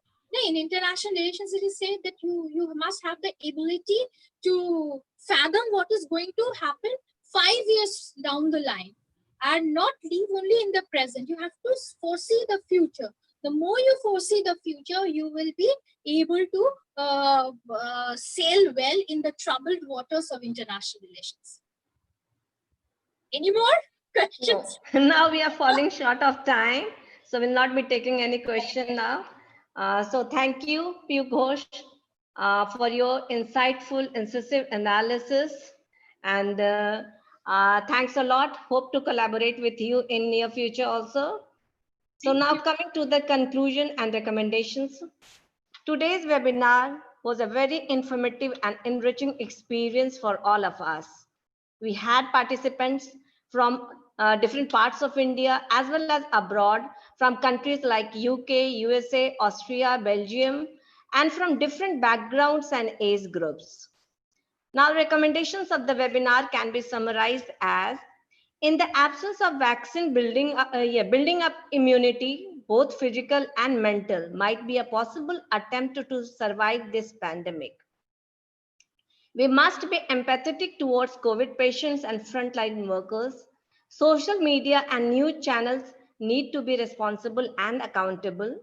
in international relations, it is said that you must have the ability to fathom what is going to happen 5 years down the line, and not live only in the present. You have to foresee the future. The more you foresee the future, you will be able to sail well in the troubled waters of international relations. Any more questions? No. Now we are falling short of time, so we'll not be taking any question now. So thank you, Piyush Ghosh, for your insightful, incisive analysis, and thanks a lot. Hope to collaborate with you in near future also. So now coming to the conclusion and recommendations. Today's webinar was a very informative and enriching experience for all of us. We had participants from different parts of India as well as abroad, from countries like UK, USA, Austria, Belgium, and from different backgrounds and age groups. Now, recommendations of the webinar can be summarized as: in the absence of vaccine, building up immunity, both physical and mental, might be a possible attempt to survive this pandemic. We must be empathetic towards COVID patients and frontline workers. Social media and news channels need to be responsible and accountable.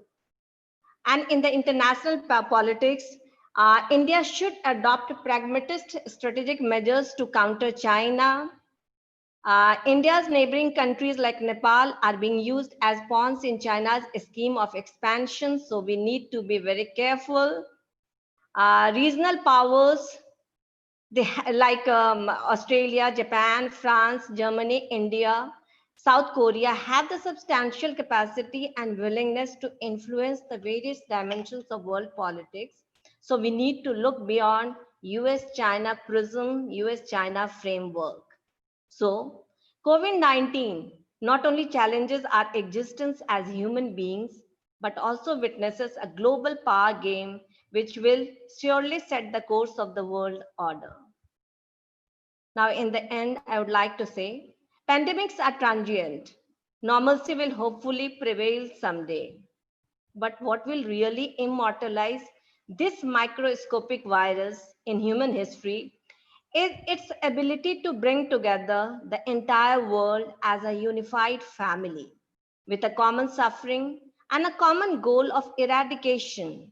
And in the international politics, India should adopt pragmatist strategic measures to counter China. India's neighboring countries like Nepal are being used as pawns in China's scheme of expansion, so we need to be very careful. Regional powers like Australia, Japan, France, Germany, India, South Korea have the substantial capacity and willingness to influence the various dimensions of world politics. So we need to look beyond US-China prism, US-China framework. So COVID-19 not only challenges our existence as human beings, but also witnesses a global power game which will surely set the course of the world order. Now, in the end, I would like to say, pandemics are transient. Normalcy will hopefully prevail someday. But what will really immortalize this microscopic virus in human history is its ability to bring together the entire world as a unified family with a common suffering and a common goal of eradication,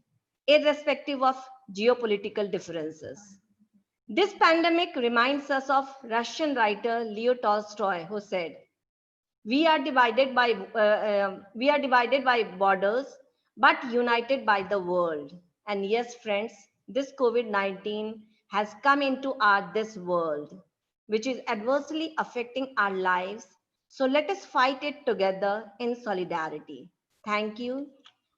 irrespective of geopolitical differences. This pandemic reminds us of Russian writer Leo Tolstoy, who said, we are divided by borders, but united by the world. And yes, friends, this COVID-19 has come into this world, which is adversely affecting our lives. So let us fight it together in solidarity. Thank you.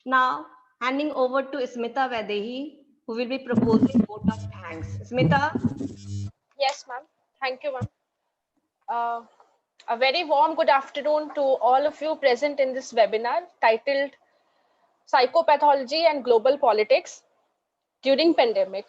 Now, handing over to Smita Vadehi, who will be proposing vote of thanks. Smita. Yes, ma'am. Thank you, ma'am. A very warm good afternoon to all of you present in this webinar titled Psychopathology and Global Politics During Pandemic.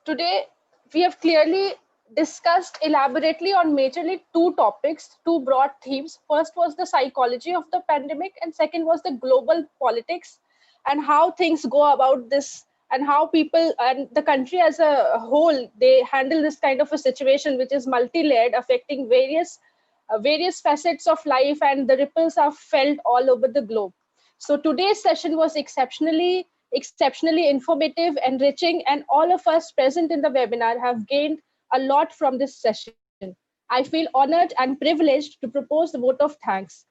Today, we have clearly discussed elaborately on majorly two topics, two broad themes. First was the psychology of the pandemic, and second was the global politics and how things go about this, and how people and the country as a whole, they handle this kind of a situation, which is multi-layered, affecting various facets of life, and the ripples are felt all over the globe. So today's session was exceptionally informative, enriching, and all of us present in the webinar have gained a lot from this session. I feel honored and privileged to propose the vote of thanks.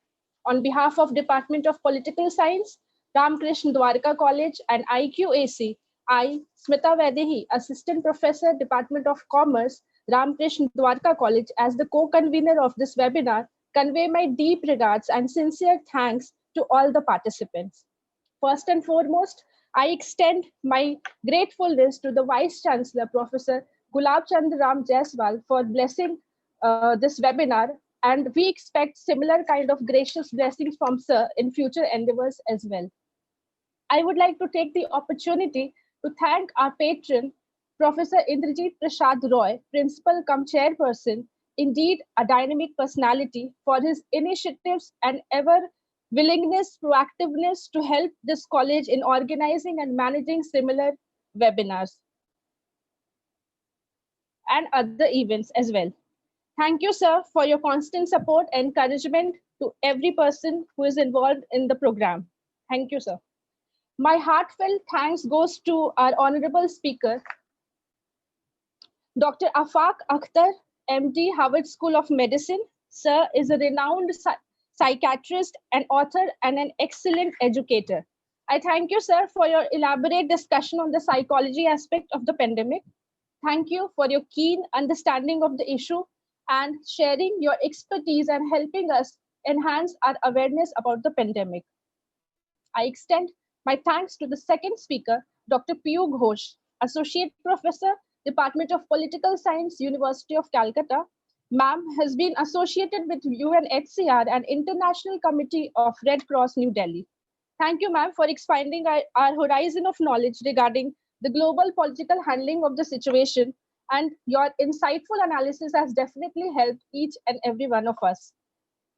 On behalf of Department of Political Science, Ramkrishna Dwarka College, and IQAC, I, Smita Vadehi, Assistant Professor, Department of Commerce, Ramkrishna Dwarka College, as the co-convener of this webinar, convey my deep regards and sincere thanks to all the participants. First and foremost, I extend my gratefulness to the Vice Chancellor, Professor Gulab Chandra Ram Jaiswal, for blessing this webinar, and we expect similar kind of gracious blessings from Sir in future endeavors as well. I would like to take the opportunity to thank our patron, Professor Indrajit Prasad Roy, Principal cum Chairperson, indeed a dynamic personality, for his initiatives and ever willingness, proactiveness to help this college in organizing and managing similar webinars and other events as well. Thank you, sir, for your constant support and encouragement to every person who is involved in the program. Thank you, sir. My heartfelt thanks goes to our honorable speaker, Dr. Afaq Akhtar, MD, Harvard School of Medicine. Sir is a renowned psychiatrist and author and an excellent educator. I thank you, sir, for your elaborate discussion on the psychology aspect of the pandemic. Thank you for your keen understanding of the issue and sharing your expertise and helping us enhance our awareness about the pandemic. I extend my thanks to the second speaker, Dr. Piyush Ghosh, Associate Professor, Department of Political Science, University of Calcutta. Ma'am has been associated with UNHCR and International Committee of Red Cross, New Delhi. Thank you, ma'am, for expanding our horizon of knowledge regarding the global political handling of the situation and your insightful analysis has definitely helped each and every one of us.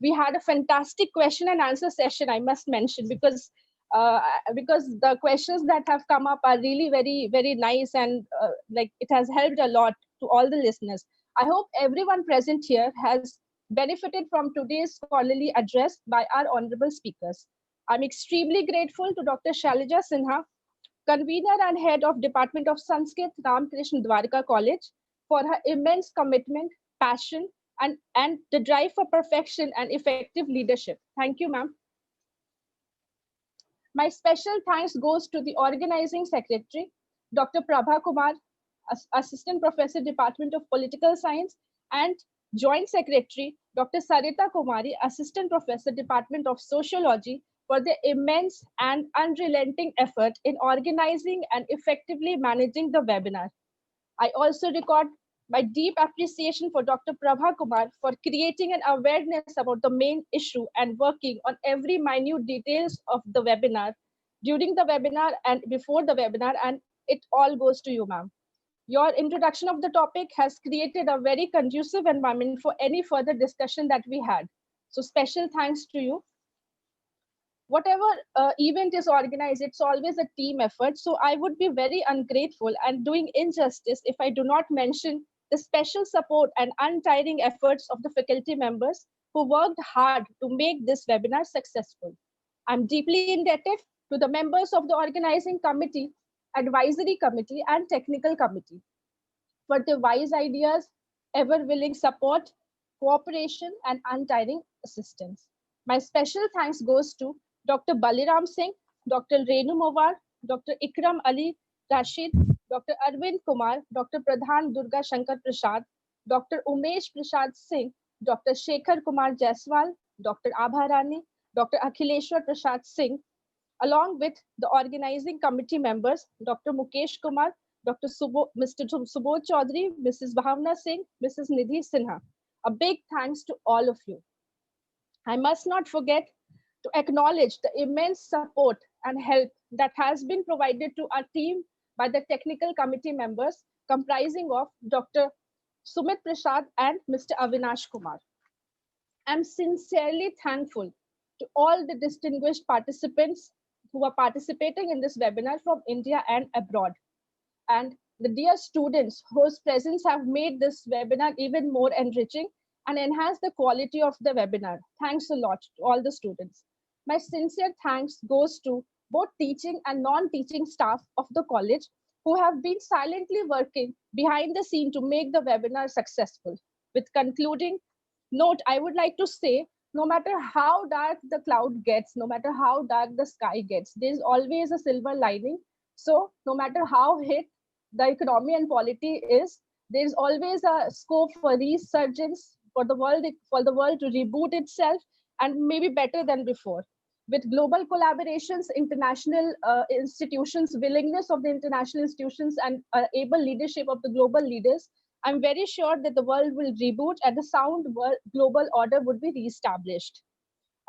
We had a fantastic question and answer session, I must mention, because the questions that have come up are really very nice, and like it has helped a lot to all the listeners. I hope everyone present here has benefited from today's scholarly address by our honorable speakers. I'm extremely grateful to Dr. Shailaja Sinha, convener and head of Department of Sanskrit, Ramakrishna Dwarka College, for her immense commitment, passion, and the drive for perfection and effective leadership. Thank you, ma'am. My special thanks goes to the organizing secretary, Dr. Prabha Kumar, Assistant Professor, Department of Political Science, and Joint Secretary, Dr. Sarita Kumari, Assistant Professor, Department of Sociology, for their immense and unrelenting effort in organizing and effectively managing the webinar. I also record my deep appreciation for Dr. Prabha Kumar for creating an awareness about the main issue and working on every minute details of the webinar, during the webinar and before the webinar, and it all goes to you, ma'am. Your introduction of the topic has created a very conducive environment for any further discussion that we had. So special thanks to you. Whatever event is organized, it's always a team effort. So I would be very ungrateful and doing injustice if I do not mention the special support and untiring efforts of the faculty members who worked hard to make this webinar successful. I'm deeply indebted to the members of the organizing committee, advisory committee, and technical committee for their wise ideas, ever willing support, cooperation, and untiring assistance. My special thanks goes to Dr. Baliram Singh, Dr. Renu Mawar, Dr. Ikram Ali Rashid, Dr. Arvind Kumar, Dr. Pradhan Durga Shankar Prasad, Dr. Umesh Prasad Singh, Dr. Shekhar Kumar Jaiswal, Dr. Abha Rani, Dr. Akhileshwar Prasad Singh, along with the organizing committee members, Dr. Mukesh Kumar, Mr. Subodh Chaudhary, Mrs. Bhavna Singh, Mrs. Nidhi Sinha. A big thanks to all of you. I must not forget to acknowledge the immense support and help that has been provided to our team by the technical committee members comprising of Dr. Sumit Prasad and Mr. Avinash Kumar. I'm sincerely thankful to all the distinguished participants who are participating in this webinar from India and abroad, and the dear students whose presence have made this webinar even more enriching and enhance the quality of the webinar. Thanks a lot to all the students. My sincere thanks goes to both teaching and non-teaching staff of the college who have been silently working behind the scene to make the webinar successful. With concluding note, I would like to say, no matter how dark the cloud gets, no matter how dark the sky gets, there's always a silver lining. So no matter how hit the economy and polity is, there's always a scope for resurgence, for the world to reboot itself and maybe better than before. With global collaborations, international institutions, willingness of the international institutions, and able leadership of the global leaders, I'm very sure that the world will reboot and the sound global order would be reestablished.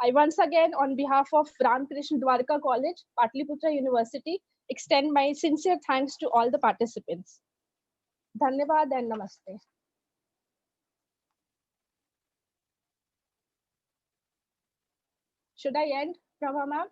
I once again, on behalf of Ramakrishna Dwarka College, Patliputra University, extend my sincere thanks to all the participants. Dhanyavad and namaste. Should I end, Prabha ma'am?